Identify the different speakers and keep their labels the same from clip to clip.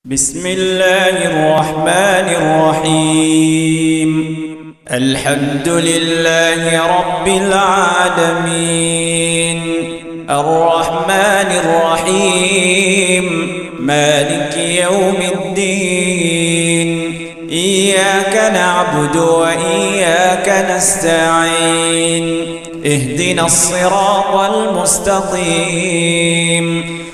Speaker 1: بسم الله الرحمن الرحيم الحمد لله رب العالمين الرحمن الرحيم مالك يوم الدين إياك نعبد وإياك نستعين اهدنا الصراط المستقيم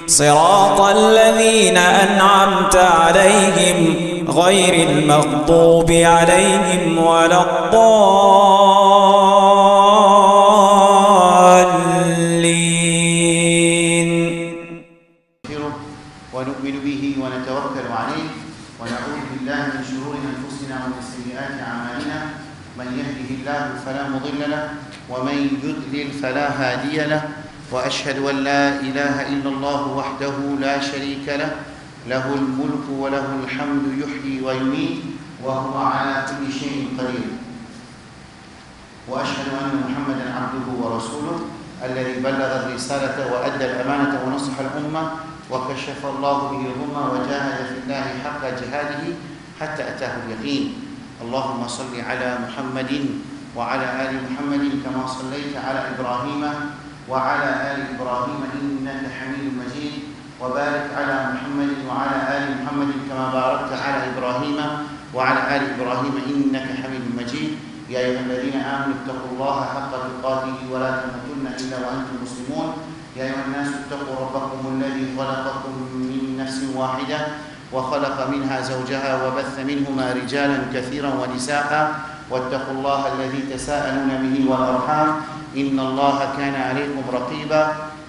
Speaker 1: صراط الذين أنعمت عليهم غير المغضوب عليهم ولا الضالين.
Speaker 2: ونؤمن به ونتوكل عليه ونعوذ بالله من شرور أنفسنا ومن سيئات أعمالنا من يهده الله فلا مضل له ومن يضلل فلا هادي له وأشهد أن لا إله إلا الله وحده لا شريك له له الملك وله الحمد يحيي ويميت وهو على كل شيء قدير وأشهد أن محمدا عبده ورسوله الذي بلغ الرسالة وأدى الأمانة ونصح الأمة وكشف الله به الغمة وجاهد في الله حق جهاده حتى أتاه اليقين. اللهم صل على محمد وعلى آل محمد كما صليت على إبراهيم وعلى آل إبراهيم إنك حميد مجيد وبارك على محمد وعلى آل محمد كما باركت على إبراهيم وعلى آل إبراهيم إنك حميد مجيد. يا أيها الذين آمنوا اتقوا الله حق تقاته ولا تموتن إلا وأنتم مسلمون. يا أيها الناس اتقوا ربكم الذي خلقكم من نفس واحدة وخلق منها زوجها وبث منهما رجالا كثيرا ونساء واتقوا الله الذي تساءلون به والأرحام إن الله كان عليكم رقيبا.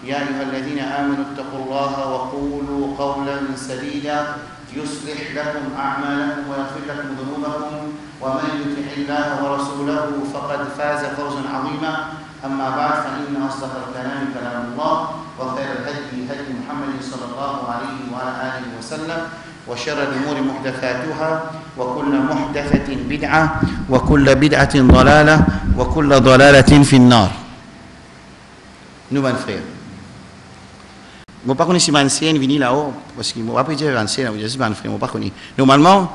Speaker 2: يا أيها الذين آمنوا اتقوا الله وقولوا قولا سديدا يصلح لكم أعمالكم ويغفر لكم ذنوبكم ومن يطع الله ورسوله فقد فاز فوزا عظيما. أما بعد فإن أصدق الكلام كلام الله وخير الهدي هدي محمد صلى الله عليه وعلى آله وسلم وشر الأمور محدثاتها وكل محدثة بدعة وكل بدعة ضلالة وكل ضلالة في النار. Nous, mes frères, je ne sais pas si mes anciens viennent là-haut, parce que je ne sais pas si mes anciens viennent là-haut, je ne sais pas. Normalement,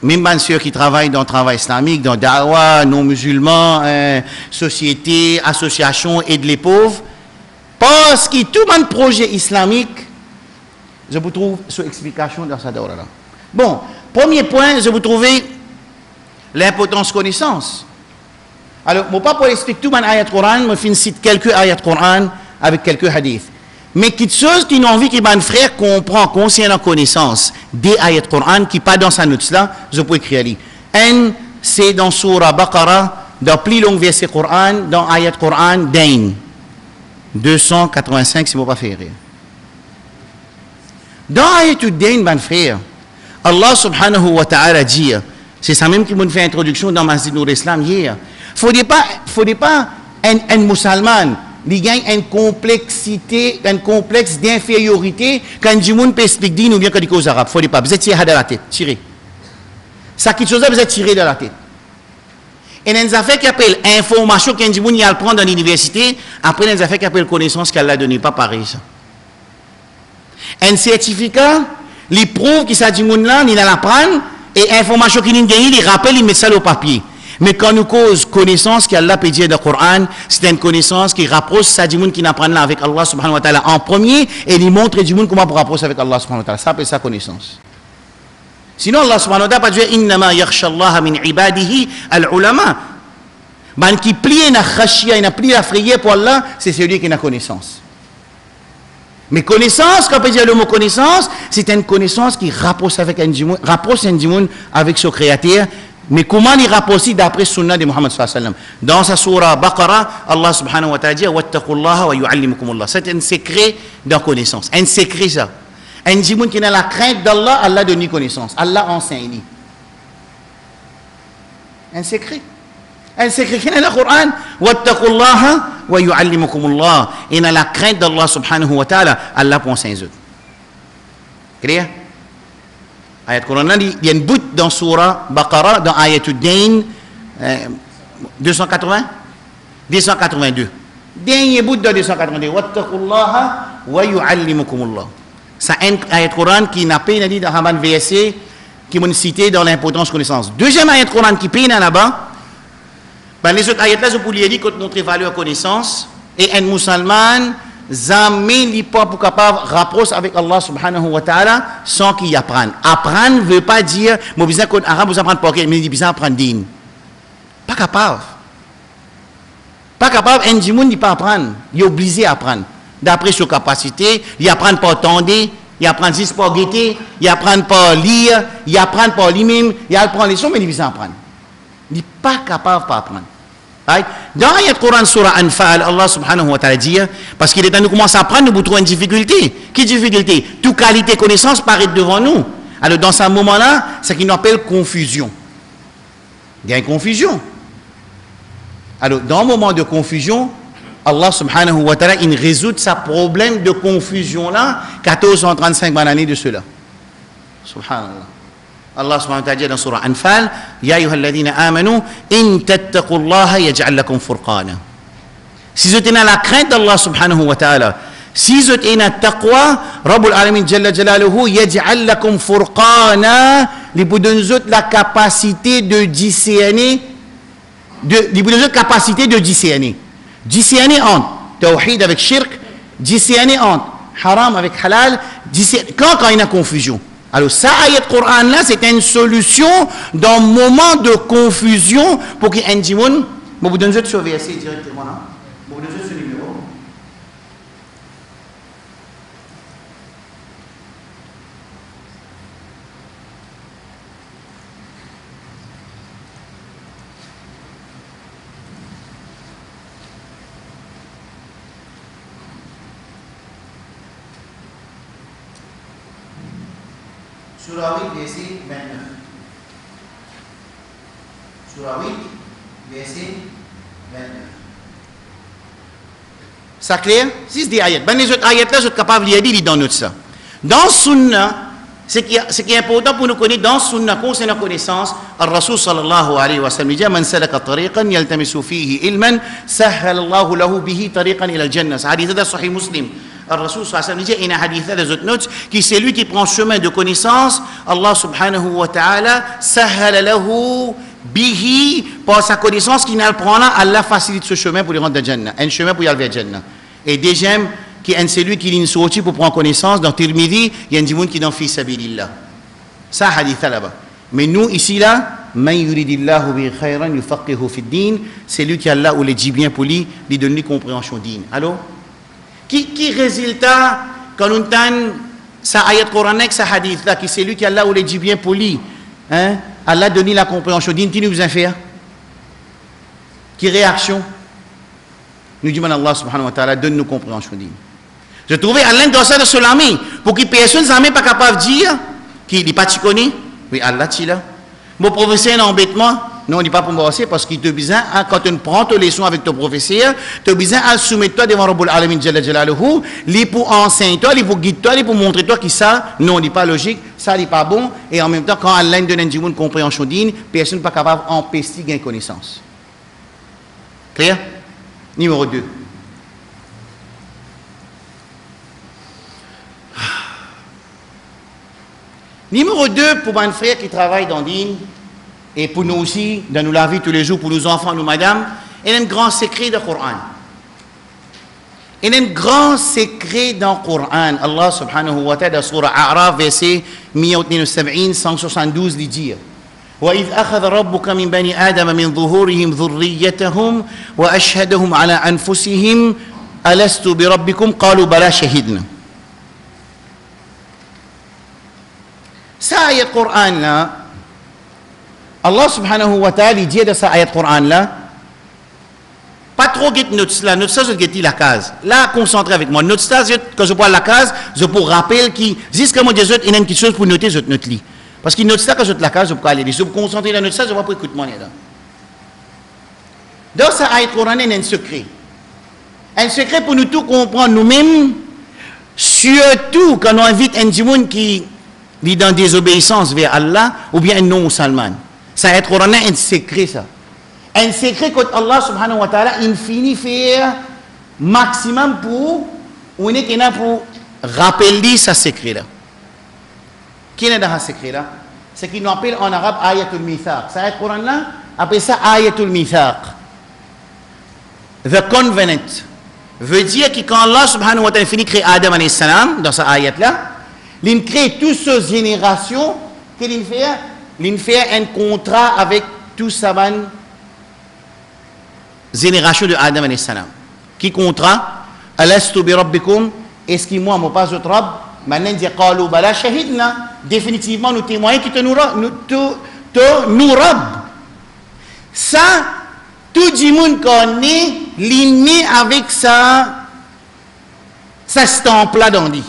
Speaker 2: même mes soeurs qui travaillent dans le travail islamique, dans Dawa, non-musulmans, société, association et de les pauvres, parce que tout mon projet islamique, je vous trouve sur explication dans cette Dawa là. Bon, premier point, je vous trouvez l'importance connaissance. Alors, je ne vais pas expliquer tout mon ayat Coran, je vais citer quelques ayat Coran avec quelques hadiths. Mais quelque chose qui n'a envie que mon frère comprend, concernant la connaissance des ayat Coran qui pas dans sa note là, je peux écrire là. Un, c'est dans Surah Baqarah, dans plus long verset Coran, dans ayat Coran, Dain. 285, si je ne vais pas faire. Dans ayat Dain, mon frère, Allah subhanahu wa ta'ala dit, c'est ça même qui m'a fait introduction dans Masjid Nour Islam hier. Faudrait pas un musulman, il gagne une complexité, un complexe d'infériorité quand du monde peut expliquer ou bien quand il cause arabe. Faudrait pas. Vous êtes tiré de la tête, tiré. Ça quelque chose vous êtes tiré de la tête. Et il y a des affaires qui appellent information quand du monde y a le prendre dans l'université, après il y a des affaires qui appellent connaissance qu'elle a donné, pas pareil ça. Un certificat, il prouve que ça du monde là, il a l'apprendre et information qu'il a gagné, il rappelle, il met ça au papier. Mais quand nous cause connaissance qu'Allah peut dire dans le Coran, c'est une connaissance qui rapproche ça du monde qui n'apprend là avec Allah subhanahu wa ta'ala en premier et il montre du monde comment pour rapprocher avec Allah subhanahu wa ta'ala. Ça appelle ça connaissance. Sinon Allah subhanahu wa ta'ala pas dire innama yakhsha Allah min ibadihi al-ulama. Man qui plie na khashia, il a plié la prière pour Allah, c'est celui qui a connaissance. Mais connaissance, quand on peut dire le mot connaissance, c'est une connaissance qui rapproche avec un du monde avec son créateur. Mais comment il rapproche d'après sunna de Muhammad sallallahu alayhi wa sallam? Dans sa surah Baqarah, Allah subhanahu wa ta'ala dit wattaqullaha wa yu'allimukumullah. C'est un secret de connaissance. Un secret ça. Un djimoun qui a la crainte d'Allah, Allah donne connaissance. Allah enseigne. Un secret. Un secret qui est dans le Coran. Wattaqullaha wa yu'allimukumullah. Il a la crainte d'Allah subhanahu wa ta'ala. Allah pour enseigner. Clair? Ayat Quran, il y a une bout dans Surah Baqarah, dans Ayat Dain 280, 282. Dernier bout dans 282. Wattaqullaha wa yu'allimukumullah. Ça ayat Quran qui n'a pas dit dans Haman VSC, qui m'ont cité dans l'importance connaissance. Deuxième ayat Quran qui paye là-bas, ben les autres ayats là, je pourrais dire qu'on montre valeur connaissance, et un musulman, jamais n'est pas pour capable rapprocher avec Allah subhanahu wa ta'ala sans qu'il apprenne. Apprendre ne veut pas dire, moi, besoin qu'on arabe, vous apprendre pas, mais il besoin apprendre din. Pas capable. Pas capable, un monde n'est pas apprendre. Il est obligé à apprendre. D'après ses capacités, il apprend par attendre, il apprend juste par guetter, il apprend par lire, il apprend par lui-même, il apprend les sons, mais il besoin apprendre. Il n'est pas capable d'apprendre. Right? Dans l'ayat Quran surah Anfal, Allah subhanahu wa ta'ala dit, parce qu'il est temps de commencer à apprendre, nous trouvons une difficulté. Quelle difficulté? Toute qualité connaissance paraît devant nous. Alors dans ce moment-là, c'est ce qu'on appelle confusion. Il y a une confusion. Alors dans un moment de confusion, Allah subhanahu wa ta'ala, il résout ce problème de confusion-là, 1435 années de cela. Subhanallah. Allah subhanahu wa ta'ala dit dans surah Anfal, Ya ayyuhalladhina amanu, in tattaqullaha yaj'al lakum furqana. Si vous êtes dans la crainte d'Allah subhanahu wa ta'ala, si vous êtes dans la taqwa, Rabbul Alamin jalla jalaluhu yaj'al lakum furqana, il vous donne la capacité de discerner, il vous donne la capacité de discerner. Discerner entre tawhid avec shirk, discerner entre haram avec halal, quand il y a confusion. Alors, ça, ayat Quran là, c'est une solution dans le moment de confusion pour qu'il y ait un djimoun. Je vous donne ce verset directement là. Je vous donne ce numéro. Surah 8, verset 29. Surah 8, verset 29. Ça clair? C'est des ayats. Ben les autres ayats là, je suis capable de lire, il dans notre ça. Dans Sunna, ce qui est important pour nous connaître, dans Sunna, concernant la connaissance, Al-Rasul sallallahu alayhi wa sallam dit, Man salaka tariqan yaltamisu fihi ilman, sahhal Allahu lahu bihi tariqan ila al-jannah. Ce hadith est Sahih Muslim. Al-Rasul sallallahu alayhi wa sallam dit, il y a un hadith des autres notes, qui c'est lui qui prend le chemin de connaissance, Allah subhanahu wa ta'ala, sahhal lahu bihi, par sa connaissance qu'il prend là, Allah facilite ce chemin pour lui rendre à Jannah. Un chemin pour y aller à Jannah. Et deuxième, c'est lui qui est sorti pour prendre connaissance. Dans Tirmidhi, il y a un monde qui est dans Fi Sabilillah. Ça, hadith là-bas. Mais nous, ici, là, Man yuridillahu bi khayran yufaqihu fi din, c'est lui qui a là où les dit bien pour lui donne lui compréhension din. Alors, qui résultat, quand on entend ça ayat coranique, ça hadith là, qui c'est lui qui a là où les dit bien pour lui, hein, Allah donne la compréhension din, qui nous a fait? Qui réaction? Nous disons Allah subhanahu wa ta'ala, donne-nous compréhension din. Je trouvais Allah dans ça de ce lami, pour que personne n'est pas capable de dire qu'il n'est pas tu connais. Oui, Allah tu là. Mon professeur est en embêtement. Non, on ne dit pas pour me parce qu'il te besoin, quand tu prends tes leçons avec ton professeur, tu as besoin de soumettre toi devant Rabbul Alamin Jalla Jalaluhu, lui pour enseigner toi, lui pour guider toi, lui pour montrer toi qui ça, non, n'est pas logique, ça n'est pas bon, et en même temps, quand Allah donne une compréhension digne, personne n'est pas capable d'empêcher de gagner connaissance. Clair? Numéro 2. Numéro 2, pour un frère qui travaille dans Dîne, et pour nous aussi, dans la vie tous les jours, pour nos enfants, nos madames, il y a un grand secret dans le Coran. Il y a un grand secret dans le Coran. Allah subhanahu wa ta'ala, dans surah A'raf, verset 172, il dit وإذ أخذ ربك من بني آدم من ظهورهم ذريتهم وأشهدهم على أنفسهم ألست بربكم قالوا بلى شهدنا. Ça ayat Coran là, Allah subhanahu wa ta'ala dit dans sa ayat Coran là, pas trop get notes là, notes ça je get la case. Là concentrez avec moi. Notes ça quand je parle la case, je pour rappeler qui jusqu'à moi des autres il y a une petite chose pour noter cette note là. Parce qu'il note ça quand je te la case, je peux aller. Je peux concentrer la note ça, je vais pas écouter mon là. Dans sa ayat Coran il y a un secret. Un secret pour nous tous comprendre nous-mêmes, surtout quand on invite un djimoun qui vit dans désobéissance vers Allah ou bien un non-musulman. Ça va être un secret ça. Un secret que Allah subhanahu wa ta'ala il finit faire maximum pour on est là pour rappelle-lui ce secret-là. Qui est dans ce secret-là? C'est qu'il nous appelle en arabe ayatul mithaq. Ça, le Coran-là, appelle ça ayatul mithaq. The covenant. Veut dire que quand Allah subhanahu wa ta'ala finit de créer Adam alayhi salam, dans cette ayat-là, il crée toutes ces générations qu'il fait un contrat avec tous ces générations de Adam alayhi salam. Qui contrat? Alastu bi rabbikum, est-ce que moi, pas votre Rabb? Maintenant, il dit qalu bala shahidna. Définitivement, nous témoignons que nous Rabb. Ça, tout le monde connaît l'ennemi avec sa stampe là dans lui.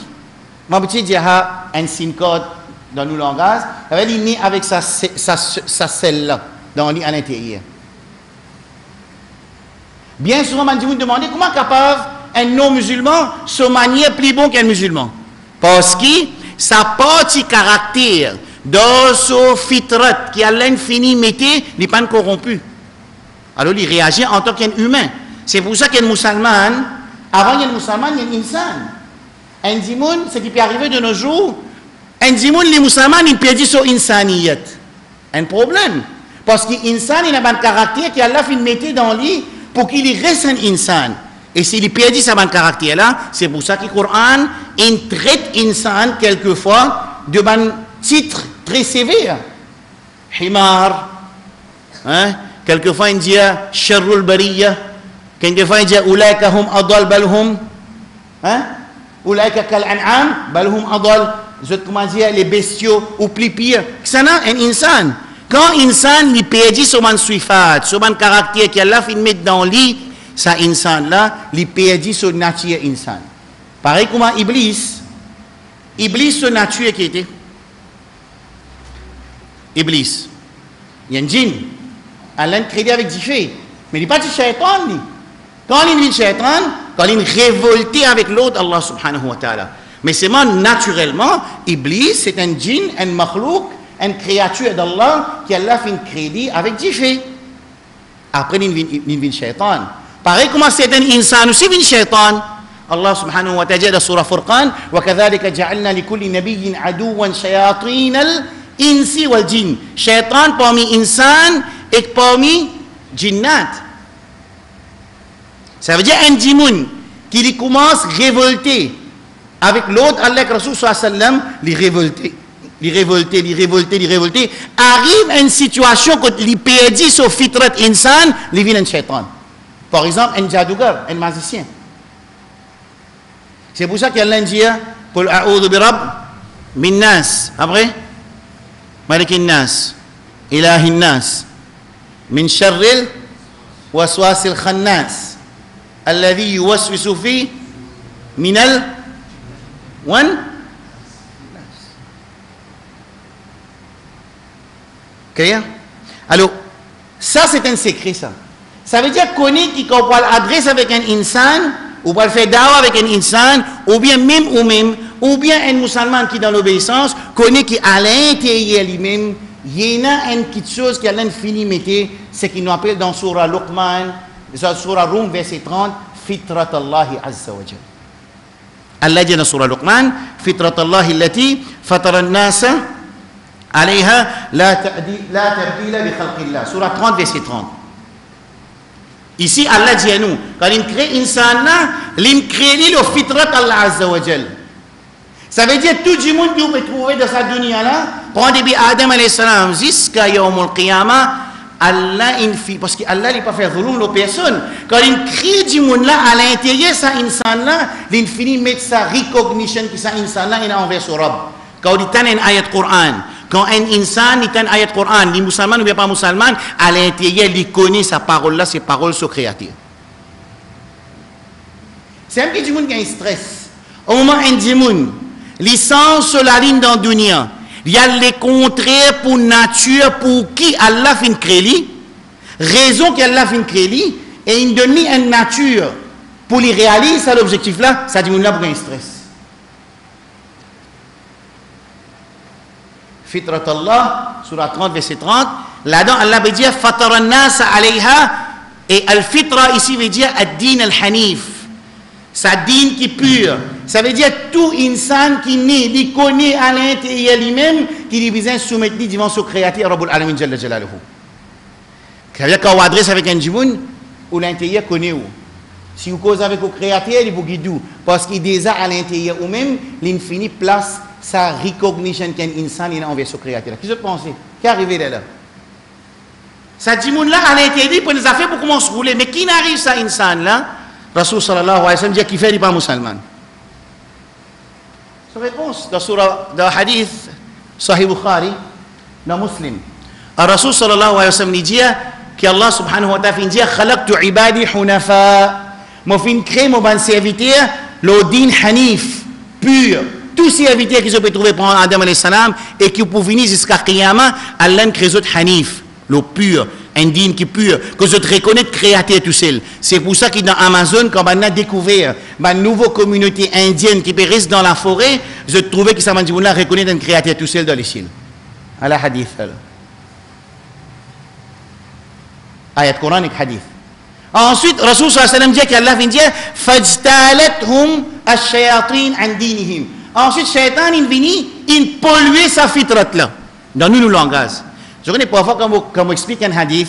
Speaker 2: Ma petite dit un signe code dans nos langages, avec l'ennemi avec sa celle là dans lui à l'intérieur. Bien souvent, on me demande comment capable un non-musulman se manier plus bon qu'un musulman. Parce que sa partie caractère dans son fitrat qui a l'infini métier n'est pas corrompu. Alors il réagit en tant qu'un humain. C'est pour ça qu'un musulman, avant il y a un musulman, il y a un insan. Un dimoun, ce qui peut arriver de nos jours, un dimoun, les musulmans, ils perdent son insaniyat. Un problème. Parce qu'un insan, il a un caractère qui Allah fait mettre dans lui pour qu'il reste un insan. Et s'il perd sa bon caractère-là, c'est pour ça que le Coran il traite l'insan quelquefois de un titre très sévère. Himar. Hein? Quelquefois il dit Sharrul Bariya. Quelquefois il dit Ulaika hum adal balhum. Hein? Ulaika kal an'am balhum adal. Comment dire les bestiaux ou plus pire. C'est un insan. Quand l'insan il perd son suifat, son caractère qui Allah fait mettre dans lui, ça insan là, il perd son nature insan. Pareil comme Iblis. Iblis, son nature qui était. Iblis. Il y a un djinn. Allah créé avec du fait. Mais il n'est pas du shaitan. Quand il est shaitan, quand il est révolté avec l'autre, Allah subhanahu wa ta'ala. Mais c'est naturellement, Iblis, c'est un djinn, un makhlouk, une créature d'Allah qui Allah fait crédit avec du fait. Après, il vient shaitan. Pareil comme c'est un insan aussi, il vient shaitan. Allah subhanahu wa ta'ala dans Surah Furqan, وَكَذَلِكَ جَعَلْنَا لِكُلِّ نَبِيٍّ عَدُوًّا شَيَاطِينَ الْإِنسِ وَالْجِنِّ. Shaitan parmi insan et parmi jinnat. Ça veut dire un djimoun qui commence à révolter avec l'autre, Allah et Rasul sallallahu alayhi wa sallam, les révolter, arrive à une situation que il perd son fitrat insan, il vient un shaitan. Par exemple, un jadougar, un magicien. C'est pour ça qu'Allah dit Qul a'udhu bi rabb min nas. Après Malikin nas, Ilahin nas, min sharril waswasil khannas, alladhi yuwaswisu fi minal wan. Clair? Alors, ça c'est un secret ça. Ça veut dire qu'on est qui qu'on peut l'adresser avec un insan, ou peut faire dawa avec un insan, ou bien un musulman qui est dans l'obéissance, connaît qui à l'intérieur lui-même, il y a une petite chose qui a l'infini métier, c'est qu'il nous appelle dans Surah Luqman, Surah Rum, verset 30, Fitrat Allahi Azza wa Jal. Allah dit dans Surah Luqman, Fitrat Allahi allati fatara an-nasa alayha la tabdila bi khalqillah. Surah 30, verset 30. Ici, Allah dit à nous, quand il crée l'insan, il crée le fitrat Allah Azza wa Jal. Ça veut dire tout le monde qui peut trouver dans sa dunya là, prend depuis Adam alayhi salam jusqu'à Yawm al-Qiyamah, Allah parce qu'Allah n'est pas fait zulum aux personnes. Quand il crée du monde là, à l'intérieur de ça insan là, il finit mettre sa recognition que ça insan là, il a envers son Rabb. Quand il tient une ayat Coran, quand un insan il tient une ayat Coran, les musulmans ou bien pas musulmans, à l'intérieur, il connaît sa parole là, ses paroles sont créatives. C'est un petit du monde qui a un stress. Au moment où un dimoun, licence sur la ligne dans le dunya, il y a les contraires pour nature, pour qui Allah fin créé, raison qu'Allah fin créé, et il donne une nature pour les réaliser, ça l'objectif là, ça dit là pour un stress. Fitrat Allah, surah 30, verset 30, là-dedans Allah veut dire fatara an-nas alayha, et al-fitra ici veut dire ad-din al-hanif, sa din qui est pure. Ça veut dire tout insan qui naît, il connaît à l'intérieur lui-même, qu'il est besoin de soumettre devant son créateur, Rabbul Alamin Jalla Jalaluhu. Ça veut dire quand on adresse avec un djimoun, ou l'intérieur connaît où. Si vous causez avec le créateur, il vous guide où. Parce qu'il déjà à l'intérieur ou même, l'infini place sa recognition qu'un insan il a envers son créateur. Qu'est-ce que vous pensez? Qu'est arrivé là? Ça djimoun là à l'intérieur, pour les affaires pour commencer à rouler. Mais qui n'arrive ça insan là? Rasul sallallahu alayhi wa sallam dit qu'il fait pas musulman. Sa réponse dans surah, dans hadith Sahih Bukhari, dans Muslim. Rasul sallallahu alayhi wa sallam dit qu'Allah subhanahu wa ta'ala dit khalaqtu ibadi hunafa. Moi fin créer mon ban serviteur le din hanif pur. Tous serviteurs qui se peuvent trouver pour Adam alayhi salam et qui peuvent venir jusqu'à Qiyamah, Allah crée autre hanif, le pur. Un din qui est pur, que je te reconnais créateur tout seul. C'est pour ça que dans Amazon, quand on a découvert une nouvelle communauté indienne qui reste dans la forêt, je trouvais que ça m'a dit, on reconnaît un créateur tout seul dans les ciels. À la hadith. Ayat coranique hadith. Ensuite, Rasul sallallahu alayhi wa sallam dit qu'Allah vient dire, fajtalathum ash-shayatin an dinihim. Ensuite, shaitan il vient, il pollue sa fitrat là. Dans nous langage. Je connais parfois quand on explique un hadith,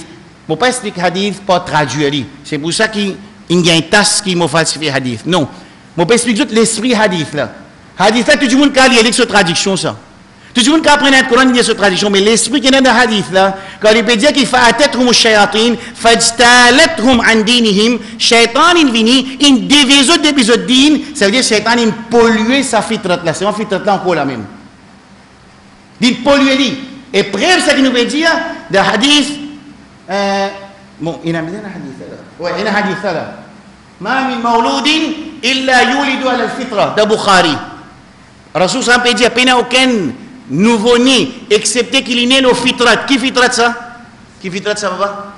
Speaker 2: je ne pas expliquer hadith, pas traduire. C'est pour ça qu'il y a une tasse qui m'a falsifié hadith. Non. Je peux expliquer juste l'esprit hadith là. Hadith là, tout le monde a lire cette traduction ça. Tout le monde a appris le Coran, il y a cette traduction, mais l'esprit qui est dans le hadith là, quand il peut dire qu'il fait atteindre shayatin, fajtalathum an dinihim, shaitan il vini, il divise d'épisode din, ça veut dire shaitan il pollue sa fitrat là. C'est ma fitrat là encore la même. Il pollue lui. Et preuve, ce qui nous veut dire, le hadith, bon, il y a un hadith là. Oui, il y a un hadith là. Ma min mawloudin illa yulidu ala al-fitra, de Bukhari. Rasul sallam peut dire, il n'y a aucun nouveau-né, excepté qu'il est né le fitrat. Qui fitrat ça? Qui fitrat ça, papa?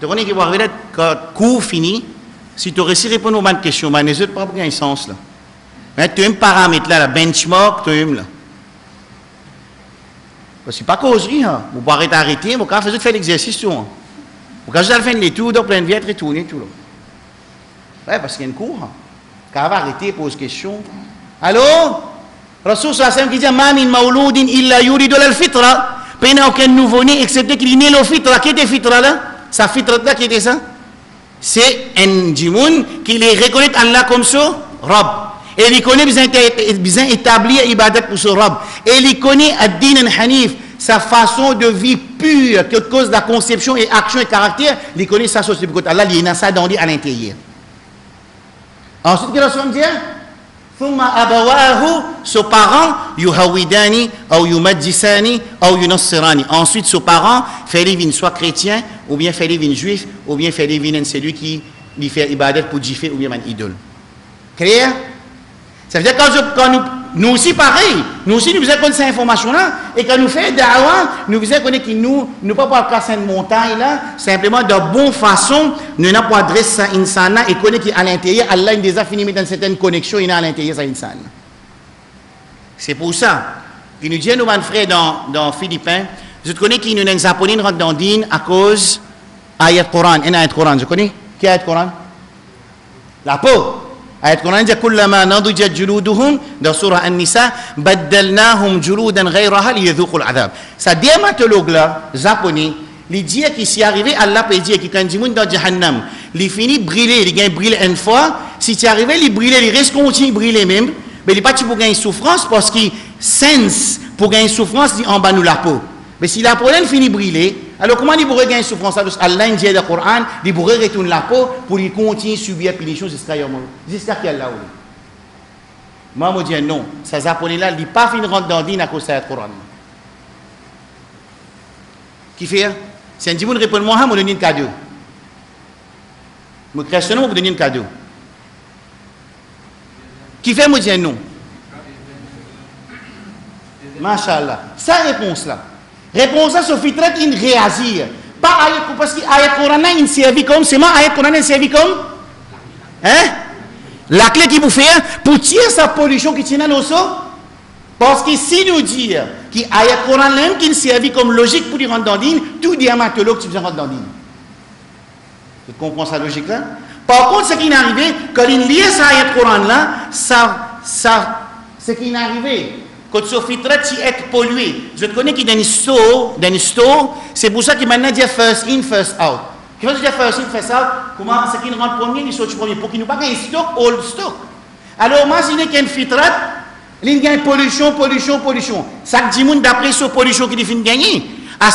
Speaker 2: Tu connais qui va arriver quand le cours fini, si tu réussis à répondre aux bonnes questions, mais les autres pas bien sens là. Mais tu as un paramètre là, la benchmark, tu as là. Parce que c'est pas causerie, hein. Vous pouvez arrêter, vous pouvez faire l'exercice. Vous pouvez faire les tours, donc plein de vie, retourner tout. Ouais, parce qu'il y a une cour. Hein. Quand vous arrêtez, pose question. Allô? Rasul sallallahu alayhi wa sallam qui dit ma min mawloudin illa yuridu al-fitra. Il n'y a aucun nouveau-né, excepté qu'il est né le fitra. Qui était fitra là? Sa fitra là, qui était ça? C'est un djimoun qui les reconnaît Allah comme ça, Rabb. Et il connaît besoin établir ibadat pour ce Rabb. Et il connaît ad-din hanif, sa façon de vie pure, qui cause de la conception et action et caractère, il connaît sa société. Allah, il a ça dans à l'intérieur. Ensuite, qu'est-ce qu'on dit? Thumma abawahu, ses parents, yuhawidani, ou yumajjisani, ou yunassirani. Ensuite, ses parents, fait-il venir soit chrétien, ou bien fait-il venir juif, ou bien fait-il venir celui qui lui fait ibadat pour jiffer, ou bien un idole. Clair? Ça veut dire que quand nous aussi pareil, nous aussi nous faisons connaître cette information-là, et quand nous faisons da'wah, nous faisons connaître que nous ne pouvons pas casser une montagne là, simplement de bonne façon, nous n'avons pas adressé ça insana et connaître qu'à l'intérieur, Allah a déjà fini dans une certaine connexion, il a à l'intérieur ça insana. C'est pour ça, il nous dit, nos frères dans Philippins, je connais qu'il nous a japonais rentrent dans le din à cause ayat Coran, un ayat Coran, je connais? Qui ayat Coran? La peau. Ayat Quran dit kullama nadijat juluduhum dans surah An-Nisa baddalnahum juludan ghayraha liyadhuqul adhab. Ça dermatologue là japonais, il dit qu'il s'y arrivé Allah peut dire que quand du monde dans Jahannam, il finit brûler, il gagne brûler une fois, si tu arrivé il brûler, il reste continue brûler même, mais il pas pour gagner souffrance parce qu'il sens pour gagner souffrance en bas nous la peau. Mais si la peau elle finit brûler, alors comment il pourrait gagner souffrance? Allah dit dans le Coran, il pourrait retourner la peau pour qu'il continue à subir la punition jusqu'à qu'il y a là où. Moi, je dis non, ces japonais là, il n'est pas fini de rentrer dans le din à cause de ce Coran. Qui fait? Si un dimanche répond moi, je vais donner un cadeau. Je questionne, je vais donner un cadeau. Qui fait? Je dis non. Masha'Allah. Sa réponse là. Réponse à ce fitrat, il réagit. Pas ayat, parce que ayat Coran, il servi comme, c'est moi, ayat Coran, il servi comme, hein? La clé qui vous fait, pour tirer sa pollution qui tient dans nos os, parce que si nous disons que ayat Coran, qui servi comme logique pour y rentrer dans l'île, tout dermatologue, tu viens rentrer dans l'île. Tu comprends sa logique là? Par contre, ce qui est arrivé, quand il lit ça ayat Coran là, ce qui est arrivé, quand ce fitrat qui est pollué, je te connais qui dans une store, c'est pour ça qu'il maintenant dit first in, first out. Qui veut dire first in, first out, comment ce qui rentre premier, il sort premier, pour qu'il nous pas un stock, old stock. Alors, imaginez qu'il y a une fitrat, il y a une pollution. Ça dit d'après ce pollution qui finit de gagner.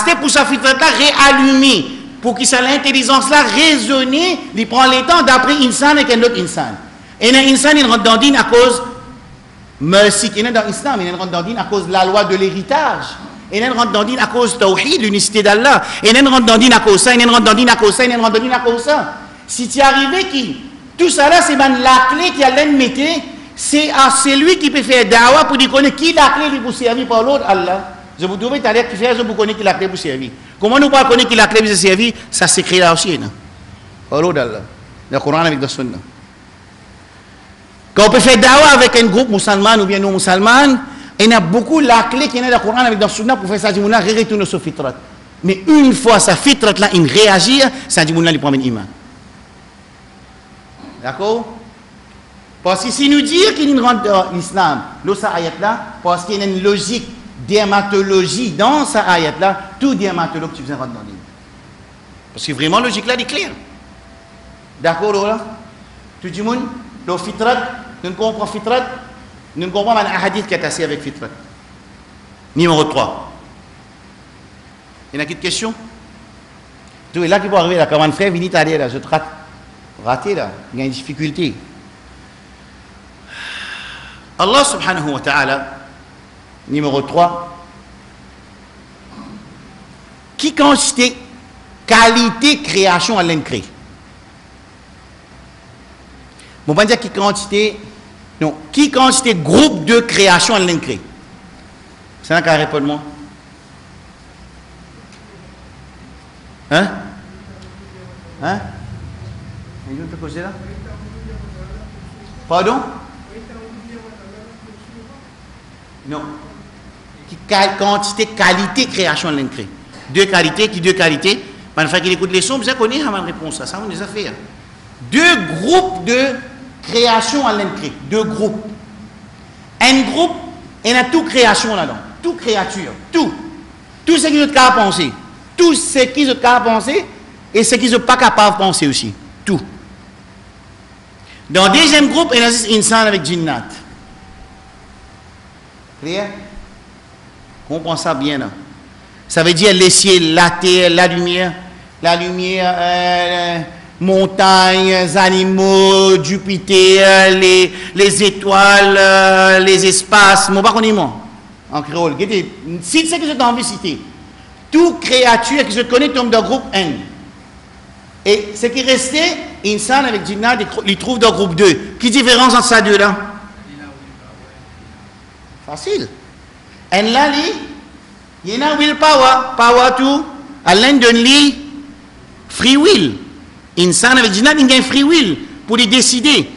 Speaker 2: C'est pour ça fitrat là réallumer, pour que ça l'intelligence là raisonner, il prend le temps d'après insan et un autre insan. Et l'insan il rentre dans dîne à cause merci qui est dans l'islam, il rentre dans dîne à cause de la loi de l'héritage. Il rentre dans dîne à cause de tawhid, l'unicité d'Allah. Il rentre dans dîne à cause ça, il rentre dans dîne à cause ça, il rentre dans dîne à cause ça. Si tu es arrivé qui tout ça là c'est la clé qui a l'ennemi, c'est lui qui peut faire dawa pour dire qui la clé pour servir par l'autre Allah. Je vous trouvez tout à l'heure qui fait pour connaître qui la clé pour servir. Comment nous pas connaître qui la clé pour servir, ça s'écrit là aussi non. Par l'autre Allah. Le Coran avec la Sunna. Quand on peut faire dawa avec un groupe musulman ou bien non musulman, il y a beaucoup la clé qui est dans le Coran avec la Sunna pour faire ça, dit mouna retourner sur fitrat. Mais une fois sa fitrat là il réagit, ça dit mouna il prend un iman. D'accord? Parce que si nous disons qu'il rentre dans l'islam, dans cette ayat-là, parce qu'il y a une logique, dermatologie dans cette ayat-là, tout dermatologue tu viens rentrer dans l'île. Parce que vraiment, logique là, il est clair. D'accord, là? Tout le monde, le fitrat, nous comprenons fitrat, nous comprenons un hadith qui est assis avec fitrat. Numéro 3. Il y a une question? Tout est là qui peut arriver, là, comme un frère, venez t'aller, là, je te rate. Raté là, il y a une difficulté. Allah subhanahu wa ta'ala, numéro 3, qui quantité, qualité, création à l'incré. Bon, on va dire qui quantité, non, qui quantité, groupe de création à l'incré. C'est un cas répondre-moi. Hein? Hein? Là? Pardon? Non. Quantité, qualité, création de l'incré. Deux qualités. Quand il écoute les sons, vous connaissez ma réponse à ça, on les a fait. Deux groupes de création à l'incré. Deux groupes. Un groupe, il y a toute création là-dedans. Toute créature. Tout. Tout ce qu'ils sont capables de penser. Tout ce qu'ils sont capables de penser et ce qu'ils ne sont pas capables de penser aussi. Tout. Dans le deuxième groupe, il y a des insan avec jinnat. Clair? Comprends ça bien là. Ça veut dire les ciels, la terre, la lumière, montagnes, animaux, Jupiter, les étoiles, les espaces. Moi, pas connais moi. En créole. Si c'est que je t'en veux citer. Toute créature qui se connaît tombe dans le groupe N. Et ce qui restait, insan avec jinnat, il trouve dans le groupe 2. Quelle différence entre ces deux-là? Facile. En là, il y a willpower. Power to, à l'un de lui, free will. Insan avec jinnat, il y a un free will pour les décider.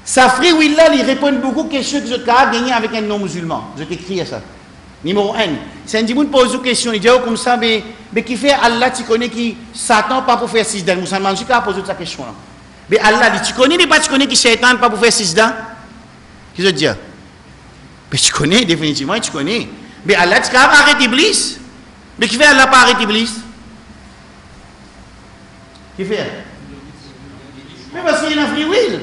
Speaker 2: Sa free will là, il répond beaucoup aux questions que je peux gagner avec un non-musulman. Je t'écris ça. Numéro 1. C'est un dimoun pose une question. Il dit comme ça, mais qui fait Allah, tu connais qui Satan pas pour faire sijda. Musulman, je peux poser cette question là. Mais Allah, tu connais, mais pas tu connais qui Shaitan pas pour faire sijda. Qu'est-ce que je dis? Mais tu connais, définitivement, tu connais. Mais Allah, tu peux arrêter Iblis. Mais qui fait Allah pas arrêter Iblis? Qui fait? Mais parce qu'il y a un free will.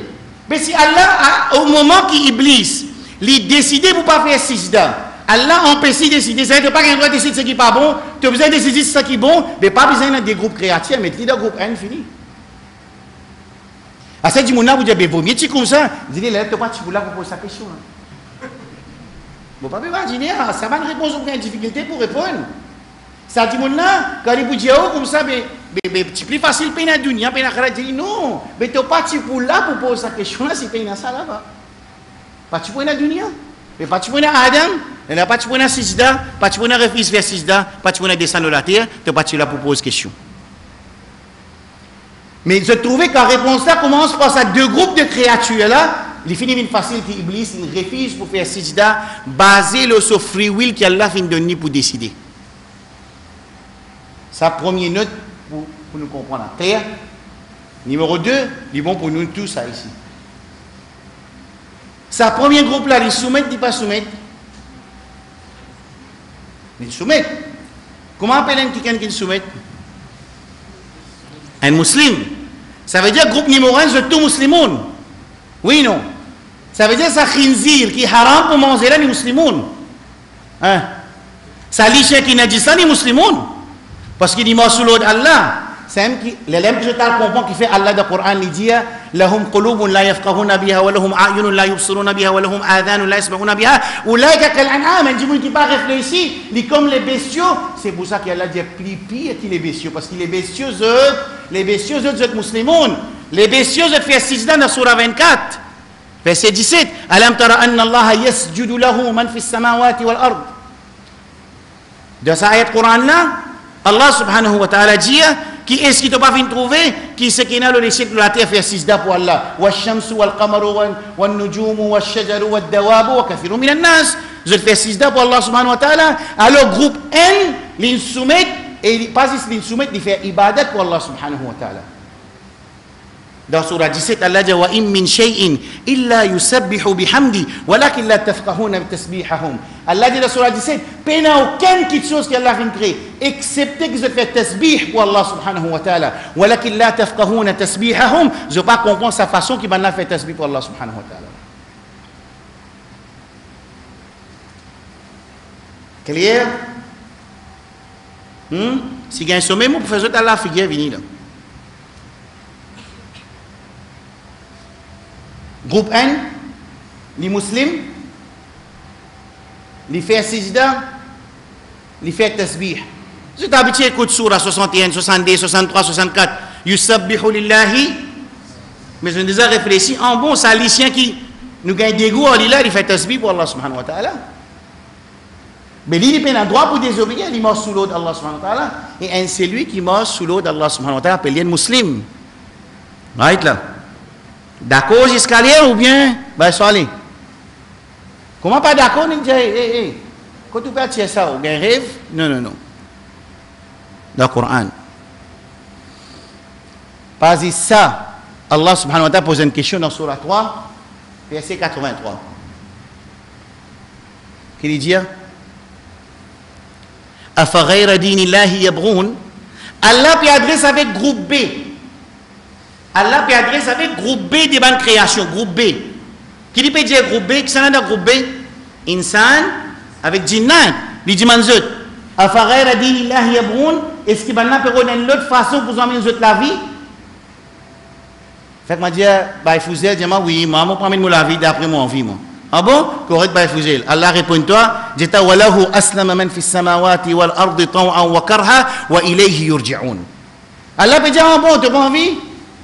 Speaker 2: Mais si Allah, au moment qu'Iblis, il décide pour ne pas faire sijda, Allah empêche de décider. Ça veut dire pas qu'il doit décider ce qui n'est pas bon. Tu as besoin de décider ce qui est bon, mais pas besoin de des groupes créatifs, mais tu as groupe N fini. À ce moment-là, vous dites, mais vaut mieux tu comme ça. Vous dites, là, tu n'as pas pour poser sa question. Vous ne pouvez pas imaginer, ça va une réponse aucune difficulté pour répondre. Ça dit, quand il vous dit, comme ça, mais c'est plus facile de payer la dunya, payer la kharadji. Non, mais tu n'as pas pour là pour poser sa question, là, c'est payer ça là-bas. Pas pour la dunya. Mais pas pour Adam, il n'y a pas pour Sijda, pas pour refus vers Sijda, pas pour descendre de la terre, tu n'as pas là pour poser question. Mais je trouvais que la réponse là commence par ces deux groupes de créatures là. Il finit une facile qui Iblis, il refuse pour faire Sijda, basé sur le free will qu'Allah finit de donner pour décider. Sa première note pour nous comprendre. Clair? Numéro 2, il est bon pour nous tous ça ici. Sa premier groupe là, ils soumettent, ils pas soumettent. Ils soumettent. Comment appelle quelqu'un qui soumet? Un musulman. Ça veut dire groupe numéro 1, c'est tout musulman. Oui, non. Ça veut dire ça khinzir qui est haram pour manger là, les musulmans. Hein? Ça liche qui n'a dit ça, les musulmans. Parce qu'il dit moi sous l'ordre d'Allah. C'est l'élève que je t'ai compris qui fait Allah dans le Coran, il dit lahum qulubun la yafqahuna biha wa lahum a'yunun la yubsiruna biha wa lahum adhanun la yasma'una biha ulaika kal an'am. Il dit vous qui pas réfléchi, il dit comme les bestiaux. C'est pour ça qu'Allah dit plus pire que les bestiaux parce que les bestiaux sont musulmans. Les bestiaux sont fait sijda dans surah 24 verset 17 alam tara anna Allah yasjudu lahu man fis samawati wal ard. Dans cette ayat Coran là, Allah subhanahu wa ta'ala dit qui est-ce qui t'a pas vu trouver qui c'est qui n'a le laissé de la terre faire sijda pour Allah wa shamsu wal qamaru wan nujumu wash shajaru wad dawabu wa kathirun min an-nas. Je fais sijda pour Allah subhanahu wa ta'ala. Alors groupe N l'insoumet et pas juste l'insoumet il fait ibadat pour Allah subhanahu wa ta'ala. Dans surah 17 Allah dit wa in min shay'in illa yusabbihu bihamdi walakin la tafqahuna tasbihahum. Allah dit dans surah 17 il n'y a aucune petite chose qu'Allah a créée excepté que je fais tasbih pour Allah subhanahu wa ta'ala walakin la tafqahuna tasbihahum. Je ne pas comprendre sa façon qu'il m'a fait tasbih pour Allah subhanahu wa ta'ala. Clair? Si il y a un sommet, vous pouvez faire Allah figure venir là. Groupe N, les musulmans, les fait sijda, les fait tasbih. Je t'ai habitué à écouter surah 61, 62, 63, 64. Yusabbihu lillahi. Mais je me déjà réfléchi. En bon, c'est un lycéen qui nous gagne des goûts, il fait tasbih pour Allah subhanahu wa ta'ala. Mais lui, il a un droit pour désobéir, il mort sous l'eau d'Allah subhanahu wa ta'ala. Et c'est lui qui mort sous l'eau d'Allah subhanahu wa ta'ala, appelé un musulman. Right là. D'accord jusqu'à là ou bien bah soyez. Comment pas d'accord ni dire quand tu peux tirer ça ou bien rêve non dans le Coran pas ça Allah subhanahu wa ta'ala pose une question dans surah 3 verset 83 qu'il dit afa ghayra dinillahi yabghun. Allah peut adresse avec groupe B. Allah peut adresser avec groupe B des bonnes créations, groupe B. Qui peut dire groupe B? Qui s'en est dans groupe B? Insan avec jinnat. Les dimanzot. Afarer a dit Allah yabroun. Est-ce qu'il va donner une autre façon pour amener la vie? Fait que moi dis, bah il faut dire, oui, moi, je prends la vie d'après mon vie, moi. Ah bon? Correct, bah il faut Allah répond-toi, jeta walahu aslama man fi samawati wal ardi taw'an wa karha wa ilayhi yurja'un. Allah peut dire, ah bon, tu n'as pas envie?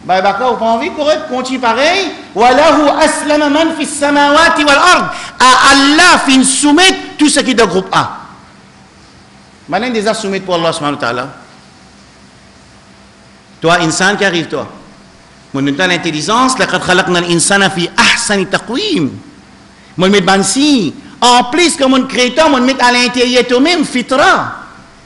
Speaker 2: Bah d'accord, pas envie, correct, continue pareil. Walahu aslama man fi samawati wal ard. À Allah fin soumettre tout ce qui est de groupe A. Maintenant déjà soumettre pour Allah subhanahu wa ta'ala. Toi insan qui arrive toi. Mon temps l'intelligence, laqad khalaqna al-insana fi ahsani taqwim. Mon met bansi. En plus comme mon créateur, mon met à l'intérieur toi-même fitra.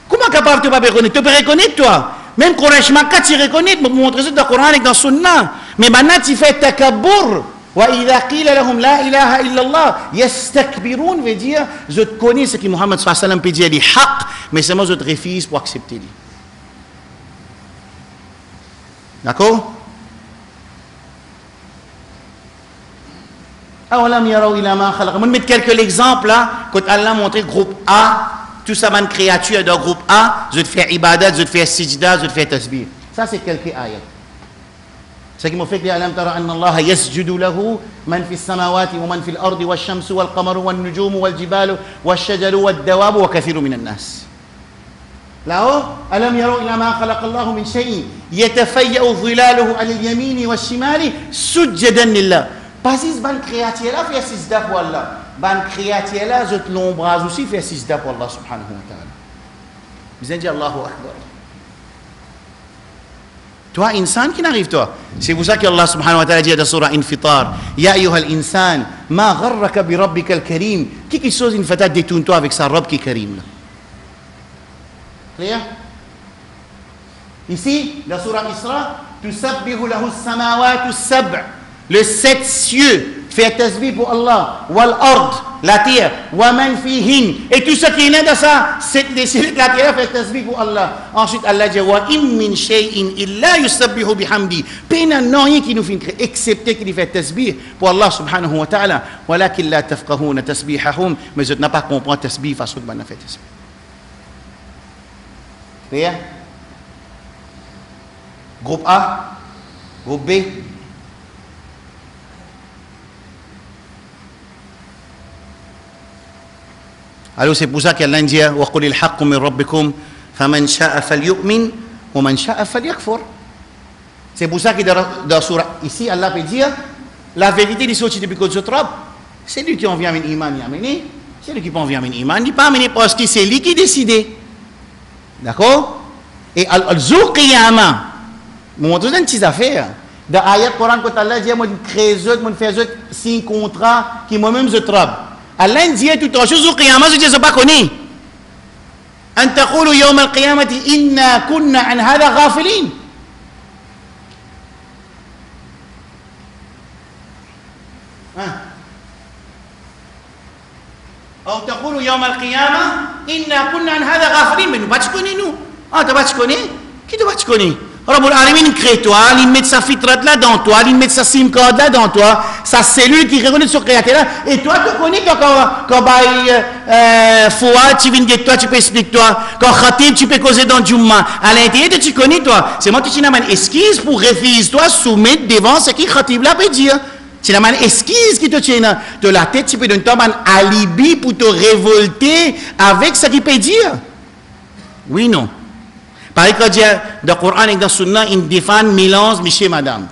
Speaker 2: Comment capable tu pas reconnaître? Tu peux reconnaître toi. Même Quraysh Makka, tu reconnais, pour montrer ça dans le Coran et dans le Sunna. Mais maintenant, tu fais takabbur. Wa idha qila lahum la ilaha illallah yastakbirun veut dire je te connais ce que Muhammad sallallahu alayhi wa sallam peut dire les haq, mais seulement je te refuse pour accepter. D'accord? Awalam yaraw ila ma khalaq. On met quelques exemples là, quand Allah montre groupe A. Tout ça, man créature d'un groupe A, je te fais ibadat, je te fais sijda, je te fais tasbih. Ça, c'est quelques ayats. C'est qui m'a fait que alam tara anna Allah yasjudu lahu man fi samawati wa man fi al-ardi wa shamsu wal qamaru wan nujumu wal jibalu wa shajaru wad dawabu wa kathiru min an-nas. Là-haut, alam yaraw ila ma khalaqa Allah min shay'in yatafayya'u dhilaluhu ala al-yamini wa al-shimali sujjadan lillah. Pas si ban créature là fait sijda pour Allah. Ban créature là, je te l'ombrage aussi, fait sijda pour Allah subhanahu wa ta'ala. Vous avez dit Allahu Akbar. Toi, insan qui n'arrive toi. C'est pour ça que Allah subhanahu wa ta'ala dit dans surah Infitar, Ya ayyuhal insan, ma gharraka bi rabbika al-karim. Quelque chose, une fata, détourne-toi avec sa robe qui est karim. Clair? Ici, dans surah Isra, Tusabbihu lahu as-samawati as-sab'. Les 7 cieux fait tasbih pour Allah. Wal ard, la terre. Wa man fihin. Et tout ce qui est dans ça, les cieux de la terre fait tasbih pour Allah. Ensuite, Allah dit wa in min shay'in illa yusabbihu bihamdi. Pena non rien qui nous fait créer, excepté qu'il fait tasbih pour Allah subhanahu wa ta'ala. Walakin la tafqahuna tasbihahum. Mais je n'ai pas compris tasbih façon de faire tasbih. Clair? Groupe A, groupe B. Alors c'est pour ça qu'Allah dit wa qulil haqqu min rabbikum faman sha'a falyu'min wa man sha'a falyakfur. C'est pour ça que dans surah ici Allah peut dire la vérité du sorti depuis que je trompe. C'est lui qui en vient avec iman y amener, c'est lui qui en vient avec iman, il pas amener parce que c'est lui qui décide. D'accord? Et al-zur qiyamah je montre une petite affaire. Dans l'ayat Coran, quand Allah dit, moi, je crée, je fais 5 contrats qui moi-même je travaille. Allah dit tout en chose au qiyamah, je dis, je ne sais pas connaître. أن تقولوا يوم القيامة إنا كنا عن هذا غافلين. أو تقولوا يوم القيامة إنا كنا عن هذا غافلين. Mais nous pas connaître nous. Ah, tu pas connaître? Qui tu pas connaître? Rabbul Alamin crée toi, il met sa fitrat là dans toi, il met sa sim card là dans toi, sa cellule qui reconnaît ce créateur là, et toi tu connais quand Fouad, tu viens de toi, tu peux expliquer toi, quand Khatib, tu peux causer dans Jumma, à l'intérieur tu connais toi, c'est moi qui n'ai une esquisse pour refuser toi, soumettre devant ce qui Khatib là peut dire. Tu n'as pas une esquisse qui te tient de la tête, tu peux donner toi un alibi pour te révolter avec ce qu'il peut dire. Oui, non. Par exemple, dans le Coran et dans le Sunna, ils défendent mélange, monsieur, madame.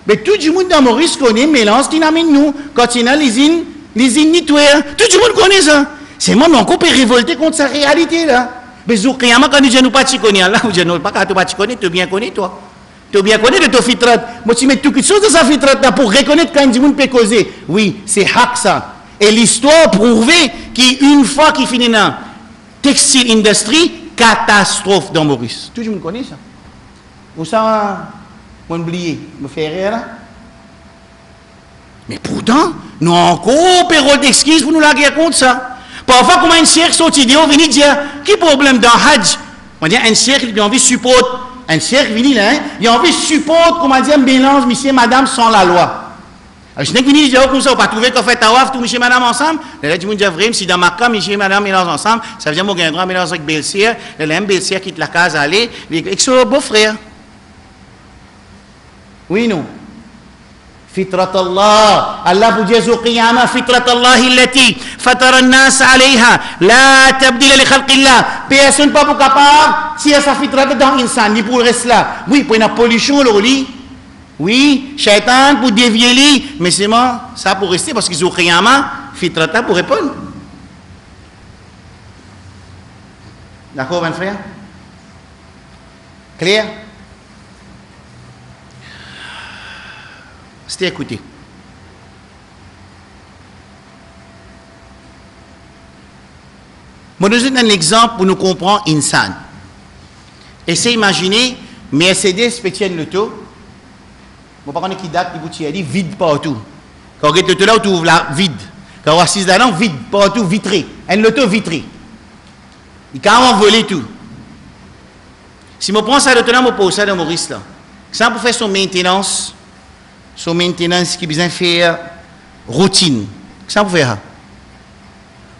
Speaker 2: Mais tout le monde dans Maurice connaît mélange qui n'amène nous. Quand il y a les nitouères, tout le monde connaît ça. C'est moi, on peut révolter contre sa réalité là. Mais Zoukiyama, quand nous disons pas tu connais Allah, nous disons pas quand tu connais, tu bien connais toi. Tu bien connais de ton fitrat. Moi, tu mets toute chose de sa fitrat là pour reconnaître quand le monde peut causer. Oui, c'est haq ça. Et l'histoire prouvait qu'une fois qu'il finit dans la textile industry, catastrophe dans Maurice. Tout le monde connaît ça. Vous savez, on oublie, me fait rire là. Mais pourtant, nous avons encore période d'excuse pour nous la guerre contre ça. Parfois, comme un cheikh sorti, on vient dire, quel problème dans Hajj? On dit, un cheikh, il a envie de support. Un cheikh vient là, il a envie de support, comment dire, mélange, monsieur, madame, sans la loi. Alors, je n'ai qu'une idée comme ça, on ne peut pas trouver qu'on fait tawaf, tout monsieur et madame ensemble. Là, tu me dis, vraiment, si dans ma cas, monsieur et madame mélangent ensemble, ça veut dire que j'ai un droit à mélanger avec belle-sœur. Là, même belle-sœur quitte la case à aller, avec son beau-frère. Oui, non. Fitrat Allah. Allah vous dit au qiyamah, Fitrat Allah illati fatara an-nas alayha, la tabdila li khalqillah. Personne pas pour capable, si il y a sa fitrat dans l'insan, ni pour le reste là. Oui, pour une pollution, le lit. Oui, shaitan pour dévier lui, mais c'est moi, ça pour rester parce qu'ils ont qiyamah, fitrata pour répondre. D'accord, mon frère? Clair? C'était écouté. Moi, je vous donne un exemple pour nous comprendre insan. Essayez d'imaginer Mercedes pétienne le taux. Mon parent qui date, il dit vide partout. Quand on est là, on trouve la vide. Quand on est assis là, vide partout, vitré. Un loto vitré. Il a carrément volé tout. Si je prends ça, je pose ça dans Maurice là. Ça pour faire son maintenance qui besoin de faire routine. Ça pour faire.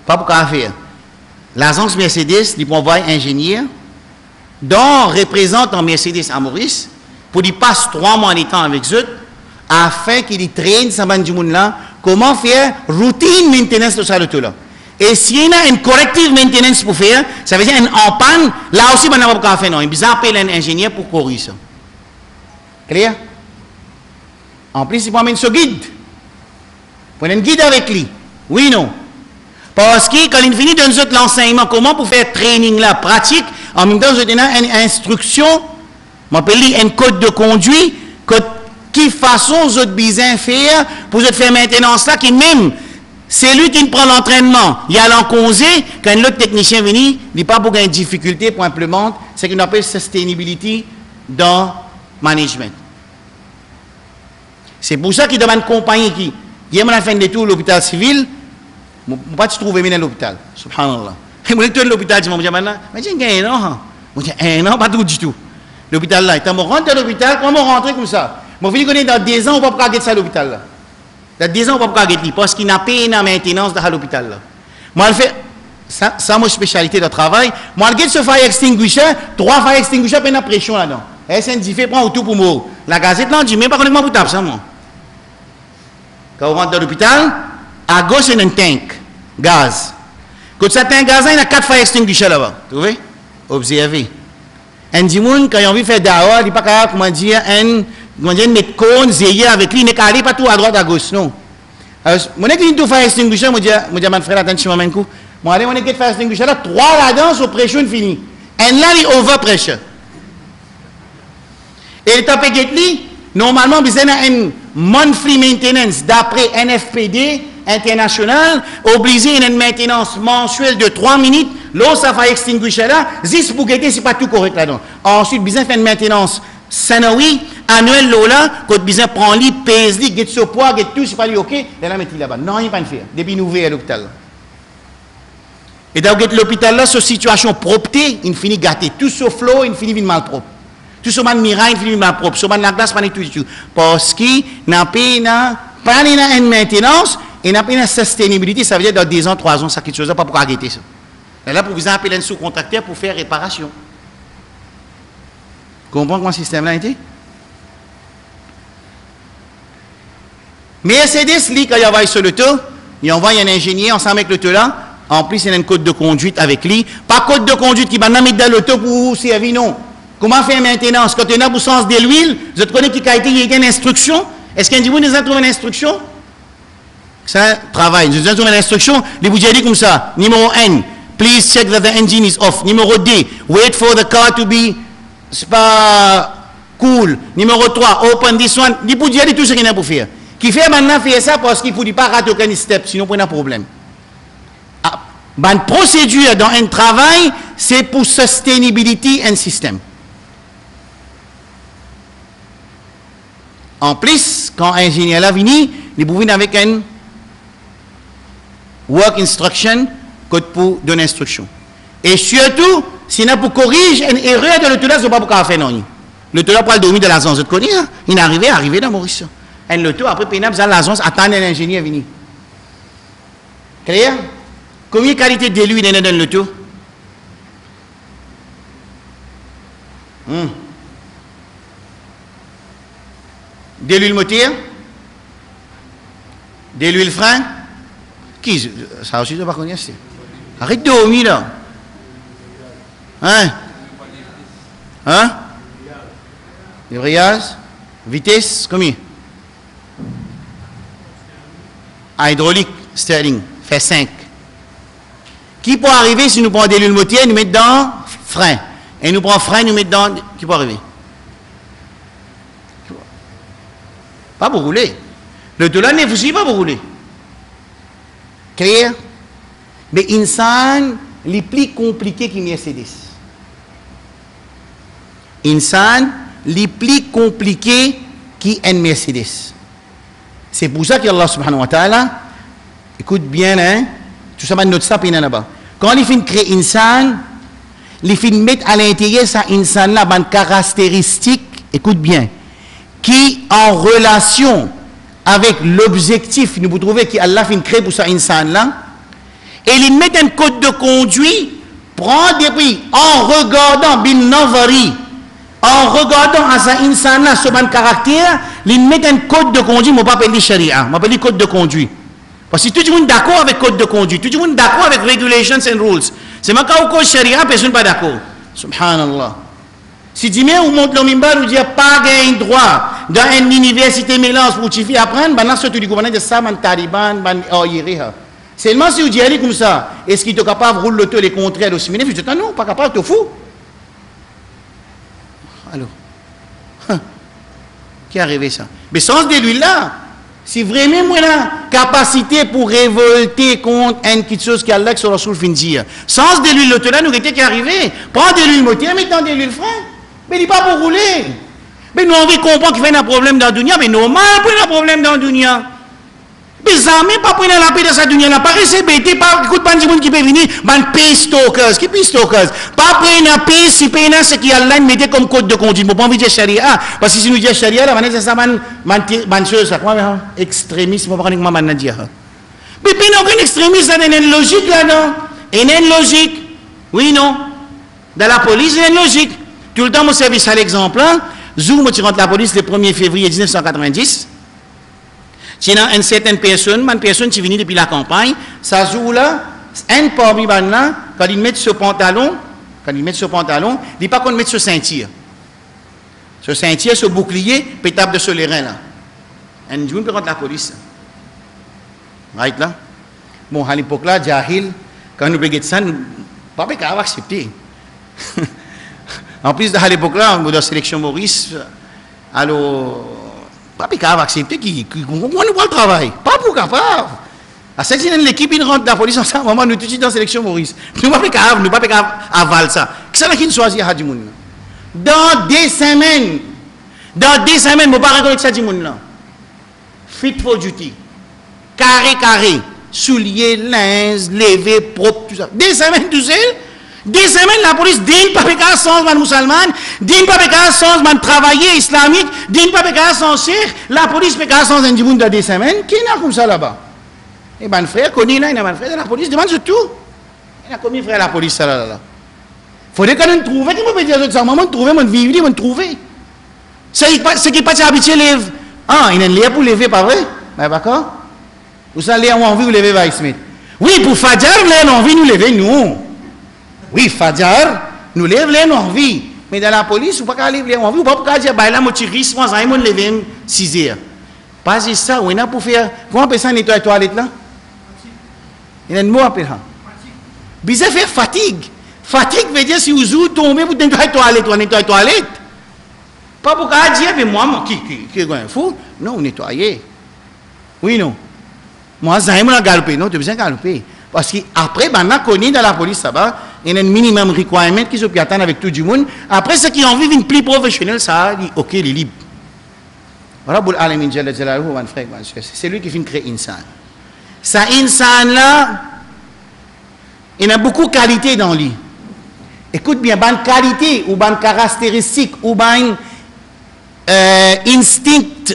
Speaker 2: Pas pour faire. L'agence Mercedes, il peut envoyer un ingénieur dont représente en Mercedes à Maurice pour qu'il passe 3 mois de temps avec eux afin qu'il traîne ça du monde là comment faire routine maintenance de ça le tout là. Et s'il y a une corrective maintenance pour faire, ça veut dire une en panne, là aussi on n'a pas faire non, il besoin appeler un ingénieur pour corriger ça. Clair? En plus, il faut amener ce guide. Pour un guide avec lui. Oui, non. Parce que quand il finit de l'enseignement, comment pour faire training là, pratique, en même temps, je donne une instruction, on appelle un code de conduite, qui façon vous êtes besoin faire pour vous faire maintenance là, qui même, c'est lui qui prend l'entraînement. Il y a l'enconsé, quand l'autre technicien vient, il n'est pas pour une difficulté pour implémenter, c'est ce qu'on appelle sustainability dans management.
Speaker 3: C'est pour ça qu'il demande une compagnie qui est à la fin de tout l'hôpital civil, je ne peux pas trouver dans l'hôpital. Subhanallah. Et moi, je suis à l'hôpital, je me dis, mais j'ai un an. Je dis, un an, pas tout du tout. L'hôpital là, quand je rentre à l'hôpital, quand je rentre comme ça, je me dis, dans 10 ans, on ne peut pas garder ça à l'hôpital là. Dans 10 ans, on ne peut pas garder parce qu'il n'a pas de maintenance dans l'hôpital là. Moi, je fais, ça, c'est ma spécialité de travail. Moi, je ce fire extinguisher, 3 fire extinguishers, puis une pression là-dedans. Et c'est un diffé, prend tout pour moi. La gazette là, on dit, mais pas comment vous tapez ça, moi. Quand on rentre dans l'hôpital, à gauche, c'est un tank, gaz. Quand ça un gaz, il y a 4 fire extinguishers là-bas. Vous trouvez? Observez. Un dimoun, quand il a envie de faire d'ailleurs, il n'est pas capable, comment dire, mettre cône, zéyer avec lui, il n'est pas aller partout à droite, à gauche, non. Alors, mon équipe de fire extinguisher, je dis à mon frère, attention, un coup. Moi, allez, mon équipe de fire extinguisher là, 3 là-dedans, sur pression finie. Et là, il over pressure. Et le tapé normalement, vous avez une monthly maintenance d'après NFPD international, obligé une maintenance mensuelle de 3 minutes. Là, ça va extinguisher là. Juste pour guetter, c'est pas tout correct là-dedans. Ensuite, vous avez fait une maintenance sanawi, annuelle là, quand vous avez prendre lit, pèse lit, guette ce poids, guette tout, c'est pas lui ok. Et là, mettez là-bas. Non, il n'y a pas de faire. Depuis nous à l'hôpital. Et dans l'hôpital là, cette situation propreté, il finit gâté. Tout ce flow, il finit mal propre. Tout ce man miraille, il finit mal propre. Ce man la glace, pas tout. Parce qu'il n'a pas une maintenance et n'a pas une sustainabilité. Ça veut dire dans 2 ans, 3 ans, ça quelque chose, pas pour arrêter ça. Et là, pour vous appeler un sous-contracteur pour faire réparation. Vous comprenez comment ce système là a été? Mais Mercedes, lui, quand il envoie sur le taux, il envoie un ingénieur ensemble avec le taux là. En plus, il y a une code de conduite avec lui. Pas code de conduite qui va mettre dans l'auto pour servir, non. Comment faire maintenance? Quand on a pour sens de l'huile, vous connaissez qui a été une instruction? Est-ce qu'un vous nous a trouvé une instruction? Ça travail. Nous avons trouvé une instruction. Il vous dit comme ça. Numéro 1, please check that the engine is off. Numéro 2, wait for the car to be cool. Numéro 3, open this one. Il vous dit tout ce qu'il a pour faire. Qui fait maintenant faire ça parce qu'il ne faut pas rater aucun step, sinon il y a un problème. Une procédure dans un travail, c'est pour sustainability un système. En plus, quand un ingénieur là vient, il peut venir avec un work instruction pour donner instruction. Et surtout, s'il a pour corriger une erreur de l'auto là, ce n'est pas pour faire non. L'auto là pour le dormir de l'agence, vous connaissez, il est arrivé dans Maurice. Et l'auto après pénable dans l'agence attend un ingénieur venir. Clair? Combien de qualité de l'huile il y a dans l'auto? De l'huile moteur? De l'huile frein? Qui? Ça aussi, je ne sais pas connaître. Arrête de dormir là. Hein? Débrayage? Vitesse? Combien? Hydraulique, sterling, fait 5. Qui peut arriver si nous prenons de l'huile moteur, nous mettons dans frein? Et nous prenons frein, nous mettons dans. Qui peut arriver? Pas pour rouler. Le dollar n'est aussi pas pour rouler. Clair? Mais insan, les plus compliqués que Mercedes. Insan, les plus compliqués qui est Mercedes. C'est pour ça que Allah subhanahu wa ta'ala, écoute bien, hein, tout ça, notre sapin là-bas. Quand il finit créer insan, il finit mettre à l'intérieur ça insan là, une caractéristique, écoute bien, qui en relation avec l'objectif, nous vous trouvez qu'Allah finit créer pour ça insan là, et il met un code de conduite, prend des prix en regardant bin navari, en regardant à ça insan là, sur un caractère, il met un code de conduite, je ne m'appelle pas sharia, je m'appelle code de conduite. Parce que tout le monde est d'accord avec code de conduite, tout le monde est d'accord avec regulations and rules. C'est même quand on code sharia, personne n'est pas d'accord. Subhanallah. Si demain on monte le mimbar, on dit pas gain droit dans une université mélange pour tu apprendre, ben là surtout du gouvernement de ça, man taliban, man oyiriha. Seulement si vous dites comme ça, est-ce qu'il est capable de rouler l'auto les contraires au séminaire? Je dis non, pas capable, tu fou. Alors, qui est arrivé ça? Mais sans de lui là, si vraiment moi la capacité pour révolter contre une petite chose qui a là sur la soul fin dire, sans de l'huile l'auto là, nous était qui arrivé, prends de l'huile moteur, mettons de l'huile frein, mais il n'est pas pour rouler. Mais nous, on veut comprendre qu'il y a un problème dans la dunya, mais normal, il y a un problème dans la dunya. Mais ça, même pas prendre la paix dans sa dunya, là, pas rester bêté, pas écoute, pas de monde qui peut venir, ban paix stalkers, qui peut stalkers. Pas prendre la paix, si paix, c'est qui Allah mettait comme code de conduite. Bon, pas envie de dire charia, parce que si nous disons charia, là, c'est ça, ban chose, ça, quoi, extrémisme, on va prendre man dire. Mais puis, aucun extrémiste, ça, il y a une logique là-dedans. Il y a une logique. Oui, non. Dans la police, il y a une logique. Tout le temps, mon service à l'exemple, hein. Zou, moi, tu rentres la police le 1er février 1990. C'est dans une certaine personne qui vient depuis la campagne, ça joue là, un parmi là, quand il met ce pantalon, il n'est pas qu'on met ce ceinture. Ce ceinture, ce bouclier, pétable de ce l'airain là. Un jour, on peut rentrer la police. Right là? Bon, à l'époque là, Jahil, quand nous regardons ça, nous pas capable d'accepter. En plus, à l'époque là, dans la sélection Maurice, alors, pas capable d'accepter qu'on nous voit le travail. Pas pour capable. À cette l'équipe, il rentre dans la police en ce moment, nous tous dans la sélection Maurice. Nous pas capable avaler ça. Qu'est-ce que nous choisit à Hadimoun? Dans 2 semaines, je ne peux pas reconnaître ça, Hadimoun là. Fit for duty. Carré, souliers, linge, levé, propre, tout ça. 2 semaines, tout seul. 2 semaines, la police dit pas pécar sans man musulman, dit pas pécar sans man travailler islamique, dit pas pécar sans cheikh, la police pécar sans un dimoun de 2 semaines. Qui n'a comme ça là-bas? Et ben frère, connu là, il y a un frère de la police, demande tout. Il a combien frère la police ça là? Faudrait qu'on nous trouve, qui peut dire ça, maman trouver, mon vivre, mon trouver. Ce qui n'est pas habitué lève. Ah, il y a un lien pour lever, pas vrai? Ben d'accord? Vous allez avoir envie de lever Vice Smith. Oui, pour Fadjar, on a envie de nous lever, nous. Oui, Fadjar, nous lève les envie. Mais dans la police, vous ne pouvez pas lever les envie. Vous ne pouvez pas dire, bah là, moi, tu risques, moi, ça, moi, lever 6 heures. Pas ça, on a pour faire. Comment on peut ça nettoyer la toilette là? Il y a un mot à faire. Bizarre faire fatigue. Fatigue veut dire si vous tombez, vous nettoyez la toilette. Pas pour dire, mais moi, qui est un fou? Non, nettoyer. Oui, non. Moi, ça m'a galopé. Non, tu as besoin de galoper. Parce qu'après, maintenant, qu'on est dans la police, ça va, il y a un minimum requirement qui se peut attendre avec tout le monde. Après, ceux qui ont envie d'une plus professionnelle, ça dit, ok, il est libre. Voilà, c'est lui qui vient créer Insan. Ça, Insan là, il y a beaucoup de qualités dans lui. Écoute bien, bonne qualité, ou bonne caractéristique, ou bonne instinct,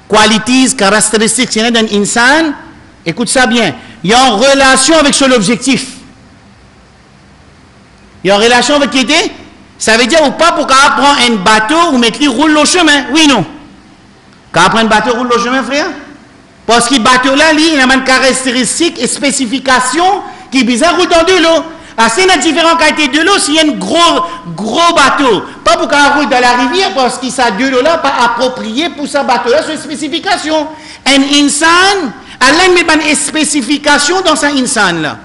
Speaker 3: qualities, caractéristiques, il y en a dans Insan. Écoute ça bien. Il y a en relation avec son objectif. Il y a en relation avec qui était? Ça veut dire ou pas pour qu'on prenne un bateau ou mettre lui roule le chemin. Oui, non. Quand on prend un bateau, roule le chemin, frère? Parce que le bateau là, il y a une caractéristique et spécification qui est bizarre roule dans de l'eau. Assez dans différentes qualités de l'eau, s'il y a un gros bateau. Pas pour qu'on roule dans la rivière parce que ça de l'eau là pas approprié pour ce bateau là, c'est une spécification. Un insan, Allah met une spécification dans sa insan là.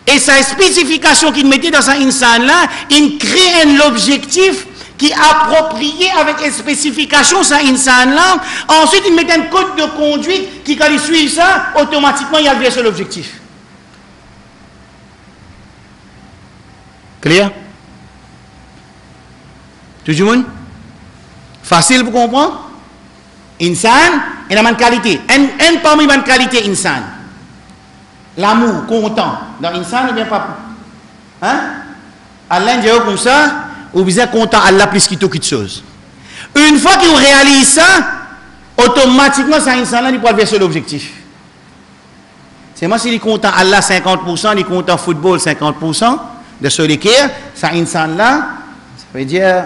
Speaker 3: Et sa spécification qu'il mettait dans sa insan là, il crée un objectif qui est approprié avec une spécification sa insan là. Ensuite, il met un code de conduite qui, quand il suit ça, automatiquement, il a vers l'objectif. Clair? Tout le monde? Facile pour comprendre? Insan, il a une qualité. Un parmi les qualités insan. L'amour, content. Dans insan, il ne vient pas. Hein? Allah dit comme ça, ou vous êtes content Allah plus qu'il toute chose. Une fois qu'il réalise ça, automatiquement, ça insan là, il peut verser l'objectif. C'est moi s'il est content Allah 50%, il est content football 50%, de ce l'équerre, ça insan là, ça veut dire.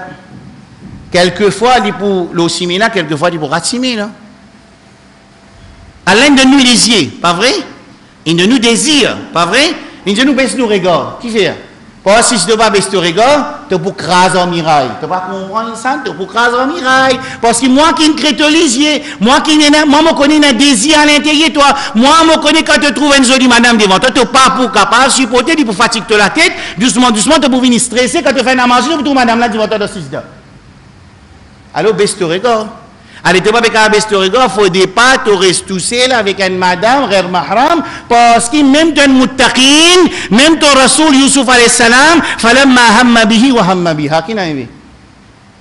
Speaker 3: Quelquefois, il pour l'ossimi là, quelquefois, il pour ratimi là. Allah de nous les yeux, pas vrai? Il de nous désire, pas vrai? Il de nous baisse nos regards. Qui fait? Parce que si tu ne vas pas baisser ton regard, tu peux craser en miraille. Tu ne vas pas comprendre ça, tu peux craser en miraille. Parce que moi qui ne crée les yeux, moi me connais un désir à l'intérieur de toi. Moi, je connais quand tu trouves une jolie madame devant toi, tu n'es pas pour capable, supporter, tu peux fatiguer la tête, doucement, tu peux venir stresser quand tu fais un manger, tu trouves madame là devant toi dans 6 heures. Alors, baisse ton regard. Alors, tu ne peux pas baisser ton regard, il faut pas te rester tout seul avec une madame, rare mahram, parce que même ton muttaqin, même ton Rasoul Yusuf alayhi salam, falamma hamma bihi wa hamma biha. Qui n'a aimé?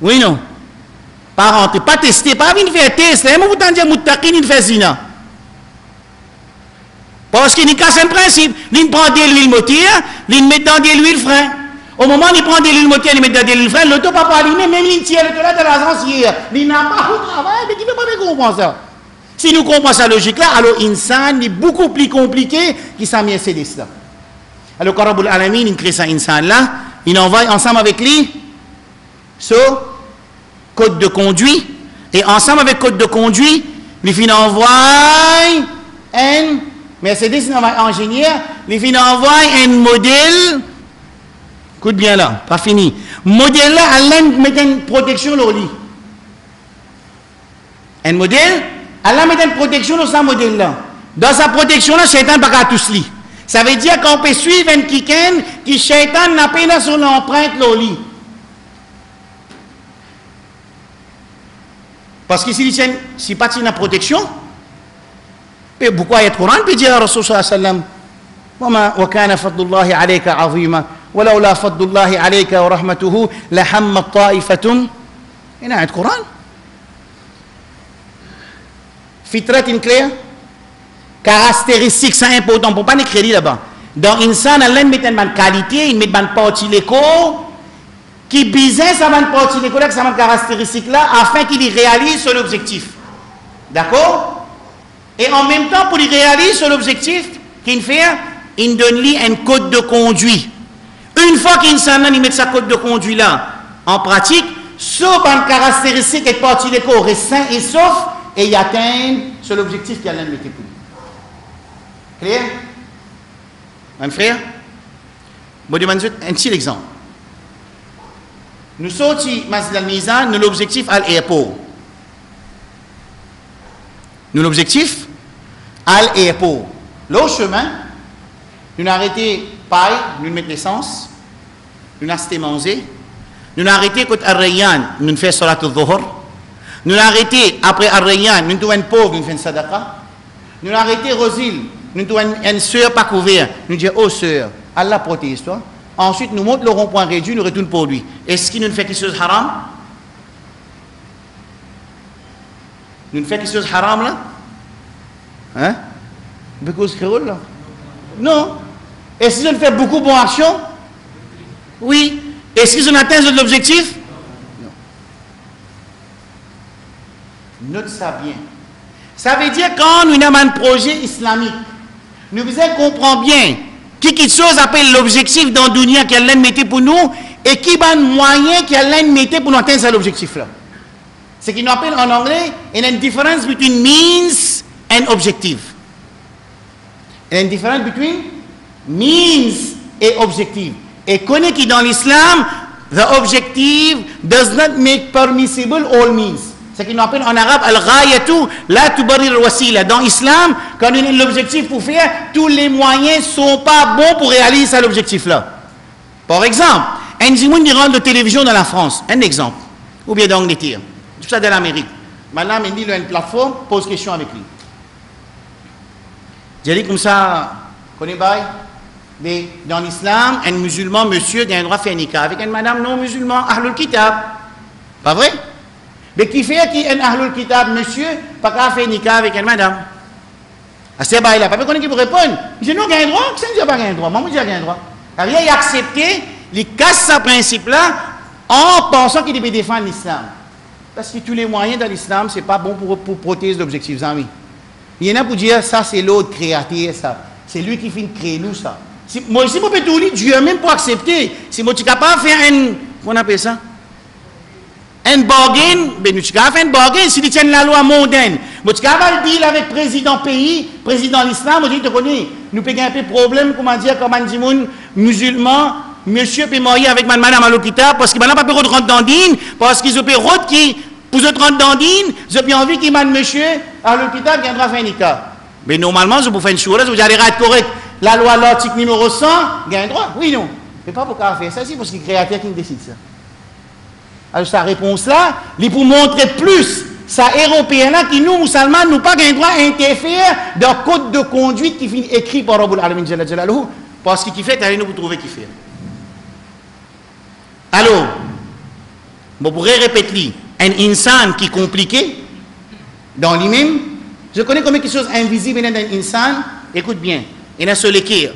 Speaker 3: Oui, non? Pas rentrer, pas tester, pas venir faire test. Là, vous t'en dire, moutaki, il fait zina. Parce qu'il casse un principe. Il prend de l'huile moteur, il met dans de l'huile frein. Au moment où il prend de l'huile moteur, il met dans de l'huile frein, l'auto pas allumé, même il tire l'auto là de l'agence hier. Il n'a pas au travail, mais qui ne peut pas comprendre ça. Si nous comprenons cette logique-là, alors l'insan est beaucoup plus compliqué que ça Mercedes là. Alors quand Rabbul Alamin il crée ça insan là, il envoie ensemble avec lui ce code de conduite et ensemble avec code de conduite, il envoie un Mercedes, il envoie un ingénieur, il envoie un modèle. Écoute bien là, pas fini. Modèle là, elle met une protection au lit. Un modèle, elle met une protection dans ce modèle là. Dans sa protection là, Shaitan n'a pas tous lit. Ça veut dire qu'on peut suivre un kiken qui Shaitan n'a pas sur l'empreinte au lit. Parce que si pas de protection, pourquoi être Coran peut dire Rasul sallallahu alayhi wa sallam wa kana fadlullahi alayka azima ولولا فضل الله عليك ورحمته لهم طائفة هنا القرآن فطرة claire caractéristique c'est important pour pas écrire là-bas dans insan Allah met une qualité il met une partie l'écho qui business ça une partie l'écho là ça une caractéristique là afin qu'il réalise son objectif d'accord et en même temps pour qu'il réalise son objectif qu'il fait il donne lui un code de conduite. Une fois qu'Insan met sa code de conduite là en pratique, sauf une caractéristique et partie de corps est sain et sauf et il atteint sur l'objectif qu'il a mis pour lui. Clair? Mon frère? Je demande un petit exemple. Nous sortons Masjid al-Mizan, nous l'objectif à l'aéroport. Nous l'objectif à l'aéroport. Le chemin, nous arrêté paille, nous mettons l'essence, nous avons mangé, nous avons arrêté côté Ar-Rayyan, nous faisons salat al-Dhuhr, nous avons arrêté après Ar-Rayyan, nous avons un pauvre, nous faisons sadaqa, nous avons arrêté Rosil, nous avons une sœur pas couverte, nous disons, oh sœur, Allah protège toi. Ensuite, nous montons le rond-point réduit, nous retournons pour lui. Est-ce qu'il nous fait quelque chose de haram? Nous fait quelque chose de haram là? Hein? Because que là? Non. Est-ce qu'ils ont fait beaucoup de bonnes actions? Oui. Est-ce qu'ils ont atteint l'objectif? Non. Note ça bien. Ça veut dire quand nous avons un projet islamique, nous devons comprendre bien qui chose appelle l'objectif dans le dunya qu'Allah mettait pour nous et qui est le moyen qu'Allah mettait pour nous atteindre cet objectif-là. Ce qu'on appelle en anglais, il y a une différence entre means and objective. Il y a une différence entre means et objective. Et connaît que dans l'islam, the objective does not make permissible all means. Ce qu'on appelle en arabe al-ghayatu la tubarir al-wasila. Dans l'islam, quand on a l'objectif pour faire, tous les moyens ne sont pas bons pour réaliser cet objectif-là. Par exemple, un zimoun qui rentre de télévision dans la France, un exemple, ou bien d'Angleterre, tout ça de l'Amérique. Maintenant, il dit, il a une plateforme, pose question avec lui. J'ai dit comme ça, connais pas? Mais dans l'islam, un musulman, monsieur, a un droit de faire nikah avec une madame non musulman, ahlul kitab. Pas vrai? Mais qui fait qu'il y a un ahlul kitab, monsieur, pas qu'à faire nikah avec une madame? À ce bail-là, pas qu'on qui peut répondre. Il dit non, il y a un droit, que ça ne dit pas qu'il y a un droit. Moi, je dis qu'il y a un droit. Il a accepté, il casse ce principe-là en pensant qu'il devait défendre l'islam. Parce que tous les moyens dans l'islam, ce n'est pas bon pour protéger l'objectif, amis. Il y en a pour dire ça, c'est l'autre créateur, ça. C'est lui qui fait créer nous, ça. Moi, si je peux tout dire, Dieu même pour accepter. Si moi, tu es capable de faire un. Qu'on appelle ça? Un bargain, ben, tu es capable de faire un bargain si tu tiens la loi mondaine. Moi, tu es capable de dire avec le président pays, président de l'islam, moi, je te connais. Nous avons un peu de problème, comment dire, comme un dimoun musulman, monsieur peut marier avec madame à l'hôpital, parce que maintenant, pas de rentrer dans le dîne, parce qu'ils ont peur qui. Pour eux rentrer dans le dîne, ils ont envie qu'il mande monsieur à l'hôpital qui a un droit à faire un nikah. Mais normalement, je peux faire une chose, vous allez être correct. La loi, l'article numéro 100, il y a un droit. Oui, non. Mais pas pour faire ça, c'est parce que le créateur qui décide ça. Alors, sa réponse-là, il pour montrer plus, ça européen-là, qui nous, musulmans, nous pas un droit à interférer dans le code de conduite qui finit écrit par Rabbul Alamin Jalla Jalaluhu, parce qu'il fait, allez nous vous trouver qui fait. Alors, je pourrais répéter, un insan qui est compliqué dans lui-même. Je connais combien de choses invisibles dans un insan. Écoute bien, il y a sur l'équerre.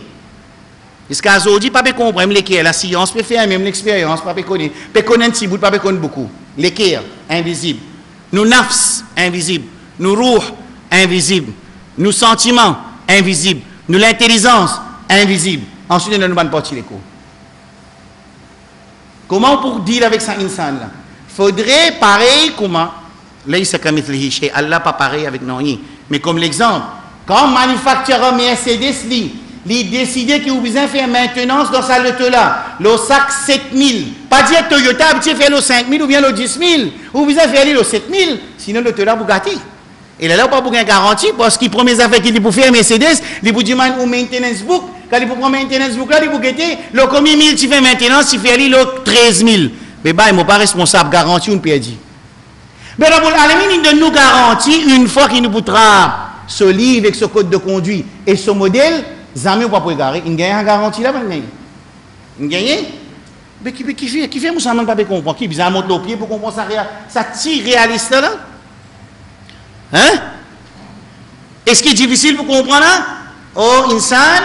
Speaker 3: Jusqu'à aujourd'hui, pas comprendre l'équerre. La science peut faire même l'expérience, pas connaître. Peut connaître un petit bout, pas connaître beaucoup. L'équerre, invisible. Nos nafs, invisibles. Nos rouh, invisibles. Nos sentiments, invisibles. Nous l'intelligence, invisible. Ensuite, nous allons partir les cours. Comment pour deal avec ça insan là? Faudrait pareil comment là il se kamithlihi shay. Allah pas pareil avec non. Mais comme l'exemple, quand manufactureur Mercedes lui décidé qu'il a besoin de faire maintenance dans sa loto là, le sac 7000, pas dire Toyota tu faire le 5000 ou bien le 10000, ou besoin faire le 7000, sinon le loto là Bugatti. Et là pas pour une garantie parce qu'il prend mes affaires qu'il dit pour faire Mercedes, il pour dire ou maintenance book. Quand il faut prendre maintenance book là, il faut guetter le combien 1000 tu fais maintenance, tu fais le 13000. Mais bah, il n'est pas responsable, garantie ou perdu. Mais Rabbul Alamin, il donne nous garantie une fois qu'il nous poutra ce livre avec ce code de conduite et ce modèle, jamais on ne va pas égarer. Il gagne une garantie là, il gagne. Mais qui fait Moussa pas comprendre? Qui bizarre monte le pied pour comprendre ça tire réaliste là? Hein? Est-ce qu'il est difficile pour comprendre là? Oh, insan,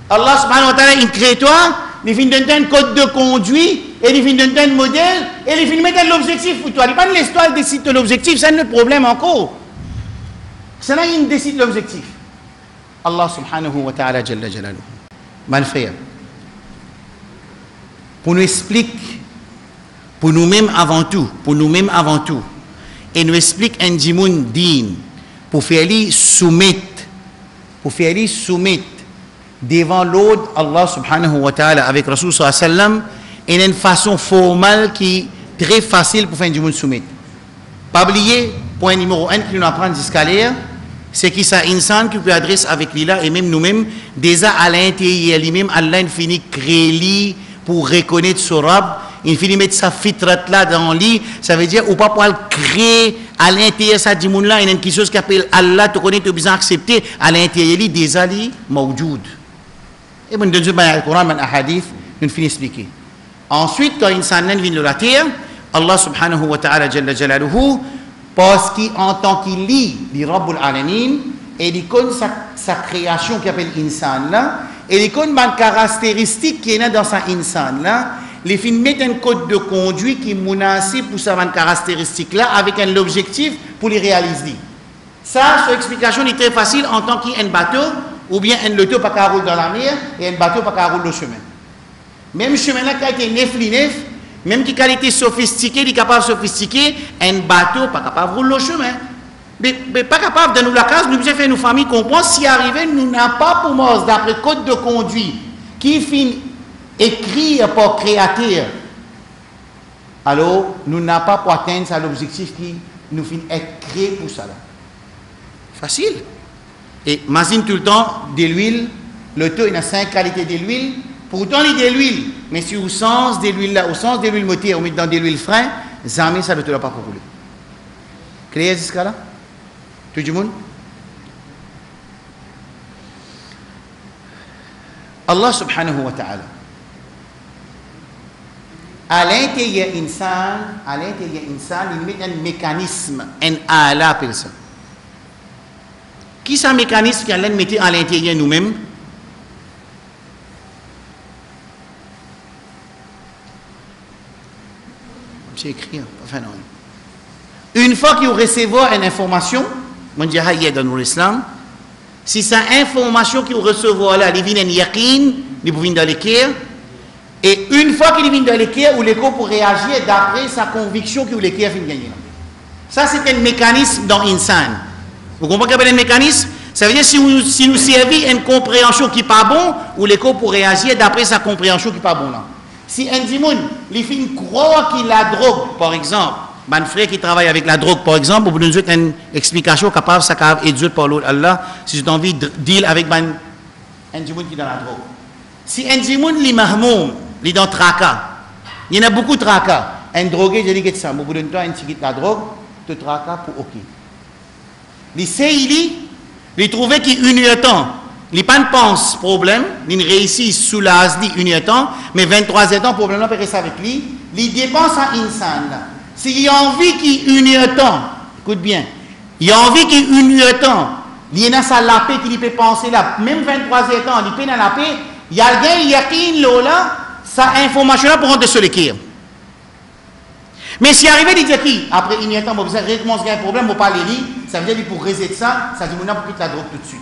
Speaker 3: Allah subhanahu wa ta'ala, il crée toi, il vient donner un code de conduite, et il vient donner un modèle, et il vient mettre l'objectif pour toi. Il n'y a pas de l'histoire qui décide de l'objectif, c'est notre problème encore. C'est là qu'il décide l'objectif. Allah subhanahu wa ta'ala, jalla jalaluhu. Mal fait. Pour nous expliquer, pour nous-mêmes avant tout, et nous explique un djimoun din, pour faire lui soumettre, devant l'autre Allah subhanahu wa ta'ala avec Rasul sallallahu alayhi wa sallam, il y a une façon formelle qui est très facile pour faire du monde soumettre. Pas oublier, point numéro 1 que nous apprenons jusqu'à l'air, c'est qu'il y a un insan qui peut adresser avec lui là, et même nous-mêmes, déjà à l'intérieur lui-même, Allah il finit créer lui pour reconnaître son Rab, il finit mettre sa fitrat là dans lui, ça veut dire, ou pas pour le créer à l'intérieur ça du monde là, il y a quelque chose qui appelle Allah, tu connais, tu as besoin d'accepter, à l'intérieur lui, déjà lui, mawjoud. Et bon, dans le Coran, dans le hadith, nous finissons expliquer. Ensuite, quand l'insan vient de la terre, Allah subhanahu wa ta'ala jalla jalaluhu, parce qu'en tant qu'il lit, dit Rabbul Alamin, et il connaît sa création qui appelle insan là, et il connaît une caractéristique qui est dans sa insan là, il finit mettre un code de conduite qui est menacé pour sa caractéristique là, avec un objectif pour les réaliser. Ça, cette explication est très facile en tant qu'il y a un bateau, ou bien un loto pas qu'à rouler dans la mer, et un bateau pas qu'à rouler le chemin. Même chemin là qui a été neuf, même qui qualité sophistiquée, il est capable de sophistiquer, un bateau pas capable de rouler le chemin. Mais pas capable de nous la case, nous devons faire nos familles comprendre, si arrivé, nous n'avons pas pour moi, d'après code de conduite, qui finit écrit par créateur, alors nous n'avons pas pour atteindre ça l'objectif qui nous finit être créé pour ça là. Facile. Et imagine tout le temps de l'huile, le taux il a 5 qualités de l'huile, pourtant il y a de l'huile, mais si au sens de l'huile là, au sens de l'huile moteur, on met dans de l'huile frein, jamais ça ne te l'a pas pour rouler. Clair jusqu'à là? Tout le monde? Allah subhanahu wa ta'ala, à l'intérieur insan, il met un mécanisme, un ala appelle ça. Qui est ce mécanisme qui allait mettre à l'intérieur nous-mêmes? C'est écrit, enfin non. Une fois qu'il recevoir une information, on dit dans l'islam, si cette information qu'il recevoir là, il vient en yaqin, il vient dans l'équerre, et une fois qu'il vient dans l'équerre, ou l'écho pour réagir d'après sa conviction que l'équerre vient gagner. Ça c'est un mécanisme dans l'insan. Vous comprenez quel est le mécanisme? Ça veut dire si nous servons une compréhension qui n'est pas bonne, ou l'écho pour réagir d'après sa compréhension qui n'est pas bonne. Si un dimoun, il fait croire qu'il a drogue, par exemple, un frère qui travaille avec la drogue, par exemple, pour nous donner une explication capable, ça capable d'être par l'autre Allah, si j'ai envie de deal avec un dimoun qui est dans la drogue. Si un dimoun, il est mahmoum, il est dans tracas, il y en a beaucoup de tracas. Un drogué, je dis que ça, au bout d'un temps, il quitte la drogue, tu tracas pour OK. Il sait, il trouvait qu'il y a temps. Il n'y a pas de pense problème, il réussit sous l'asdi une temps, mais 23 ans, problème là, peut rester avec lui. Il dépense à insan. s'il a envie qu'il y ait un temps, écoute bien, il a envie qu'il y ait un temps, il y a sa la paix qu'il peut penser là, même 23e temps, il peut dans la paix, il y a le gain, il y a qui là, sa information là pour rentrer sur l'équerre. Mais si arrivé, il dit qui après il y a un temps, vous recommencez un problème, vous parlez lui, ça veut dire pour reset ça, ça dit maintenant pour quitter la drogue tout de suite.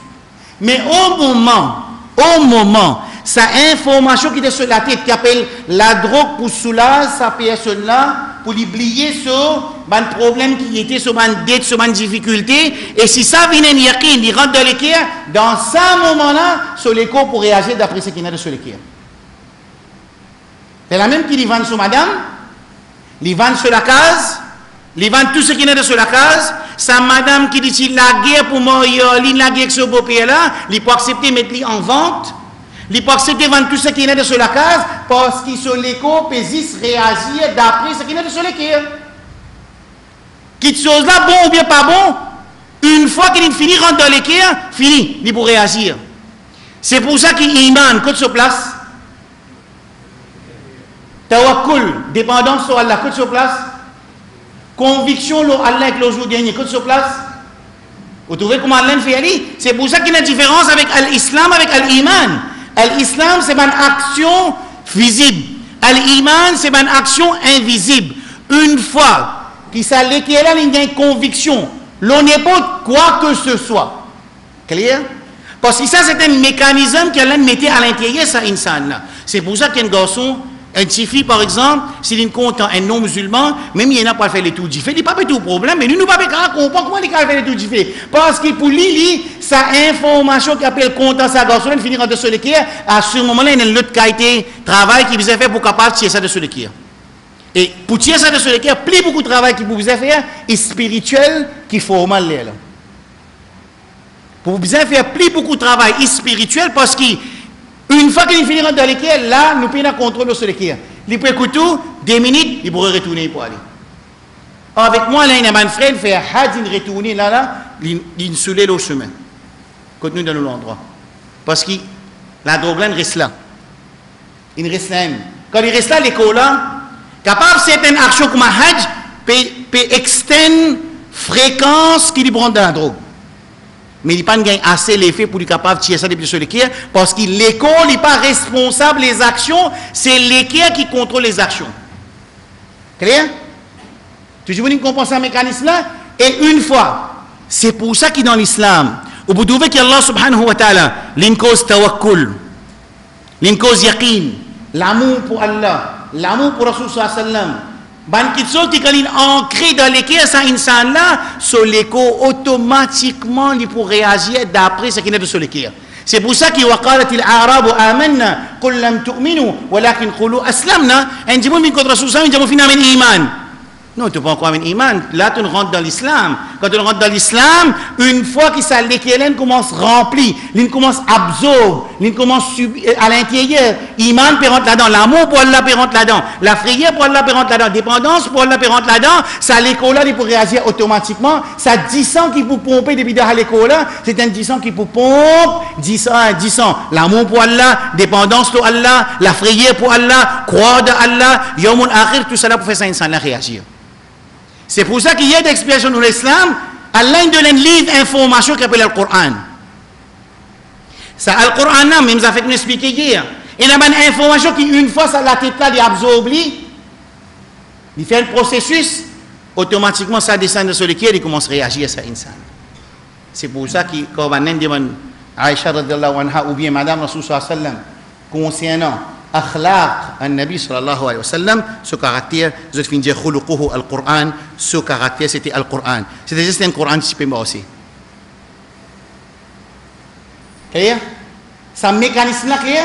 Speaker 3: Mais au moment, sa information qui était sur la tête, qui appelle la drogue pour soulager sa personne là, pour l'oublier sur un problème qui était sur une dette, sur une difficulté, et si ça vient il rentre dans l'équerre, dans ce moment-là, sur l'écho pour réagir d'après ce qu'il y a sur l'équerre. C'est la même qui vend sur madame, il vend sur la case, il vend tout ce qui est sur la case, sa madame qui dit la guerre pour moi, la guerre sur beau pays là, il peut accepter de mettre en vente, il peut accepter de vendre tout ce qui est sur la case, parce qu'il sur l'écho peut réagir d'après ce qui est sur l'équerre. Quitte chose là, bon ou bien pas bon, une fois qu'il finit, rentre dans l'équerre, fini, il peut réagir. C'est pour ça qu'il iman, côte sur place. Tawakkul, dépendance sur Allah, côte sur place. Conviction, Allah avec le jour dernier, côte sur place. Vous trouvez comment Allah fait aller? C'est pour ça qu'il y a une différence avec l'islam, avec l'iman. L'islam, c'est une action visible. L'iman, c'est une action invisible. Une fois qu'il s'allait qu'il y a une conviction, l'on n'est pas quoi que ce soit. Clair? Parce que ça, c'est un mécanisme qu'Allah mettait à l'intérieur de ça insan. C'est pour ça qu'un garçon, un petit fille, par exemple, s'il compte un non-musulman, même il n'a pas fait les tout diffé, il n'a pas fait tout problème, mais nous ne pouvons pas comprendre comment il a fait les tout diffé. Parce que pour lui, sa information qui appelle content sa garçon, il finira de se l'équerre, à ce moment-là, il y a une autre qualité de travail qui vous a fait pour capable de tirer ça de se l'équerre. Et pour tirer ça de se l'équerre, plus beaucoup de travail qui vous a fait, est spirituel qui formal là. Pour vous faire plus beaucoup de travail spirituel parce qu'une fois qu'il finira dans l'équerre, là, nous pouvons contrôler sur l'équerre. Il peut écouter 2 minutes, il pourrait retourner pour aller. Avec moi, là, il y a un frère, il fait un had, il retourne là, il soulève le chemin. Continue dans l'endroit. Parce que la drogue là, il reste là. Il reste là. Quand il reste là, l'école là, capable certaines actions comme un hajj, peut extendre fréquence qu'il prend dans la drogue. Mais il n'a pas assez l'effet pour lui capable de tirer ça depuis sur l'équerre, parce que l'école n'est pas responsable des actions, c'est l'équerre qui contrôle les actions. Clair? Toujours vous comprenez ce mécanisme-là? Et une fois, c'est pour ça que dans l'islam, vous trouvez qu'Allah subhanahu wa ta'ala, l'une cause tawakkul, l'une cause yaqin, l'amour pour Allah, l'amour pour Rasul sallallahu alayhi wa sallam, ban kitso qui est ancré dans l'équerre, ça insan là, sur l'écho, automatiquement, il peut réagir d'après ce qui est sur l'équerre. C'est pour ça qu'il وقالت الأعراب آمنا قل لم تؤمنوا ولكن قولوا أسلمنا. Un dit mon contre Rasul sallallahu alayhi wa sallam, il dit iman. Non, tu n'as pas encore un iman. Là, tu rentres dans l'islam. Quand tu rentres dans l'islam, une fois que ça l'équerre commence rempli, il commence absorbe, il commence à l'intérieur. Iman peut rentrer là-dedans, l'amour pour Allah peut rentrer là-dedans, la prière pour Allah peut rentrer là-dedans, dépendance pour Allah peut rentrer là-dedans. Ça l'école là, il peut réagir automatiquement. Ça 10 ans qui peut pomper depuis à l'école là, c'est un 10 ans qui peut pomper 10 ans. L'amour pour Allah, dépendance pour Allah, la prière pour Allah, croire de Allah, yawmul akhir, tout ça là pour faire ça insan là réagir. C'est pour ça qu'il y a des expressions dans l'islam, Allah donne un livre d'information qui s'appelle le Coran. Ça, le Coran, même ça fait nous expliquer hier. Il y a une information qui, une fois, ça la tête là, il absorbe, il fait un processus, automatiquement, ça descend sur lequel il commence à réagir à ça, insan. C'est pour ça que, quand on demande Aïcha radhiyallahu anha ou bien Madame Rasul sallallahu alayhi wa sallam, concernant akhlaq an-Nabi sallallahu alayhi wa sallam, ce caractère, je vais dire khuluquhu al-Qur'an, ce caractère c'était al-Qur'an. C'était juste un Qur'an qui peut aussi. Clair? Ça mécanisme là clair?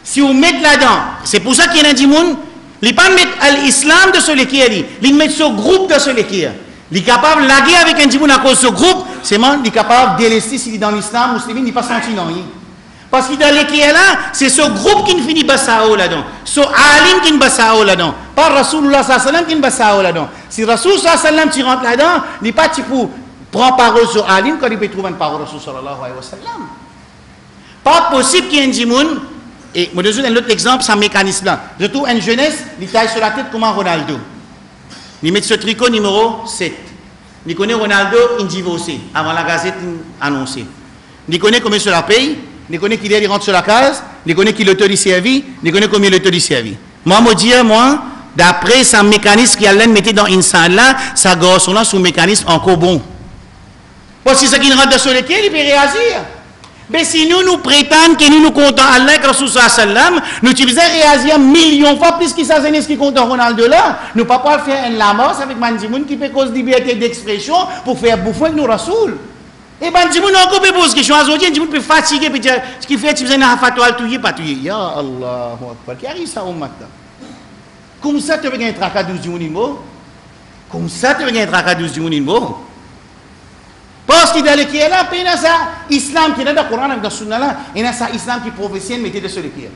Speaker 3: Si vous mettez là-dedans, c'est pour ça qu'il y a un dimoun, il ne pas mettre l'islam de celui qui est, il met ce groupe de celui qui est. Il est capable de laguer avec un dimoun à cause de ce groupe, c'est il est capable de délaisser s'il est dans l'islam, musulman, il n'est pas senti non. Parce que dans l'équerre là, c'est ce groupe qui finit Bassao là-dedans. Ce alim qui Bassao là-dedans. Pas Rasulullah sallallahu alayhi wa sallam qui Bassao là-dedans. Si Rasul sallallahu alayhi wa sallam tu rentres là-dedans, il n'est pas pour prendre parole sur alim quand il peut trouver une parole Rasul sallallahu alayhi wa sallam. Pas possible qu'il y ait un dimoun, et je vous donne un autre exemple, c'est un mécanisme là. Je trouve une jeunesse, il taille sur la tête comme un Ronaldo. Il met ce tricot numéro 7. Il connaît Ronaldo, il divorcé, avant la gazette annoncée. Il connaît combien cela paye, il connaît qu'il rentre sur la case, il connaît qu'il l'auteur du servi, il connaît combien l'auteur du servi. Moi, me dire, moi, d'après ce mécanisme qu'il a mettre dans l'instant là, ça garçon là, son mécanisme encore bon. Parce que ce qui rentre sur lequel, il peut réagir. Mais si nous prétendons que nous comptons Allah et Rasul sallam, nous utilisons réagir millions de fois plus que ça, c'est ce qui compte Ronaldo là. Nous ne pouvons pas faire un lamas avec Mandimoun qui peut cause liberté d'expression pour faire bouffer avec nous Rasoul. Et Mandimoun encore peut poser question à Zodien, Mandimoun peut fatiguer, peut dire ce qui fait que tu faisais un fatwa, tu pas tu ya Allah, qui arrive ça au matin. Comme ça, tu veux gagner un tracas 12 du Mounimbo. Comme ça, tu veux gagner un tracas 12 du Mounimbo. Parce qu'il y a le qui est là, il y a ça, islam qui est dans le Coran, dans le Sunna là, il y a ça, islam qui professionnel, mettez de ce qui est.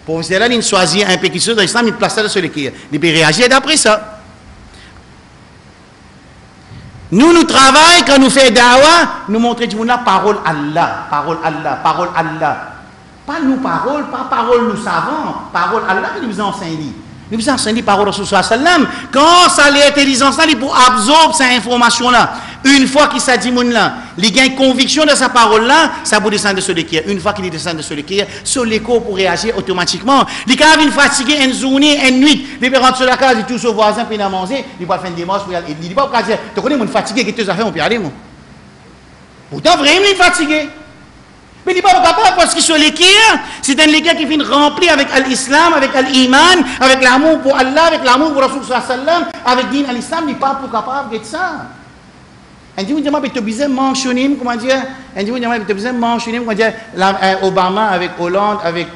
Speaker 3: Professionnel, il choisit un peu quelque chose dans l'islam, il place ça de ce qui est. Il peut réagir d'après ça. Nous travaillons, quand nous faisons dawa, nous montrons la parole Allah, parole Allah, parole Allah. Pas nous parole, pas parole nous savons, parole Allah que nous vous enseignons. Nous vous enseignons parole Rasul sallam. Quand ça l'intelligence là, il pour absorber cette information là. Une fois qu'il s'est dit là, il gagne conviction de sa parole là, ça peut descendre de ce qui est. Une fois qu'il descend de ce qui est, sur l'écho pour réagir automatiquement. Il quand il fatigué une journée, une nuit, il peut rentrer sur la case, il touche au voisin, puis il a mangé, il va faire une démarche pour y aller. Il dit pas pour dire, tu connais mon fatigué, qui te affaires, on peut y aller moi. Pourtant vraiment il est fatigué. Mais il n'est pas capable parce que sur l'équerre, c'est un équerre qui vient rempli avec l'islam, avec l'iman, avec l'amour pour Allah, avec l'amour pour Rasul sallam, avec din l'islam, il n'est pas capable de ça. Un dit, vous avez besoin de mentionner, comment dire, un dit, vous avez besoin de mentionner, comment dire, Obama avec Hollande, avec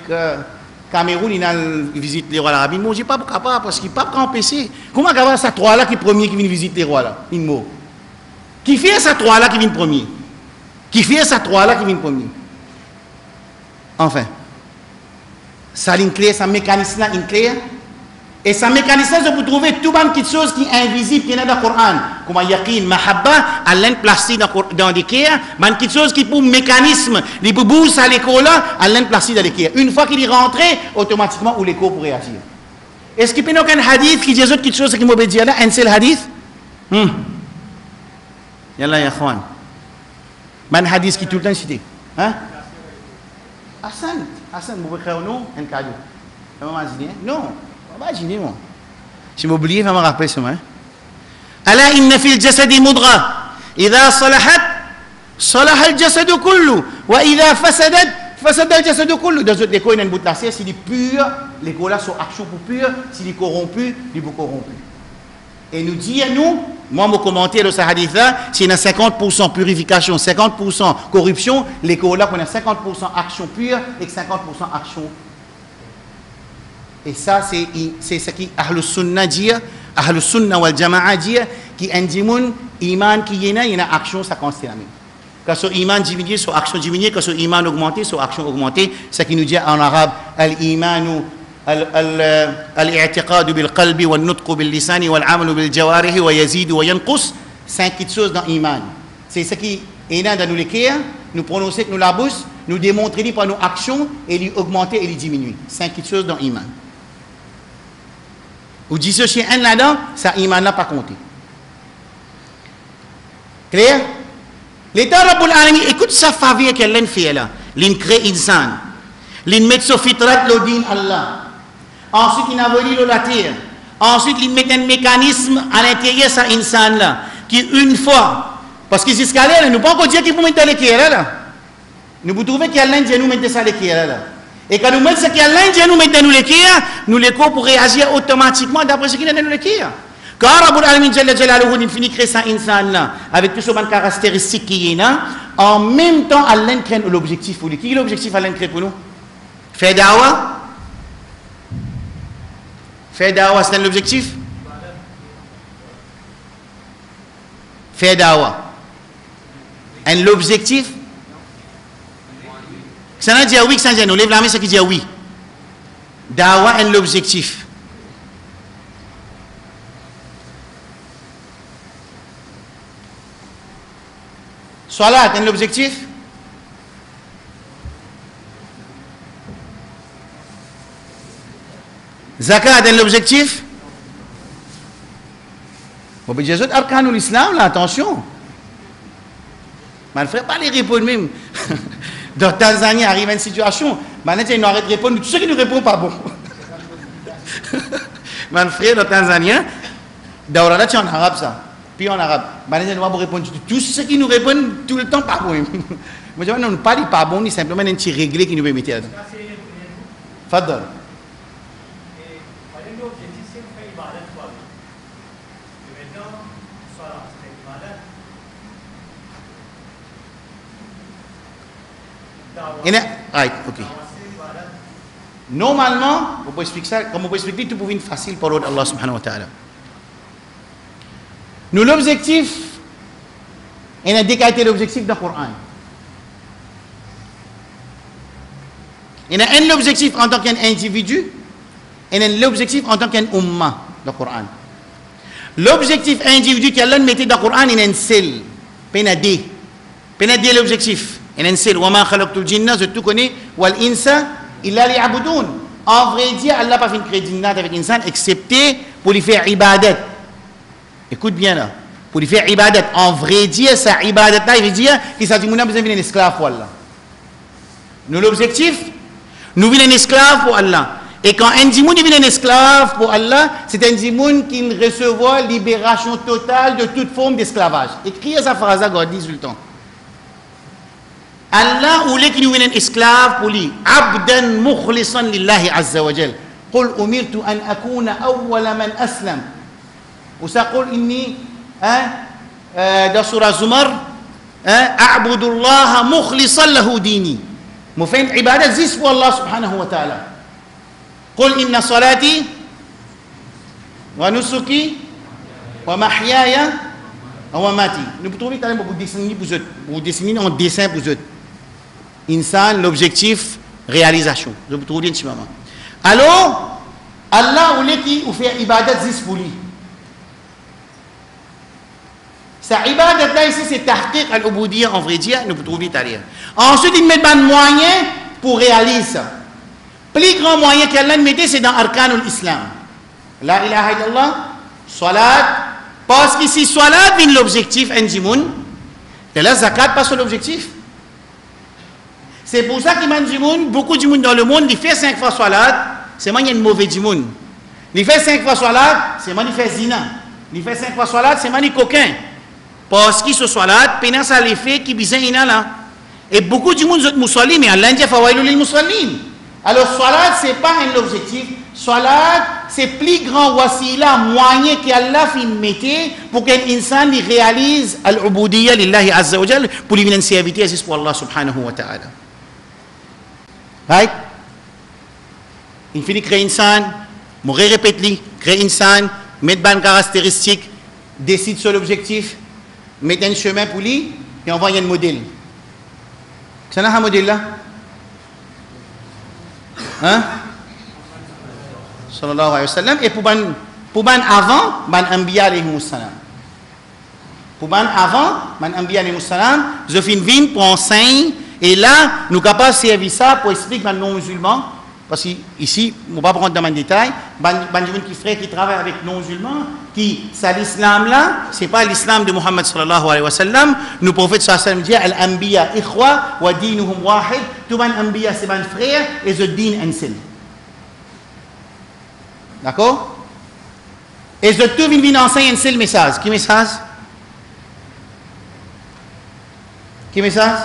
Speaker 3: Cameroun, il a visité les rois arabes. Il ne dit pas capable parce qu'il n'est pas empêché. Comment capable ces trois-là qui premier qui vient visiter les rois là? Il mot. Qui fait ces trois-là qui viennent premier? Qui fait ces trois-là qui viennent premier? Enfin, ça ligne claire, ça mécanisme là ligne claire. Et ça mécanisme là, vous trouvez tout une petite chose qui est invisible qui est dans le Coran. Comme yaqin, mahabba, Allah placé dans des cœurs, une petite chose qui pour mécanisme, les boubous à l'école là, Allah placé dans les cœurs. Une fois qu'il est rentré, automatiquement où l'école pour réagir. Est-ce qu'il y a un hadith qui dit autre quelque chose qui m'a dit là, un seul hadith? Yallah ya khwan. Un hadith qui tout le temps cité. Hein? Hassan, vous pouvez faire un cadeau. Vous imaginez? Non, imaginez moi. Si vous oubliez, vous me rappelez ça. Ala inna fil jasadi mudra. Idha salahat, salaha al jasadu kullu. Wa idha fasadat, fasada al jasadu kullu. Dans les cas, il y a une bout de la serre, s'il est pur, les cas là sont action pour pur, s'il est corrompu, il est corrompu. Et nous dit à nous, moi, mon commentaire de ce hadith-là, c'est une 50% purification, 50% corruption, les là qu'on a 50% action pure et 50% action. Et ça, c'est ce qui Ahlus Sunnah dit, Ahlus Sunnah wal Jama'a dit, qui indique iman qui y a action, ça consiste à la même. Quand ce iman diminue, son action diminue, quand ce iman augmente, son action augmente, c'est ce qui nous dit en arabe, al-imanu. الاعتقاد بالقلب والنطق باللسان والعمل بالجوارح ويزيد وينقص 5 petites choses dans l'iman. C'est ce qui est dans nous l'équerre, nous prononcer que nous la bouche, nous démontrer par nos actions et lui augmenter et lui diminuer. 5 petites choses dans l'iman. Ou dissocier un là-dedans, ça iman n'a pas compté. Clair? L'État Rabbul Alamin, écoute sa faveur qu'elle fait là. L'in crée insan. L'in met sur fitrat l'odin Allah. Ensuite, il a volé la terre. Ensuite, il met un mécanisme à l'intérieur de ça insan là, qui une fois, parce que jusqu'à là, nous ne pouvons pas dire qu'il faut mettre l'équerre là. Nous pouvons trouver qu'il y a l'Inde, nous mettons ça l'équerre là. Et quand nous mettons ça qu'il y a l'Inde, nous mettons l'équerre, nous l'équerre pour réagir automatiquement d'après ce qu'il y a dans l'équerre. Quand Rabbul Alamin Jalla Jalaluhu, il finit de créer ça insan là, avec tout ce bonnes caractéristiques qui est là, en même temps, Allah crée l'objectif pour lui. Qui est l'objectif Allah crée pour nous? Faire dawa. Faire dawa, c'est l'objectif? Faire dawa. Et l'objectif? Ça n'a dit oui, ça n'a dit non. Lève la main, c'est qui dit oui. Dawa est l'objectif. Salat est l'objectif? Zakat est l'objectif? On peut dire les autres arcanul islam, là, attention. Mais ne ferait pas les répondre même. Dans Tanzanie, arrive une situation, maintenant, ils n'arrêtent de répondre, tous ceux qui nous répondent pas bon. Mon frère, dans Tanzanie, Daurada, c'est en arabe ça. Puis en arabe. Maintenant, ils doivent répondre, tous ceux qui nous répondent tout le temps pas bon. Moi, je dis, non, pas pas bon, ni simplement un petit réglé qui nous permet de mettre. Fadal. Right, ok. Normalement, on peut expliquer ça, comme on peut expliquer, tout pour une facile pour Allah subhanahu wa ta'ala. Nous, l'objectif, il y a décalé l'objectif du Coran. Il y a un objectif en tant qu'individu, et il y a l'objectif en tant qu'un umma du Coran. L'objectif individu qu'Allah mettait dans le Coran, il y a un seul. Il y a deux. Il y a deux l'objectif. Il y a un seul. وَمَا خَلَقْتُ الْجِنَّ je tout connais. وَالْإِنسَ إِلَّا لِيَعْبُدُونَ. En vrai dire, Allah n'a pas fait une crédit avec l'insan, excepté pour lui faire ibadat. Écoute bien là. Pour lui faire ibadat. En vrai dire, sa ibadat là, il veut dire qu'il s'agit de besoin d'un esclave pour Allah. Nous, l'objectif, nous voulons un esclave pour Allah. Et quand un dimoun devient un esclave pour Allah, c'est un dimoun qui recevra libération totale de toute forme d'esclavage. Écrivez sa phrase à God, dis le temps. Allah voulait qu'il nous vienne un esclave pour lui. Abdan mukhlisan lillahi azza wa jal. Qul umirtu an akuna awwala man aslam. Ou ça qul inni dans surah Zumar a'budu Allah mukhlisan lahu dini. Mu fait une ibadat juste pour Allah subhanahu wa ta'ala. قل إن صلاتي ونسكي ومحياي ومماتي. Nous pouvons trouver quand même vous dessiner en dessin pour eux. Insan, l'objectif, réalisation. Je vous trouve un petit moment. Alors, Allah voulait qu'il fasse ibadat juste pour lui. Sa ibadat là ici, c'est tahqiq al-ubudiyya en vrai dire, nous pouvons trouver derrière. Ensuite, il met un moyen pour réaliser ça. Plus grand moyen qu'Allah mettait, c'est dans Arkanul Islam. La ilaha illallah, salat. Parce que si salat vient l'objectif, et la zakat passe l'objectif. C'est pour ça que beaucoup de monde dans le monde, il fait 5 fois salat, c'est moi il y a une mauvaise monde. Il fait 5 fois salat, c'est moi il fait zina. Il fait 5 fois salat, c'est moi il coquin. Parce que ce salat, pendant ça l'effet qui bizarre là. Et beaucoup de monde sont musulmans, mais Allah dit fawailul lil musallin. Alors, salat, ce n'est pas un objectif. Salat, c'est plus grand wasila, moyen qu'Allah fait mettre pour qu'un insan réalise al-ubudiyya lillahi azza wa jal pour lui venir une serviteur juste pour Allah subhanahu wa ta'ala. Right? Il finit créer insan, mourir répéter, créer insan, mettre ban caractéristique, décide sur l'objectif, mettre un chemin pour lui et envoyer un modèle. C'est un modèle là? Hein? Sallallahu alayhi wa sallam. Et pour ban avant, ban anbiya alayhi salam. Pour ban avant, ban anbiya alayhi salam, je finis vin pour enseigner. Et là, nous sommes capables de servir ça pour expliquer aux non-musulmans. Parce qu'ici, on ne va pas prendre dans le détail. Ban qui frère qui travaille avec non-musulmans, qui, c'est l'islam là, ce n'est pas l'islam de Muhammad sallallahu alayhi wa sallam. Nous prophètes sallallahu alayhi wa sallam disent al-anbiya ikhwa wa dinuhum wahid. Tout ban anbiya c'est ban frère et the din un seul. D'accord? Et the tout vient enseigner un seul message. Qui message? Qui message?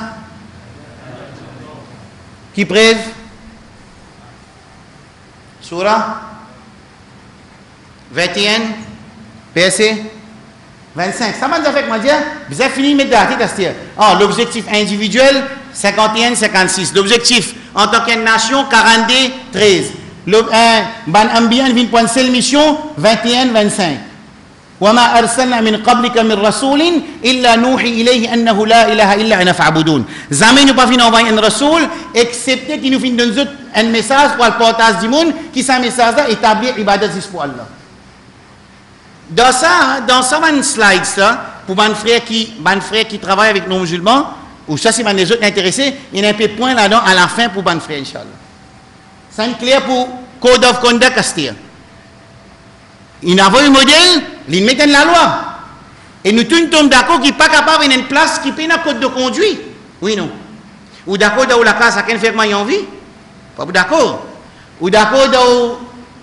Speaker 3: Qui prêve? Surah 21, verset 25. Ça m'a dit avec moi dire, vous avez fini de mettre la l'objectif individuel, 51, 56. L'objectif en tant qu'une nation, 42, 13. Ban Ambiyan vient pour une seule mission, 21, 25. وما أرسلنا من قبلك من رسول إلا نوحي إليه أنه لا إله إلا أنا فاعبدون. Jamais nous pas fin envoyer un rasoul excepté qu'il nous fin donner un message pour le partage du monde qui ce message là établir ibadat juste pour Allah. Dans ça un slide là pour ban frère qui travaille avec nos musulmans ou ça c'est ban les autres intéressés, il y a un peu de points là-dedans à la fin pour ban frère inchallah. C'est clair pour code of conduct Castia. Il envoie un modèle, il met dans la loi. Et nous tous sommes d'accord qu'il n'est pas capable d'avoir une place qui paye un code de conduite. Oui, non. Ou d'accord dans la case à quel fait qu'il y a envie? Pas d'accord. Ou d'accord dans,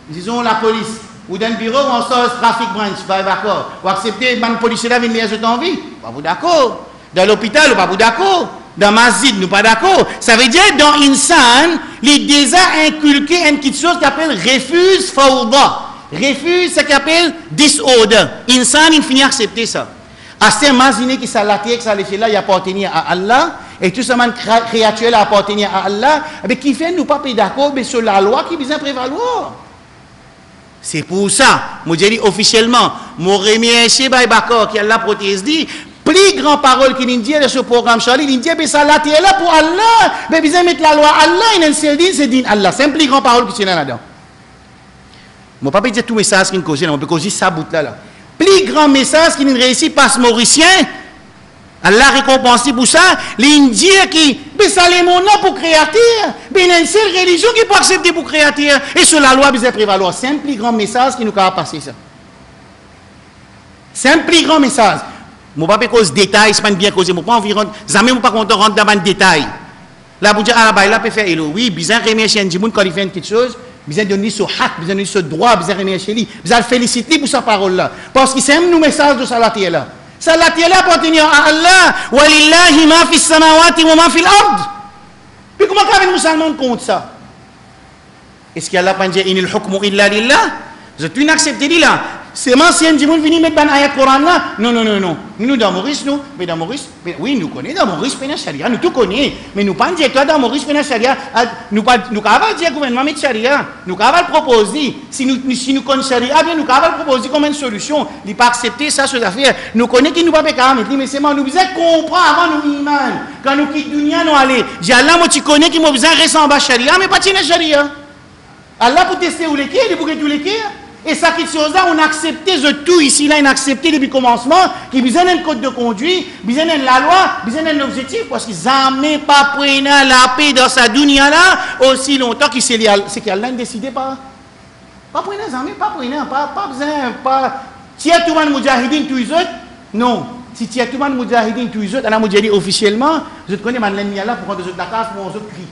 Speaker 3: disons, la police. Ou dans le bureau où on sort le trafic branch. Pas d'accord. Ou accepter que le policier là vienne les envie. Pas d'accord. Dans l'hôpital, pas d'accord. Dans Masjid, nous pas d'accord. Ça veut dire dans Insan, il déjà inculqué une petite chose qui s'appelle refuse fawda. Refuse ce qu'on appelle disorder. Insan, il finit à accepter ça. À ce imaginer que ça l'attire, que ça les fait là, il appartient à Allah. Et tout ça, créature appartient à Allah. Mais qui fait nous pas d'accord mais sur la loi qui vient prévaloir. C'est pour ça, moi je dis officiellement, mon remercie Bakor qui a la prothèse dit, plus grand parole qu'il dit de ce programme Charlie, il dit mais ça là pour Allah, mais besoin mettre la loi Allah, il est c'est dit Allah, c'est une plus grand parole qui est là-dedans. Moi pas dire tout message qui nous cause, on peut causer ça bout là. Plus grand message qui nous réussit par ce Mauricien, Allah récompense pour ça, l'Indien qui, mais ça les mon nom pour créateur, mais il y a une seule religion qui peut accepter pour créateur, et sur la loi, besoin prévaloir. C'est un plus grand message qui nous a passé ça. C'est un plus grand message. Je ne vais pas cause détail, c'est pas bien causé, je ne vais pas environ, jamais je ne vais pas rentrer dans un détail. Là, vous dites, ah, là, peut faire, oui, besoin de remercier un quand il fait quelque chose, besoin de donner ce hak, besoin de donner ce droit, besoin de remercier lui, besoin de féliciter pour sa parole là. Parce que c'est un nous message de Salat là. Salat là appartient à Allah, wa lillahi ma fi samawati wa ma fi al-ard. Puis comment quand les musulmans comptent ça? Est-ce qu'Allah pas dit inil hukmu illa lillah? Vous êtes accepté là. C'est l'ancien du monde venu mettre dans l'ayat Coran là. Non. Nous dans Maurice, nous. Mais dans Maurice, oui, nous connaissons dans Maurice, pénal charia. Nous tout connaissons. Mais nous pas dire toi dans Maurice, pénal charia. Nous pas dire gouvernement met charia. Nous pas proposer. Si nous connaissons charia, bien nous pas proposer comme une solution. Il pas accepter ça, cette affaire. Nous connaissons qui nous pas mettre. Mais c'est moi, nous besoin comprendre avant nous iman. Quand nous quittons dunya, nous aller. J'ai Allah, moi tu connais qui m'a besoin de rester en bas charia, mais pas de charia. Allah pour tester où les qui, pour que tous les qui. Et ça, quelque chose là, on a accepté de tout ici, là, on a accepté depuis le commencement, qu'il y a besoin d'un code de conduite, besoin de la loi, besoin d'un objectif, parce qu'ils n'ont pas pris la paix dans sa dunya là, aussi longtemps que c'est qu'Allah ne décidé pas. Pas pris pas besoin, pas. Tiens tout le monde moudjahidine, tous les autres, non. Si tiens tout le monde moudjahidine, tous les autres, on a moudjahidine officiellement, je te connais, man l'ennemi là, pour prendre de la case, pour on se crie.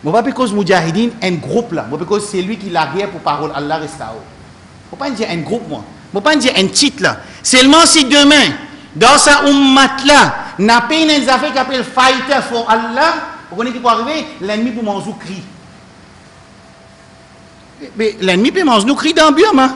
Speaker 3: Je ne sais pas cause Moudjahidine, un groupe là. Je ne sais pas c'est lui qui la guerre pour parole Allah reste là-haut. Je ne peux pas dire un groupe, moi. Je ne peux pas dire un titre là. Seulement si demain, dans sa ummat là, n'a pas une affaire qui appelle fighter for Allah, vous connaissez qui peut arriver? L'ennemi peut manger cri. Mais l'ennemi peut manger cri dans le biome.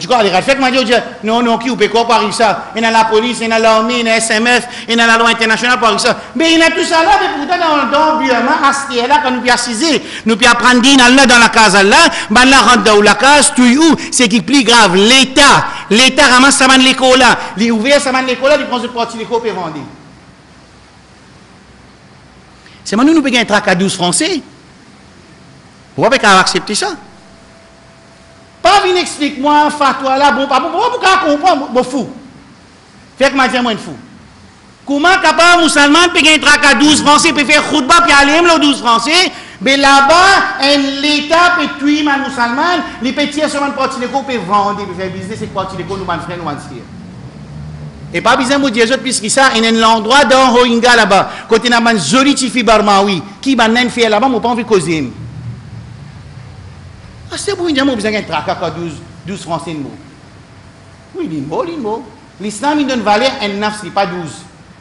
Speaker 3: Tu crois, les rafets m'ont dit, non, qui ou peut quoi par ça? Il y a la police, il y a l'armée, il y a la SMF, il y a la loi internationale par ça. Mais il y a tout ça là, mais pourtant dans le biome, à ce là, quand nous pouvons assiser, nous pouvons apprendre dans la case là, ben là, rentre dans la case, tout où, c'est qui est plus grave, l'État ramasse ça dans l'école là, il ouvre ça dans l'école là, il prend ce parti l'école et vendre. C'est maintenant nous pouvons gagner un trac à 12 Français. Pourquoi pas accepter ça? Pas venir explique-moi, fatwa là, bon, pas bon, pourquoi comprendre, bon fou. Fait que m'a dit moi une fou. Comment capable musulman peut gagner trac à 12 Français, peut faire khutba puis aller le 12 Français, mais là-bas, l'État peut tuer man musulman, les petits seulement parti l'école peut vendre, peut faire business avec parti l'école nous man frère nous man sœur. Et pas besoin de dire autres puisque ça, il y a un endroit dans Rohingya là-bas, côté n'a man joli tifi barmaoui, qui ban nan fait là-bas, moi pas envie causer. Ah, c'est pour une diamant, vous avez un tracas à 12 Français de mots. Oui, l'immo. L'islam, il donne valeur un nafs, pas 12.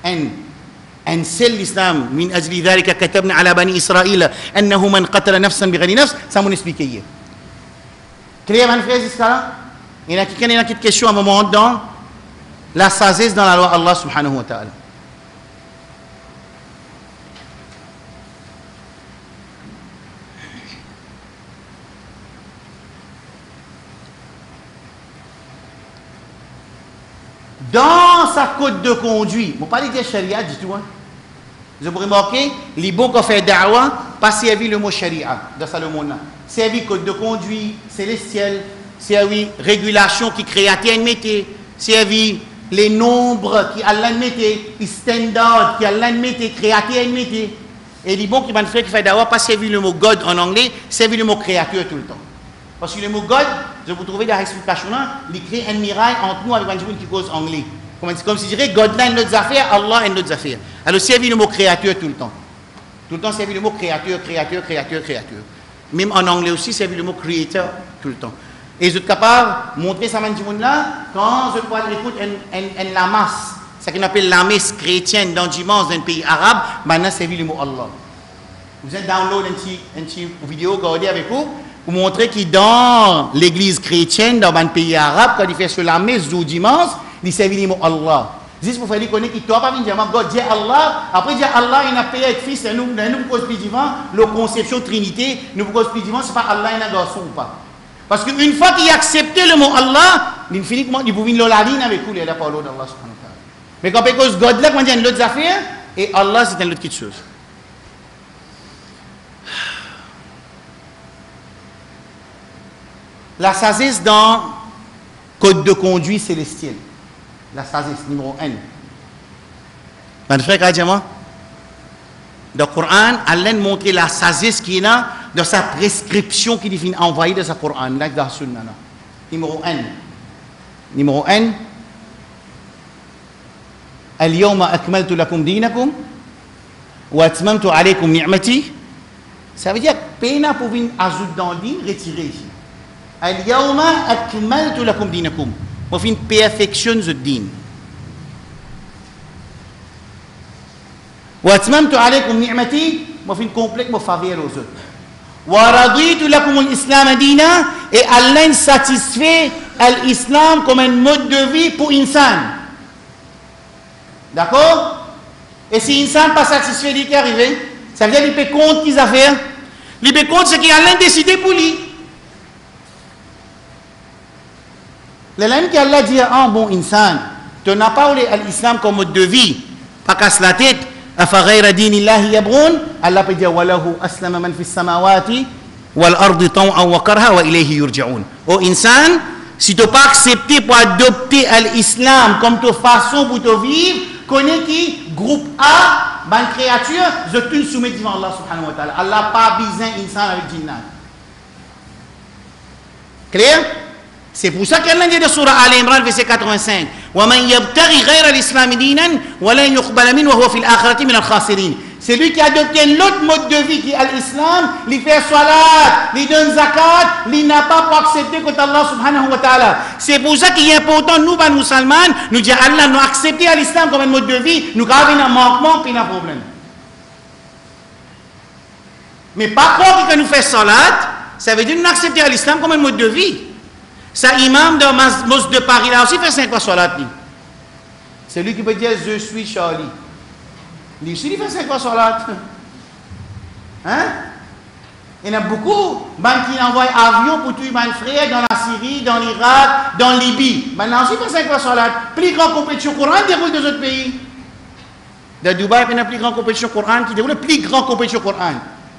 Speaker 3: Un seul l'islam, min ajli dhalika katabna ala bani Israël, annahu man qatala nafsan bighayri nafs, ça m'en expliqué. Claire, mon frère, jusqu'à là? Il y a une petite question à un moment dans la sagesse dans la loi Allah subhanahu wa ta'ala. Dans sa code de conduite, je ne vais pas dire charia du tout. Hein. Vous avez remarqué, les bons qui ont fait da'wah, pas servi le mot charia dans ce monde-là. Servi code de conduite célestiel, servi régulation qui créatait un métier, servi les nombres qui Allah mettait, les standards qui Allah mettait, créatait un métier. Et les bons qui fait da'wah, pas servi le mot God en anglais, servi le mot créateur tout le temps. Parce que le mot God, je vous trouvez dans l'explication là, il crée un miracle entre nous avec un qui cause anglais. Comme si je dirais, God là, une autre affaire, Allah, une autre affaire. Alors, servi le mot créateur tout le temps. Tout le temps, servi le mot créateur, créateur, créateur, créateur. Même en anglais aussi, servi le mot creator tout le temps. Et vous êtes capable de montrer ça là, quand je vois l'écoute en la masse, ce qu'on appelle la messe chrétienne dans un pays arabe, maintenant, servi le mot Allah. Vous êtes download une petite vidéo, regardez avec vous, pour montrer que dans l'église chrétienne, dans un pays arabe, quand il fait sur la messe du dimanche, il servi le mot Allah. Juste pour faire connaître qu'il ne doit pas venir dire God, dire Allah, après dire Allah, il a payé avec fils, et nous cause plus divin, la conception Trinité, nous cause plus divin, ce n'est pas Allah, il a garçon ou pas. Parce qu'une fois qu'il a accepté le mot Allah, il finit il pouvait venir la ligne avec vous, il a parlé d'Allah subhanahu wa ta'ala. Mais quand cause God là, quand il y a une autre affaire, et Allah c'est une autre chose. La sagesse dans code de conduite célestiel. La sagesse, numéro 1. Mon frère, qu'est-ce que moi? Dans le Coran, Allah montre la sagesse qui est là dans sa prescription qui est envoyée dans le Coran, là, dans la Sunna. Numéro 1. Numéro 1. اليوم أكملت لكم دينكم وأتممت عليكم نعمتي. Ça veut dire peine pour venir ajouter dans le din, retirer ici. اليوم أكملت لكم دينكم. Moi, je perfectionne le din. وأتممت عليكم نعمتي. Moi, je complète mon faveur aux autres. ورضيت لكم الإسلام دينا. Et Allah satisfait l'islam comme un mode de vie pour insan. D'accord? Et si insan pas satisfait de ce qui est arrivé, ça veut dire qu'il peut compte qu'ils a fait. Il peut compte ce qu'il a décidé pour lui. L'élève qui Allah dit, ah bon insan, tu n'as pas l'islam comme mode de vie, pas casse la tête, أفغير دين الله يبغون. Allah peut dire وله أسلم من في السماوات والأرض طوعا وكرها وإليه يرجعون. Oh insan, si tu n'as pas accepté pour adopter l'islam comme ta façon pour te vivre, connais qui groupe A, ban créature, je te soumets devant Allah subhanahu wa ta'ala. Allah pas besoin insan avec jinnat. Clair? C'est pour ça qu'Allah dit dans Surah Al-Imran, verset 85, وَمَنْ يَبْتَغِي غَيْرَ الْإِسْلَامِ دِينًا وَلَنْ يُقْبَلَ مِنْهُ وَهُوَ فِي الْآخِرَةِ مِنَ الْخَاسِرِينَ. C'est lui qui a adopté l'autre mode de vie qui est l'islam, il fait salat, il donne zakat, il n'a pas pour accepter contre Allah subhanahu wa ta'ala. C'est pour ça qu'il est important, nous, les musulmans, nous dire Allah nous accepter l'islam comme un mode de vie, nous avons un manquement et un problème. Mais par contre, quand nous faisons salat, ça veut dire nous accepter l'islam comme un mode de vie. Ça, imam de Mosque de Paris, là aussi fait 5 fois salat. C'est lui qui peut dire je suis Charlie. Lui aussi, il fait 5 fois salat. Hein? Il y en a beaucoup qui envoient avion pour tuer mes frères dans la Syrie, dans l'Irak, dans la Libye. Maintenant aussi, il fait 5 fois salat. Plus grande compétition Coran déroule dans d'autres pays. Dans Dubaï, il y a une plus grande compétition Coran qui déroule, plus grande compétition Coran.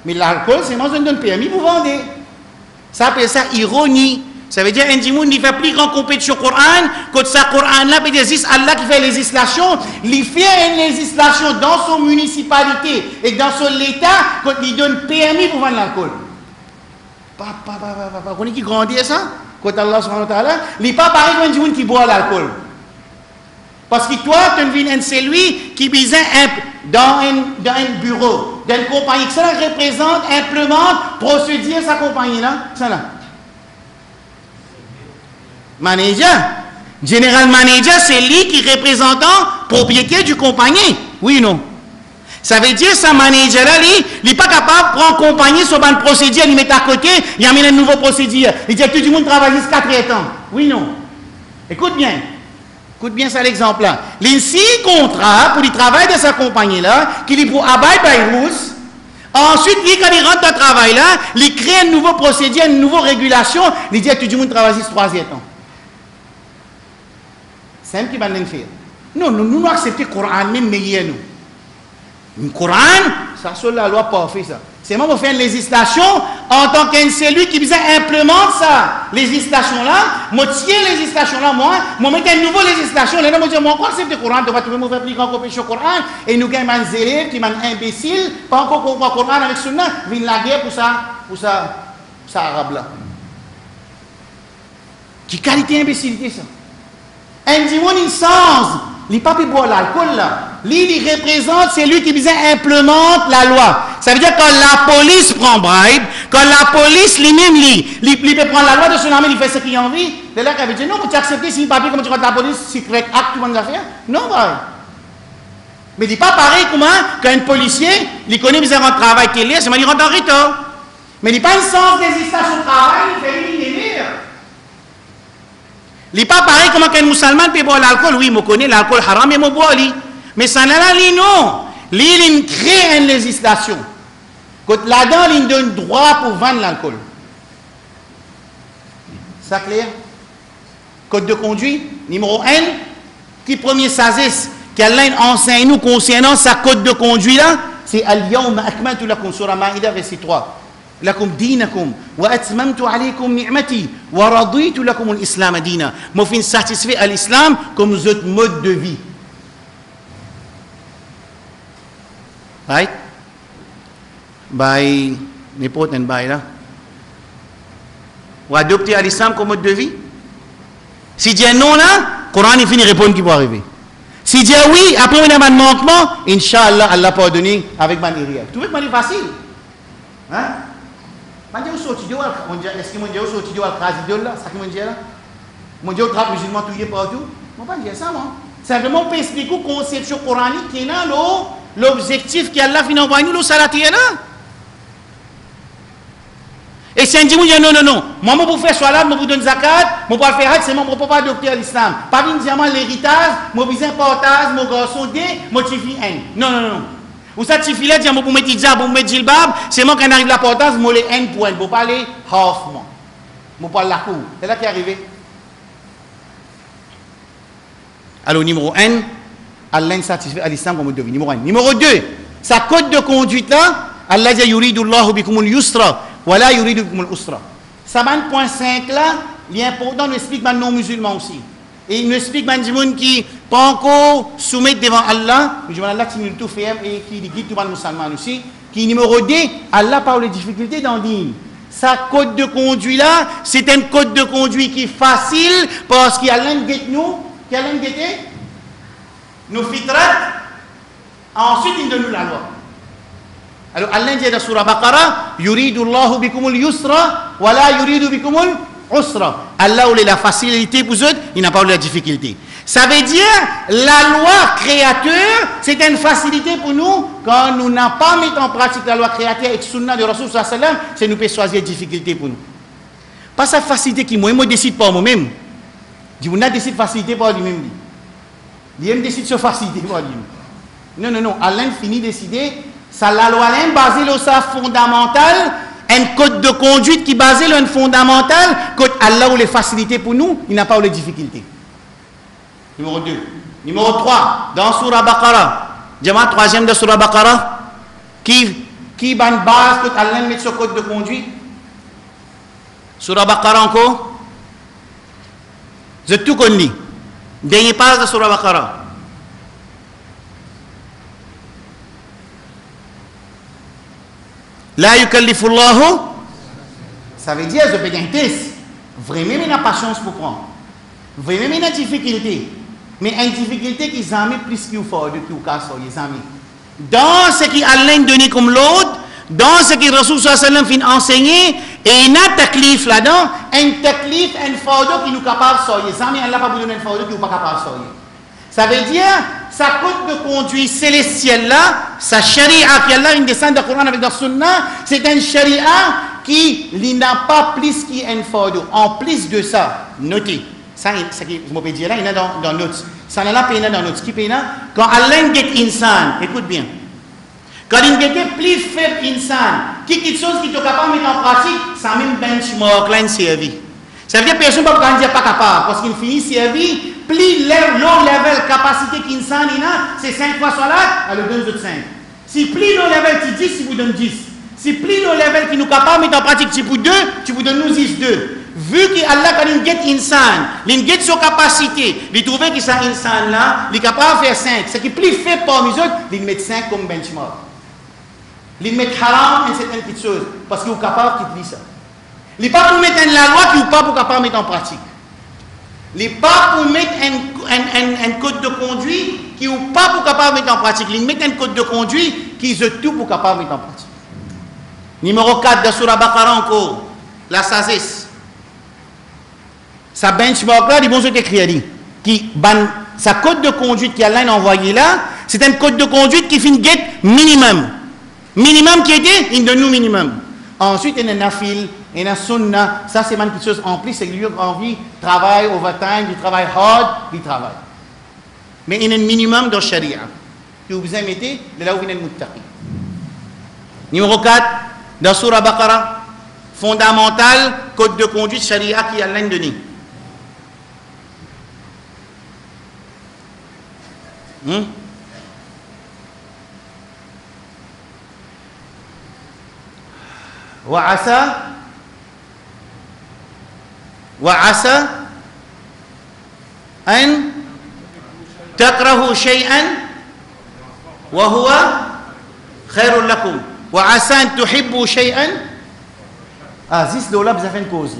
Speaker 3: Mais l'alcool, c'est moi qui donne permis pour vendre. Ça appelle ça ironie. Ça veut dire un dimoun qui fait plus grande compétition Coran, quand ça Coran là, il existe Allah qui fait législation, il fait une législation dans son municipalité et dans son état, quand il donne permis pour vendre l'alcool. Vous connaissez qui grandit ça? Quand Allah subhanahu wa ta'ala, il n'est pas pareil qu'un dimoun qui boit l'alcool. Parce que toi, tu es celui qui vise dans un bureau, d'une compagnie, que ça représente, implémente, procédure sa compagnie là, ça là. Manager. General manager, c'est lui qui est représentant propriétaire du compagnie. Oui ou non? Ça veut dire que manager là, il n'est pas capable de prendre compagnie sur une procédure, il met à côté, il amène une nouvelle procédure. Il dit que tout le monde travaille jusqu'à 4 ans. Oui ou non? Écoute bien ça l'exemple là. Il signe contrat pour le travail de sa compagnie là, qu'il est pour abide by rules. Ensuite, quand il rentre dans le travail là, il crée une nouvelle procédure, une nouvelle régulation, il dit que tout le monde travaille jusqu'à 3 ans. C'est un qui va nous faire. Non, nous acceptons le Coran, même meilleur nous. Le Coran, ça c'est la loi parfaite ça. C'est moi qui fais une législation en tant qu'un celui qui implémente ça. Législation là, moi tiens législation là, moi mets une nouvelle législation. Là, moi dis, moi encore accepter le Coran, tu vas trouver mon faire plus grand compétition Coran et nous gagnons un zélé qui m'a imbécile, pas encore comprendre le Coran avec Sunna, vient la guerre pour ça arabe là. Qui qualité imbécilité ça? Un dimanche, il sens, les papes boivent l'alcool là. Lui, il représente, c'est lui qui implémente la loi. Ça veut dire quand la police prend bribe, quand la police lui-même, il peut prendre la loi de son armée, il fait ce qu'il a envie. C'est là qu'il avait dit non, tu acceptes si le papier, comme tu rentres la police, c'est correct, acte, tout le monde va faire. Non, bribe. Mais il n'est pas pareil comment, quand un policier, il connaît bien un travail qu'il est, c'est qu'il rentre en retard. Mais il n'est pas une sens d'hésitation au travail, il fait une délire. Il n'est pas pareil comment qu'un musulman peut boire l'alcool. Oui, je connais l'alcool haram, mais je bois lui. Mais ça n'a pas non. Il crée une législation. Quand là-dedans, il donne droit pour vendre l'alcool. C'est clair? Code de conduite, numéro 1, qui premier sagesse, qu'Allah enseigne nous concernant sa code de conduite là, c'est Al-Yawma akmaltu lakum, surah Maïda, verset 3. لكم دينكم وأتممت عليكم نعمتي ورضيت لكم الإسلام دينا. Moi fin satisfait à l'islam comme votre mode de vie. Right? By n'importe un bail là. Ou adopter à l'islam comme mode de vie. Si dit non là, le Coran il finit répondre qui peut arriver. Si dit oui, après on a un manquement, Inch'Allah, Allah pardonne avec ma miriam. Tout le monde est facile. Hein? Est-ce que mon Dieu sorti de l'idole là? C'est ce que mon Dieu là? Mon Dieu trappe musulman tout partout? Je ne pas dire ça, moi. Simplement, pour expliquer la conception coranique qui est là, l'objectif qu'Allah finit envoyer nous, le salat est là. Et si on dit, non, moi, pour faire salat, je vous donne zakat, je vais faire hajj, c'est mon propre pas adopter l'islam. Pas bien dire l'héritage, je vais faire partage, mon garçon D, je vais faire non. Ou ça, tu filet, dis-moi pour mettre hijab, pour mettre djilbab, c'est moi qui arrive la portage, je vais aller 1 point, je vais pas aller half-moi. Je vais pas aller la cour. C'est là qui est arrivé. Alors, numéro 1, Allah satisfait à l'islam comme vous devez. Numéro 1. Numéro 2, sa code de conduite là, Allah dit yuridu Allahu bikumul yusra, wala yuridu bikumul usra. Ça va 1.5 là, il est important de expliquer aux non-musulmans aussi. Et il nous explique des gens qui pas encore soumettent devant Allah, mais Allah qui nous tout fait et qui guide tout le monde musulman aussi, qui numéro 2, Allah parle des difficultés dans l'île. Sa code de conduite là, c'est un code de conduite qui est facile parce qu'il y a l'un de nous, qui a l'un de nous fitrat, ensuite il donne nous la loi. Alors Allah dit dans Surah Baqarah, yuridu Allahu bikumul yusra, wa la yuridu bikumul usra. Allah où il a la facilité pour eux, il n'a pas eu la difficulté. Ça veut dire, la loi créateur, c'est une facilité pour nous, quand nous n'avons pas mis en pratique la loi créateur avec sunna de Rasul sallallahu alayhi wa sallam, c'est nous peut choisir difficulté pour nous. Pas sa facilité qui moi décide pas moi-même. Je vous décide facilité par lui-même. Il décide sur facilité par lui-même. Non. Allah finit de décider, ça la loi est basée sur sa fondamentale, un code de conduite qui est basé sur un fondamental, que Allah ou les facilités pour nous, il n'a pas eu les difficultés. Numéro 2. Numéro 3, dans Surah Baqarah, Jama 3e de Surah Baqarah, qui ban base que Allah met ce code de conduite. Surah Baqarah encore. Vous êtes tout connu. Dernière page de Surah Baqarah. La yukallifullahu, ça veut dire, je peux dire un test. Vraiment, il n'a pas chance pour prendre. Vraiment, il a difficulté. Mais une difficulté qui est plus qu'il faut de tout cas, les amis. Dans ce qui Allah donné comme l'autre, dans ce que Rasul sallallahu alayhi wa sallam a enseigné, et il y a un taklif là-dedans, un taklif, un fardeau qui nous est capable de sortir. Les amis, Allah n'a pas donné un fardeau qui nous est pas capable de sortir. Ça veut dire, sa code de conduite célestielle là, sa sharia qui Allah une descend de Coran avec la sunna, c'est un sharia qui n'a pas plus qu'un fardeau. En plus de ça, notez. Ça, ce que je peux dire là, il y a dans notes. Ça n'a pas dans notes. Qui paye là? Quand Allah get insan, écoute bien. Quand il get plus faible insan, quelque chose qui est capable de mettre en pratique, ça même benchmark là, une servie. Ça veut dire que personne ne peut pas dire pas capable, parce qu'il finit servie, plus low level capacité qu'insan il a, c'est 5 fois salat, alors donne 5. Si plus low level tu 10, tu vous donne 10. Si plus low level qui nous capable de mettre en pratique, tu vous 2, tu vous donnes nous 2. Vu qu'Allah, quand il get insan, il get sa capacité, il trouve que ça insan là, il est capable de faire 5. Ce qui est plus fait parmi eux, il met 5 comme benchmark. Il met haram et certaines petites choses, parce qu'il est capable de quitter ça. Il n'est pas pour mettre la loi qui n'est pas pour capable de mettre en pratique. Les pas pour mettre un code de conduite qui ou pas pour capable mettre en pratique. Ils mettent un code de conduite qui est tout pour capable mettre en pratique. Numéro 4 de Surah Baqarah encore, la sagesse. Sa benchmark là, les bons écrits qui sa code de conduite qui Allah a envoyé là, c'est un code de conduite qui fait une get minimum. Minimum qui était une de nous minimum. Ensuite, il y a un nafil, il y a un sunnah. Ça, c'est quelque chose en plus. C'est que lui a envie de travail, overtime, du travail hard, du travail. Mais il y a un minimum dans Sharia. Que vous avez mettez, de là où vient le muttaqi. Numéro 4, dans Surah Baqarah, fondamental, code de conduite Sharia qui a l'un donné. وعسى أن تكرهوا شيئا وهو خير لكم وعسى أن تحبوا شيئا Aziz Lola vous a fait une cause.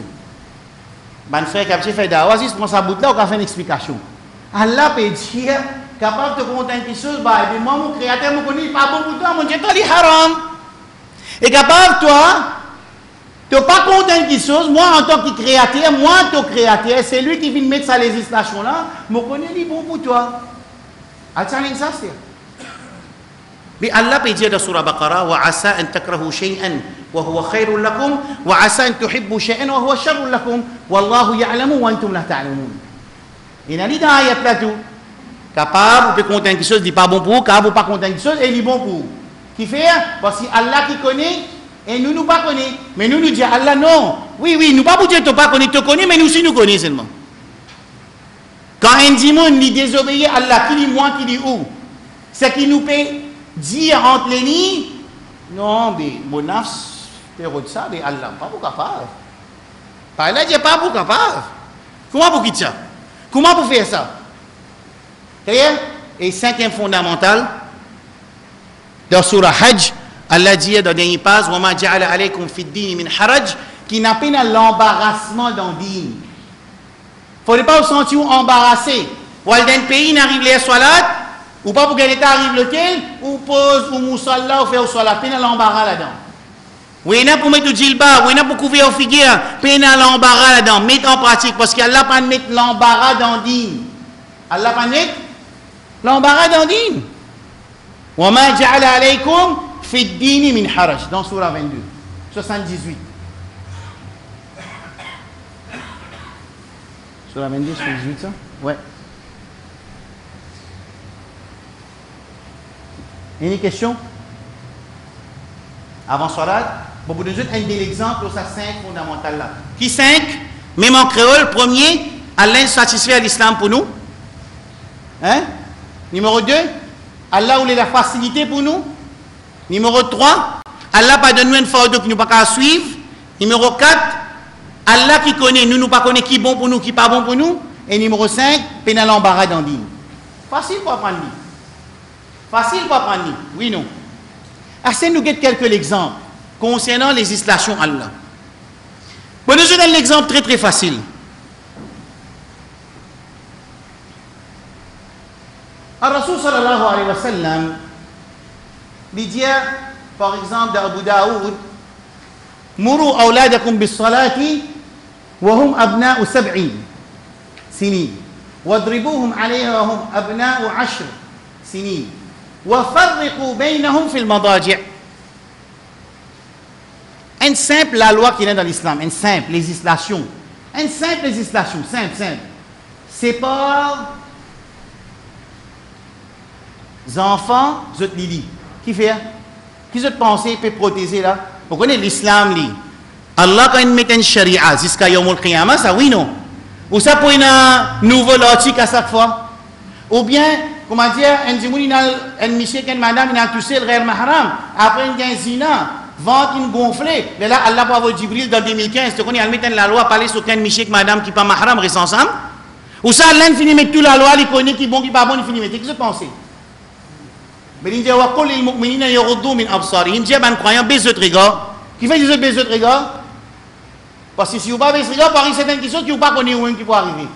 Speaker 3: Ban frère qui a fait dawa, Aziz prend sa bout là, on a fait une explication. Allah peut dire capable de contenter quelque chose, bah et moi mon créateur me connaît pas bon pour toi, mon Dieu toi il haram. Et capable toi tu n'es pas content de quelque chose, moi en tant que créateur, moi en tant que créateur, c'est lui qui vient mettre sa législation là, me connaît il bon pour toi. Attendez ça c'est. Mais Allah peut dire dans Surah Baqarah wa asa an takrahu shay'an wa huwa khairun lakum wa asa an tuhibbu shay'an wa huwa sharrun lakum wallahu ya'lamu wa antum la ta'lamun. Il a dit dans ayat là tout capable de content quelque chose, dit pas bon pour vous, capable pas content quelque chose et il est bon pour vous. Qui fait parce que Allah qui connaît et nous nous pas connaît, mais nous nous dit Allah non. Oui, nous pas pour dire tu pas connaît, tu connais mais nous aussi nous connaissons seulement. Quand un démon dit désobéir Allah, qui dit moi, qui dit où? C'est qui nous peut dire entre les nids, non, mais mon nafs, période ça, mais Allah, pas pour capable. Par là, Dieu pas pour capable. Comment pour quitter ça? Comment pour faire ça? Clair? Et cinquième fondamental, dans Surah Hajj, Allah dit dans le dernier passe, wa ma ja'ala alaykum fi ad-din min haraj, qui n'a pas l'embarrassement dans le din. Il ne faut pas vous sentir embarrassé. Ou dans un pays, il arrive les soilat, ou pas pour que l'État arrive lequel, ou pose, ou moussalla, ou fait au soilat, il y a l'embarras là-dedans. Ou il y a pour mettre du djilba, ou il y a pour couvrir au figuier, il y a l'embarras là-dedans. Mettez en pratique, parce qu'Allah pas mettre l'embarras dans le din. Allah pas mettre l'embarras dans le din. Wa ma ja'ala alaykum fi ad-din min haraj, dans Surah 22, 78. Sur la 22, sur 18, ça? Ouais. Une question? Avant Salat, bon, vous donner un bel exemple pour ça 5 fondamentales là. Qui 5? Même en créole, premier, Allah satisfait à l'islam pour nous. Hein? Numéro 2, Allah voulait la facilité pour nous. Numéro 3, Allah pas donné une faute qui nous pas qu'à suivre. Numéro 4, Allah qui connaît, nous pas connaît qui est bon pour nous, qui n'est pas bon pour nous. Et numéro 5, pénal embarras dans l'île. Facile pour apprendre. Facile pour apprendre. Oui, non. Assez nous guette quelques exemples concernant les législations Allah. Bon, nous donne l'exemple très très facile. Al-Rasul sallallahu alayhi wa sallam, il dit, par exemple, dans Abu Daoud, مروا أولادكم بالصلاة وهم أبناء 7 سنين واضربوهم عليها وهم أبناء 10 سنين وفرقوا بينهم في المضاجع. Une simple la loi qui est dans l'islam, une simple législation. Une simple législation, simple. C'est pas les enfants, zot lili. Qui fait? Qui zot pensez peut protéger là? Vous connaissez l'islam, Allah quand il met une sharia jusqu'à Yom al-Qiyamah, ça oui, non? Ou ça pour un nouveau article à chaque fois? Ou bien, comment dire, un monsieur, une madame, il a touché le réel mahram, après il y a un zina, vente une gonflée, mais là, Allah pour avoir Jibril dans 2015, tu connais, il met la loi, parler sur un monsieur, madame qui n'est pas mahram, reste ensemble? Ou ça, Allah finit mettre toute la loi, il connaît qui est bon, qui n'est pas bon, il finit mettre. Qu'est-ce que vous pensez? Mais il dit, wa qul lil mu'minina yaghuddu min absarihim. Il dit, ben croyant, baisse de regard. Qui fait des autres baisse de regard? Parce que si vous ne baissez de regard, Paris, c'est une question qui vous pas connaît où qui peut arriver.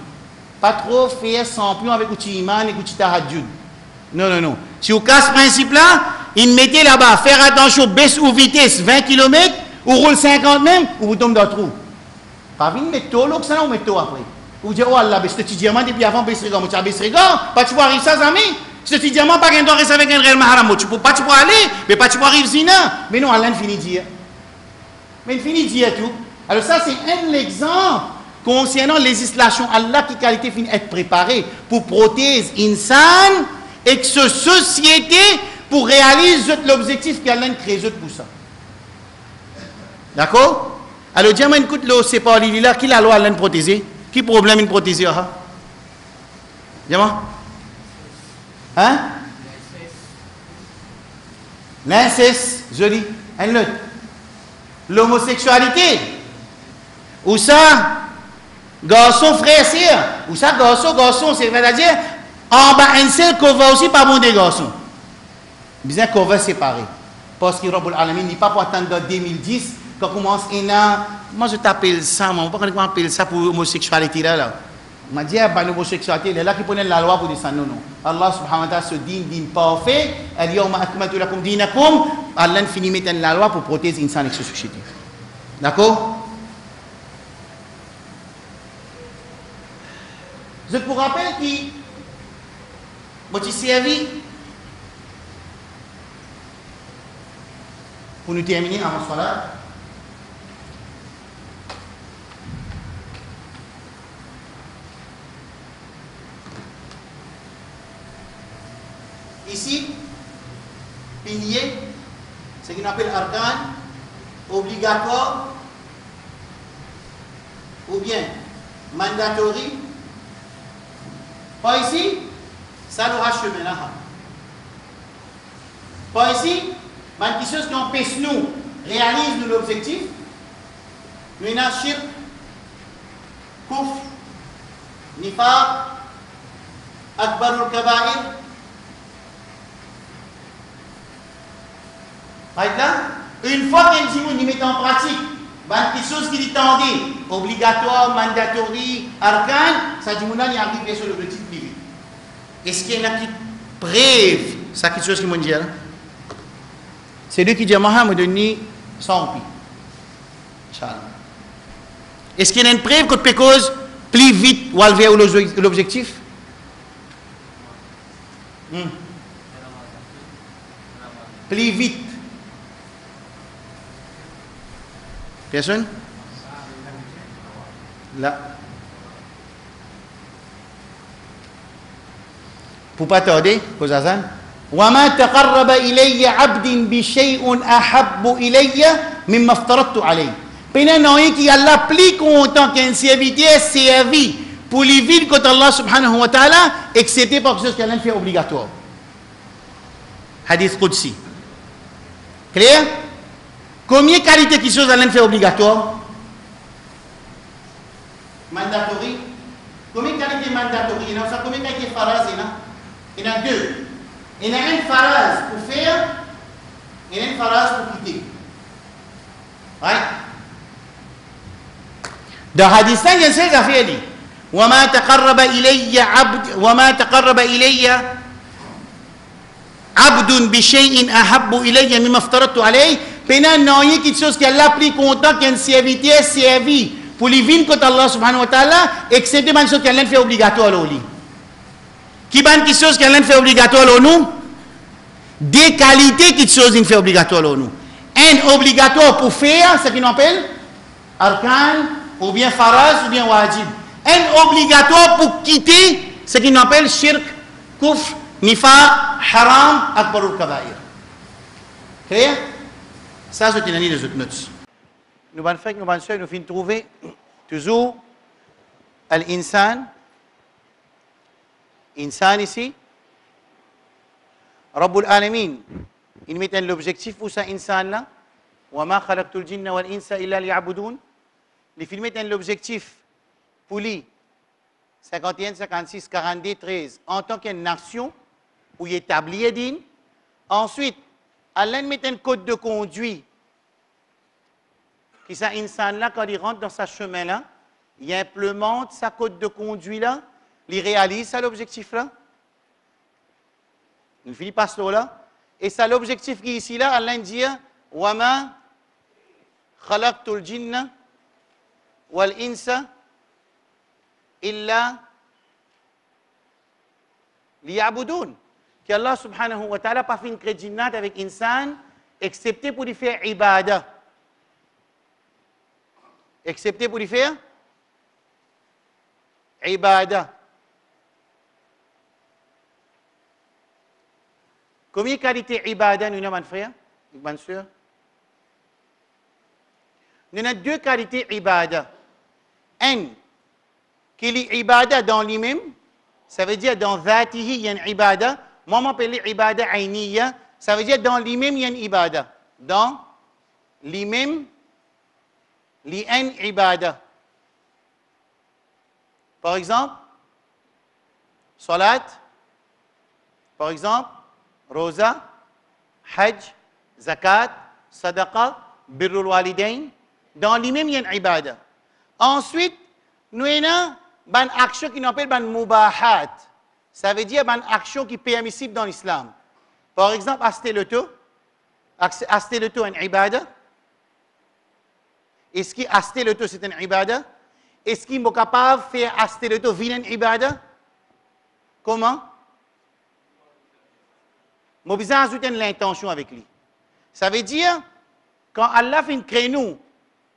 Speaker 3: pas trop faire sampion avec outil iman et outil tahajjud. Non, non, non. Si vous cassez ce principe-là, il mettez là-bas, faire attention, baisse ou vitesse 20 km, ou roule 50 même, ou vous tombez dans le trou. Pas venir mettre tout, l'autre, ça, ou mettre tout après. Vous dites, oh Allah, ce petit diamant, depuis avant, baisse regard, tu as baisse regard, pas tu peux arriver ça, amis. Ce petit diamant, pas qu'un rester avec un réel maharam, tu peux pas, tu peux aller, mais pas tu peux arriver zina. Mais non, Allah finit dire. Mais il finit dire tout. Alors ça, c'est un exemple concernant la législation Allah qui qualité finit être préparée pour protéger l'insan et que ce société pour réaliser l'objectif qu'Allah crée pour ça. D'accord? Alors, diamant, écoute, c'est pas là, qui la loi Allah protéger? Qui problème il protéger? Diamant? Hein? L'inceste, joli. Un autre. L'homosexualité. Ou ça, garçon, frère, sœur. Ou ça, garçon, c'est-à-dire, en bas, un seul qu'on va aussi pas bon des garçons. Bien qu'on va séparer. Parce que Rabbul Alamin n'est pas pour attendre 2010, quand on commence moi je t'appelle ça, moi, je ne sais pas comment appeler ça pour l'homosexualité là. Je dis, l'homosexualité, c'est là qui prenait la loi pour dire ça. Non, non. Allah subhanahu wa ta'ala se dit parfait. Al-yawma akmaltu lakum dinakum. Allah finit de mettre la loi pour protéger l'insan avec ce société. D'accord? Je vous rappelle que je suis servi pour nous terminer avant cela. Ici, pilier, ce qu'on appelle argan, obligatoire, ou bien mandatory. Pas ici, ça l'aura chemin là. Pas ici, quelque chose qui empêche nous réaliser l'objectif. Nous avons shirk, kouf, nifaq, akbarul kabair. Une fois qu'un djimoun y met en pratique, quelque chose qui est tendu, obligatoire, mandatory, arcane, ça djimouna y arrive sur l'objectif privé. Est-ce qu'il y en a qui preuve ça quelque chose qui m'a dit là? C'est lui qui dit Maha me donne 100 roupies. Inch'Allah. Est-ce qu'il y a une preuve que tu cause plus vite ou vers l'objectif? Plus vite. Personne? Là. Pour pas tarder, cause Azan. وما تقرب إلي عبد بشيء أحب إلي مما افترضت عليه. Pendant qu'il y a la plus content qu'un serviteur servi pour les vides contre Allah subhanahu wa ta'ala, excepté par quelque chose qu'Allah fait obligatoire. Hadith Qudsi. Clair? Combien de qualités qui sont Allah fait obligatoire? Mandatory. Combien de qualités mandatory? Il y a combien de qualités faraz? Il y en a deux. Il y a une faraz pour faire, et une faraz pour quitter. Right? Dans Hadith 5, il y a 16 affaires. وما تقرب إلي عبد بشيء أحب إلي مما افترضت عليه. Pendant qu'il y a quelque chose qui est la plus content qu'un serviteur servi pour les vins contre Allah subhanahu wa ta'ala, excepté quelque chose qui est fait obligatoire à lui. Qui est quelque chose qui est fait obligatoire à nous? Des qualités qui sont fait obligatoire à nous. Un obligatoire pour faire, ce qu'on appelle arkan, ou bien faraz, ou bien wajib. Un obligatoire pour quitter, ce qu'on appelle shirk, kufr, nifaq, haram, akbarul kabair. Clair? Ça, c'est une année de autres notes. Nous allons faire, nous allons trouver toujours l'insan. Insan ici. Rabbul Alamin. Il met l'objectif où ça insan là. وما خلقت الجن والإنس إلا ليعبدون. Les films mettent l'objectif pour lui 51, 56, 42, 13 en tant qu'une nation où il établit din. Ensuite, Allah met un code de conduite qui ça insan là quand il rentre dans sa chemin là, il implémente sa code de conduite là il réalise ça l'objectif là. Il finit par cela là. Et ça l'objectif qui est ici là, Allah dit Wama khalaqtul jinna wal insa illa liya'budun. Que Allah subhanahu wa ta'ala pas fait une créé jinnat avec insan, excepté pour lui faire ibadah. Excepté pour lui faire ibadah. Combien de qualités ibadah nous avons, frère, bonne soeur? Nous avons deux qualités ibadah. Un, qu'il y a ibadah dans lui-même, ça veut dire dans dhatihi, il y a une ibadah. Moi, je m'appelle ibadah ainiya, ça veut dire dans lui-même, il y a une ibadah. Dans lui-même, il y a une ibadah. Par exemple, salat, par exemple, roza, hajj, zakat, sadaqa, birrul walidain. Dans lui-même, il y a une ibadah. Ensuite, nous avons une action qui nous appelle une mubahat. Ça veut dire une action qui est permissible dans l'islam. Par exemple, acheter le taux. Acheter le taux est une ibadah. Est-ce qu'acheter le taux c'est une ibadah? Est-ce qu'il est capable de faire acheter le taux une ibadah? Comment? Je vais besoin d'ajouter l'intention avec lui. Ça veut dire, quand Allah fait une créneau,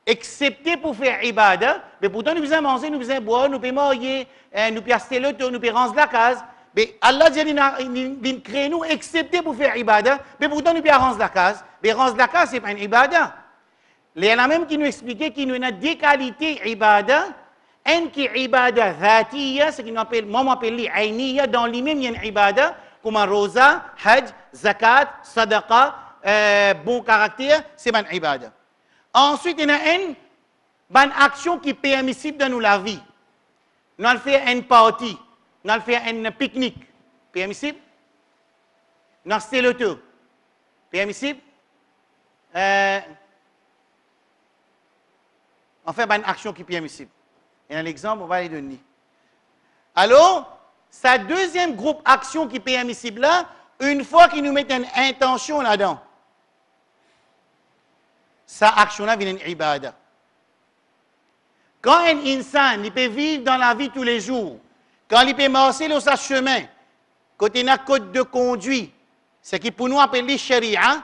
Speaker 3: excepté pour faire ibadah, mais pourtant nous besoin manger, nous besoin boire, nous pouvons marier, nous pouvons acheter le taux, nous pouvons ranger la case. Mais Allah dit une créneau, excepté pour faire ibadah, mais pourtant nous pouvons ranger la case. Mais ranger la case, ce n'est pas une ibadah. Il y en a même qui nous expliquaient qu'il y a deux qualités ibadah. Un qui est ibadah dhatiya, ce qu'on appelle, moi m'appelle ainiya, dans lui-même il y a une ibadah, comme un roza, hajj, zakat, sadaqa, bon caractère, c'est une ibadah. Ensuite, il y a une action qui est permissible dans la vie. Nous allons faire une party, nous allons faire un pique-nique, permissible. Nous allons faire le tour, permissible. On fait une action qui est permissible. Et un exemple, on va les donner. Alors, sa deuxième groupe action qui est permissible là, une fois qu'il nous met une intention là-dedans, sa action-là vient une ibadah. Quand un insan, il peut vivre dans la vie tous les jours, quand il peut marcher dans sa chemin, quand il a un code de conduite, ce qui pour nous appelle sharia,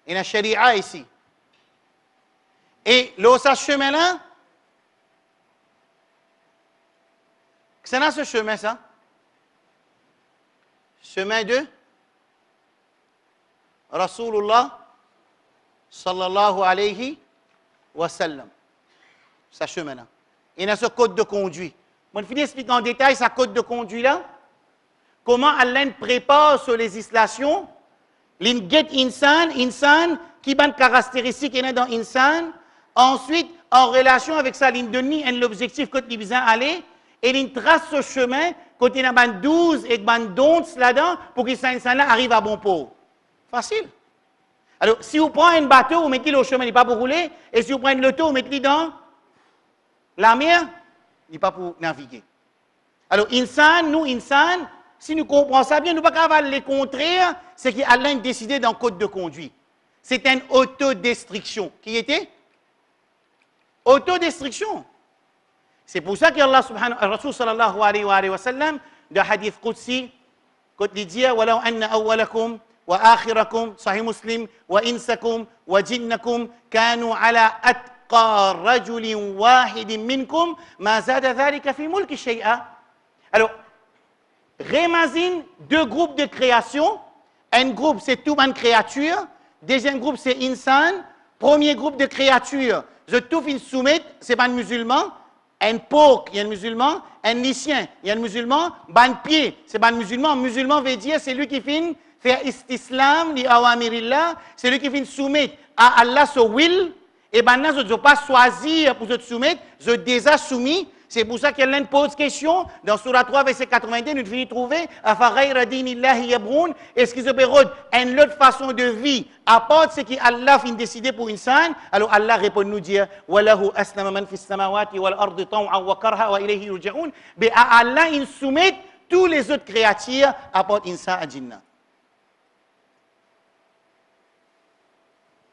Speaker 3: il y a la sharia ici. Et là, ce chemin-là, c'est dans ce chemin, ça? Chemin de Rasulullah sallallahu alayhi wa sallam. Ce chemin-là. Il y a ce code de conduite. Je vais finir expliquer en détail ce code de conduite-là. Comment Allah prépare sur les législations. L'inget insan, qui a une caractéristique dans insan. Ensuite, en relation avec ça, il donne l'objectif que tu veux aller. Et il trace ce chemin, quand il y a 12 et 12 là-dedans, pour que ça arrive à bon port. Facile. Alors, si vous prenez un bateau, vous mettez-le au chemin, il n'est pas pour rouler. Et si vous prenez l'auto, vous mettez-le dans la mer, il n'est pas pour naviguer. Alors, insan, si nous comprenons ça bien, nous ne pouvons pas les contraire, c'est qu'Allah a décidé dans le code de conduite. C'est une autodestruction. Qui était? Autodestruction. C'est pour ça qu'Allah subhanahu wa ta'ala, sallallahu alayhi wa sallam, de hadith Qudsi, quand il dit وَلَوْ أَنَّ أَوَّلَكُمْ وَآخِرَكُمْ صحيح مسلم وإنسكم وجنكم كانوا على أتقى رجل واحد منكم ما زاد ذلك في ملك شيئا. Alors, réimagine deux groupes de création. Un groupe, c'est tout une créature. Deuxième groupe, c'est insan. Premier groupe de créatures, je tout une soumette, c'est pas un musulman. Un porc, il y a un musulman. Un lycien, il y a un musulman. Un pied, c'est pas un musulman. Musulman veut dire, c'est lui qui finit faire istislam, li awamirillah, c'est lui qui finit soumettre à Allah son will. Et maintenant, je ne dois pas choisir pour se soumettre, je déjà soumis. C'est pour ça qu'Allah pose question dans Surah 3, verset 82, nous finissons de trouver est-ce qu'ils obéissent une autre façon de vie à part ce qu'Allah a décidé pour une scène? Alors Allah répond nous dire Wallahu aslama man fis samawati wal ardi taw'an wa karha wa ilayhi yurja'un. Mais à Allah il soumet tous les autres créatures à part insan et jinna.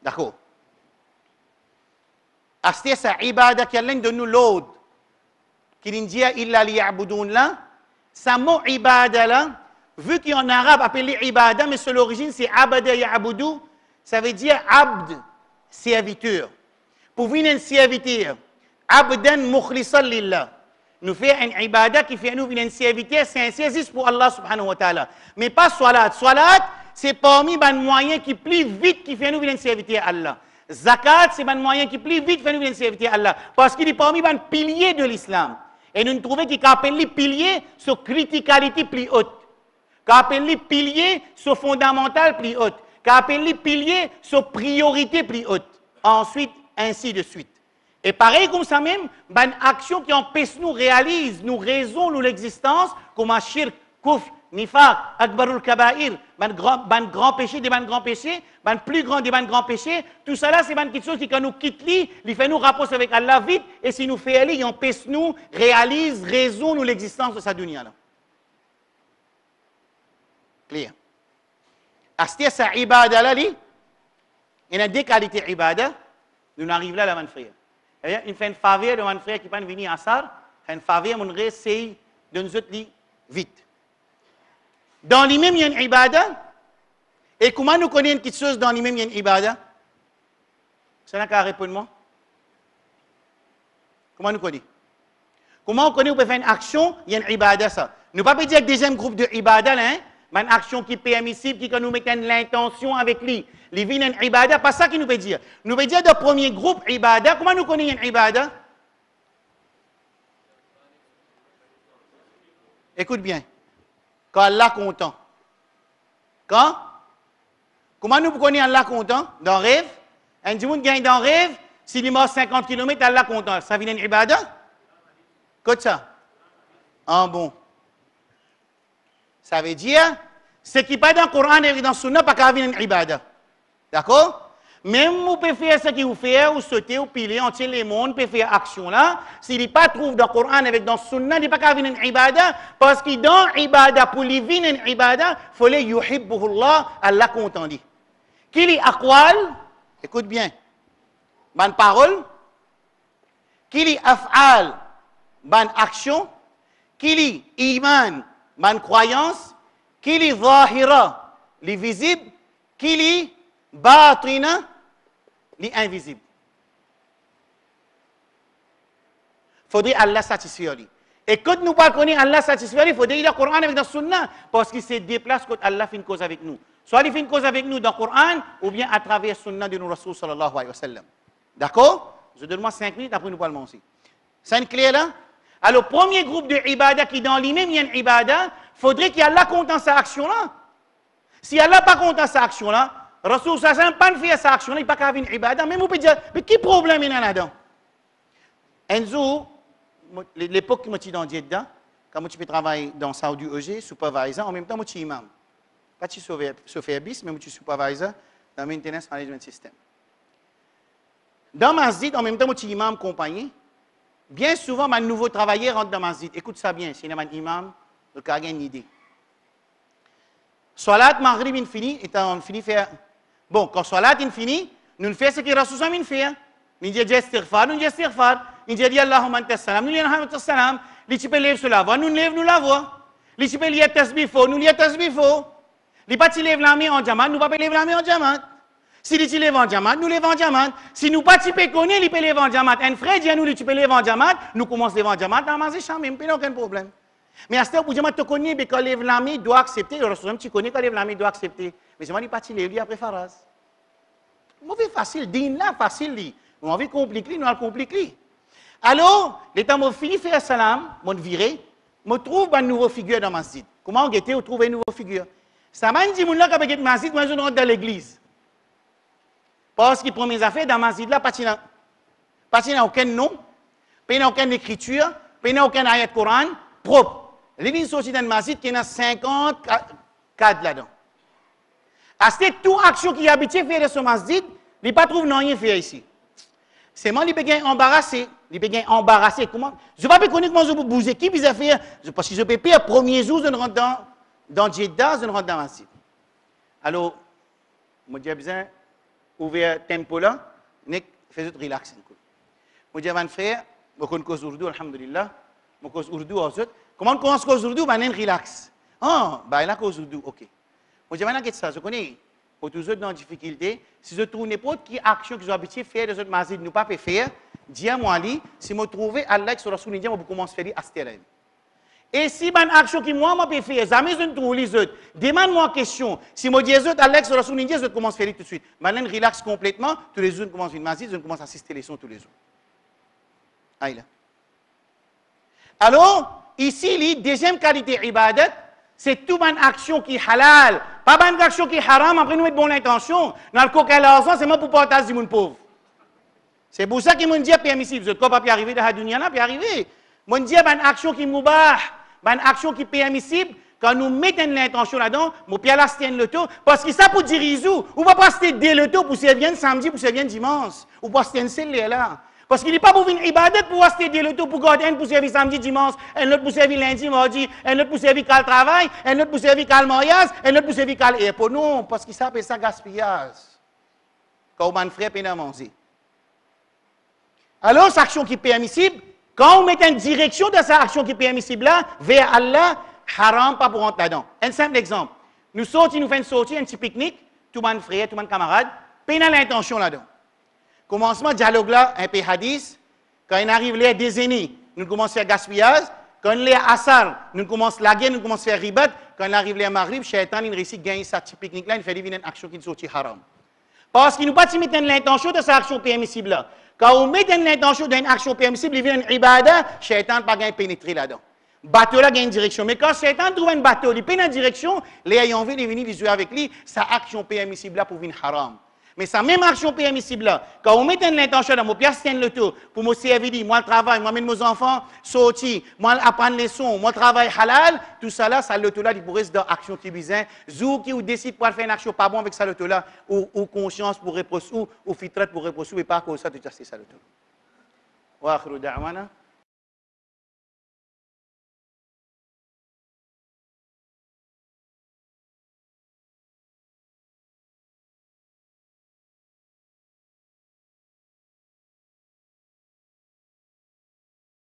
Speaker 3: D'accord. Astia sa ibadah qu'Allah donne nous l'autre. Qu'il dit illa liya'budun là, ça mot ibada là, vu qu'en arabe appelé ibada, mais sur l'origine c'est abada ya'budu, ça veut dire abd, serviteur. Pour venir un serviteur, abdan mukhlisan lillah. Nous fait un ibada qui fait nous venir un serviteur sincère pour Allah subhanahu wa ta'ala. Mais pas salat. Salat, c'est parmi les moyens qui plus vite qui fait nous venir un serviteur à Allah. Zakat, c'est un moyen qui plus vite fait nous venir un serviteur à Allah. Parce qu'il est parmi les piliers de l'islam. Et nous trouvons qu'il appelle les piliers sur criticalité plus haute. Qu'il appelle les piliers sur fondamental plus haute. Qu'il appelle les piliers sur priorité plus haute. Ensuite, ainsi de suite. Et pareil comme ça même, une action qui empêche nous réaliser, nous raison, nous l'existence, comme un shirk, kufr, nifaq, akbarul kaba'ir, un grand péché des grands péchés, un plus grand des grands péchés, tout ça là, c'est une quelque chose qui, quand nous quitte il fait nous rapprocher avec Allah vite, et si nous fait aller, il empêche nous, réalise, raison, nous l'existence de sa dunya là. Clair. Astia sa ibada là, il y a deux qualités ibada, nous arrivons là, la man frère. Il fait une faveur de mon frère qui peut venir à ça, il fait une faveur, mon frère, c'est de nous autres vite. Dans lui-même, il y a une ibada. Et comment nous connaissons quelque chose dans lui-même, il y a une ibada? C'est là qu'à répondre moi. Comment nous connaissons? Comment on connaît, on peut faire une action, il y a une ibada, ça. Nous ne pouvons pas dire que deuxième groupe de ibada, là, hein? Une action qui est permissible, qui nous met l'intention avec lui. Les vignes une ibada, pas ça qui nous veut dire. Nous veut dire le premier groupe ibada. Comment nous connaissons une ibada? Écoute bien. Quand Allah est content. Quand? Comment nous connaissons Allah content? Dans le rêve. Un monde gagne dans le rêve. S'il est mort 50 km, Allah est content. Ça vient une ibada? Qu'est-ce ça? Ah bon. Ça veut dire, ce qui n'est pas dans le Coran et dans le Sunna, pas qu'à venir une ibada. D'accord? Même vous pouvez faire ce que vous faites, ou sauter, ou piler, entier les mondes, vous pouvez faire action là. S'il n'est pas trouvé dans le Coran avec dans le Sunna, il n'est pas qu'à venir une ibada, parce que dans l'ibada, pour lui venir une ibada, il faut les yuhibbuhullah, Allah content dit. Qu'il est aqwal, écoute bien, bonne parole, qu'il est af'al, bonne action, qu'il est iman, bonne croyance, qu'il est zahira, les visibles, qu'il est batina, les invisibles. Il faudrait Allah satisfaire lui. Et quand nous ne connaissons pas Allah satisfaire lui, il faudrait lire le Coran avec le Sunna, parce qu'il se déplace quand Allah fait une cause avec nous. Soit il fait une cause avec nous dans le Coran, ou bien à travers le Sunna de nos Rasul sallallahu alayhi wa sallam. D'accord? Je donne-moi 5 minutes, après nous parlons aussi. C'est une clé là? Alors, le premier groupe de ibada qui dans lui-même il y a une ibada, il faudrait qu'Allah content sa action là. Si Allah n'est pas content sa action là, Rasul sallallahu alayhi wa sallam pas fait sa action là, il n'y a pas qu'à avoir une ibada, mais vous pouvez dire, mais quel problème il y a là-dedans? Enzo, l'époque que je suis dans Jeddah, quand je travaille dans Saudi EG, supervisor, en même temps je suis imam. Pas de chauffeur bis, mais je suis supervisor dans le maintenance management system. Dans ma masjid, en même temps je suis imam compagnie. Bien souvent, mes nouveaux travailleurs rentrent dans ma masjid. Écoute ça bien, c'est un imam, le cas a une idée. Salat maghrib est fini, et on finit faire. Bon, quand Salat est fini, nous faisons ce que Rasul sallallahu alayhi wa sallam fait. Nous disons istighfar, nous disons istighfar. Nous disons Allahumma anta salam, nous disons Allahumma salam. Les types lèvent sur la voix, nous lèvons, nous la voix. Les types lèvent tasbih faux, nous lèvons tasbih faux. Les partis lèvent la main en diamant, nous ne pouvons pas lever la main en diamant. Si les types lèvent en diamant, nous lèvons en diamant. Si nous partis connaissons, les types lèvent en diamant. Un frère dit à nous, les types lèvent en diamant, nous commençons à lever en diamant, dans ma chambre, il n'y a aucun problème. Mais à ce temps, pour dire, tu connais, mais quand lève la main, doit accepter. Le Rasul, tu connais, quand lève la main, doit accepter. Mais c'est moi, les partis lèvent, après Faraz. Mauvais facile, din là, facile. Nous avons compliqué, nous avons compliqué. Alors, l'état m'a fini de faire salam, m'a viré, je trouve une nouvelle figure dans ma masjid. Comment on a trouvé une nouvelle figure? Ça m'a dit, là, quand je suis masjid, moi, je rentre dans l'église. Parce que les affaires dans ma masjid là, pas aucun nom, pas aucune écriture, il n'y a aucun ayat Coran propre. Les lignes sorties dans le masjid, il y a 50 cadres là-dedans. C'est toute action qui est habituée à faire de ce masjid, il ne pas trouve rien faire ici. C'est moi qui suis embarrassé. Comment? Je ne sais pas comment je peux bouger. Qui peut faire? Parce que je peux faire le premier jour, je rentre dans Jeddah, je rentre dans le masjid. Alors, moi j'ai besoin d'ouvrir le tempo là, et faire relax. Moi j'ai un frère, je connais Urdu, alhamdulillah. Je connais Urdu aussi. Comment on commence à Urdu? Je relax. Ah, bah là, Urdu, ok. Moi j'ai un ça, je connais. Pour tous autres dans la difficulté, si je trouve n'importe quelle action que j'ai habitué à faire de ce masjid, nous pas faire, dis-moi, si je trouve Allah sur la sunni, je vais commencer à faire astérem. Et si une action qui moi peux faire, jamais je ne trouve les autres, demande-moi une question. Si je dis aux autres, Allah sur la sunni, je commence à faire tout de suite. Maintenant, je relaxe complètement, tous les jours, je commence à faire masjid, je commence à assister les sons tous les jours. Aïe. Alors, ici, la deuxième qualité ibadat, c'est toute une action qui est halal. Pas une action qui est haram, après nous, de bonne intention. Dans le coca l'argent, c'est moi pour partager du monde pauvre. C'est pour ça que je dis permissible. Vous ne pouvez pas arriver dans la dunya, puis arriver. Je dis une action qui est moubah, une action qui est permissible. Quand nous mettons l'intention là-dedans, je peux la stien le taux. Parce que ça pour dire Rizou, on ne va pas se dès le taux pour servir samedi, pour servir dimanche. Ou pour se tenir là. Parce qu'il n'est pas pour une ibadat pour se le tout pour garder un pour servir samedi, dimanche, un autre pour servir lundi, mardi, un autre pour servir qu'à le travail, un autre pour servir qu'à le mariage, un autre pour servir qu'à l'aéroport. Non, parce qu'il s'appelle ça gaspillage. Quand on frère peine à manger. Alors, cette action qui est permissible, quand on met une direction de cette action qui est permissible là, vers Allah, haram pas pour rentrer là-dedans. Un simple exemple. Nous sortons, nous faisons une sortie, un petit pique-nique, tout le monde frère, tout le monde camarade, peine à l'intention là-dedans. Commencement dialogue là, un peu hadith. Quand il arrive les décennies, nous commençons à faire gaspillage. Quand il est à Assar, nous commençons à laguer, nous commençons à faire ribat. Quand il arrive les Maghrib, Shaitan, il réussit à gagner cette pique-nique là, il fait une action qui est sortie haram. Parce qu'il nous pas mettre l'intention de cette action permissible là. Quand on met l'intention d'une action permissible, il vient une ibada, Shaitan n'a pas gagné pénétrer là-dedans. Bateau là gagne une direction. Mais quand Shaitan trouve un bateau, il peine une direction, les ayants envie de venir jouer avec lui, sa action permissible là pour venir haram. Mais sa même action permissible là, quand on met l'intention dans mon pièce, le tour pour me servir, moi le travail, moi mes enfants sortir, moi apprendre les sons, moi travail halal, tout ça là, ça le tout là, il pourrait se dans action qui bizarre. Zou qui ou décide pour faire une action pas bon avec ça le tout là, ou conscience pour reposer, ou fitrat pour reposer, et pas comme ça, tu as ça le tout. Wa akhiru da'wana.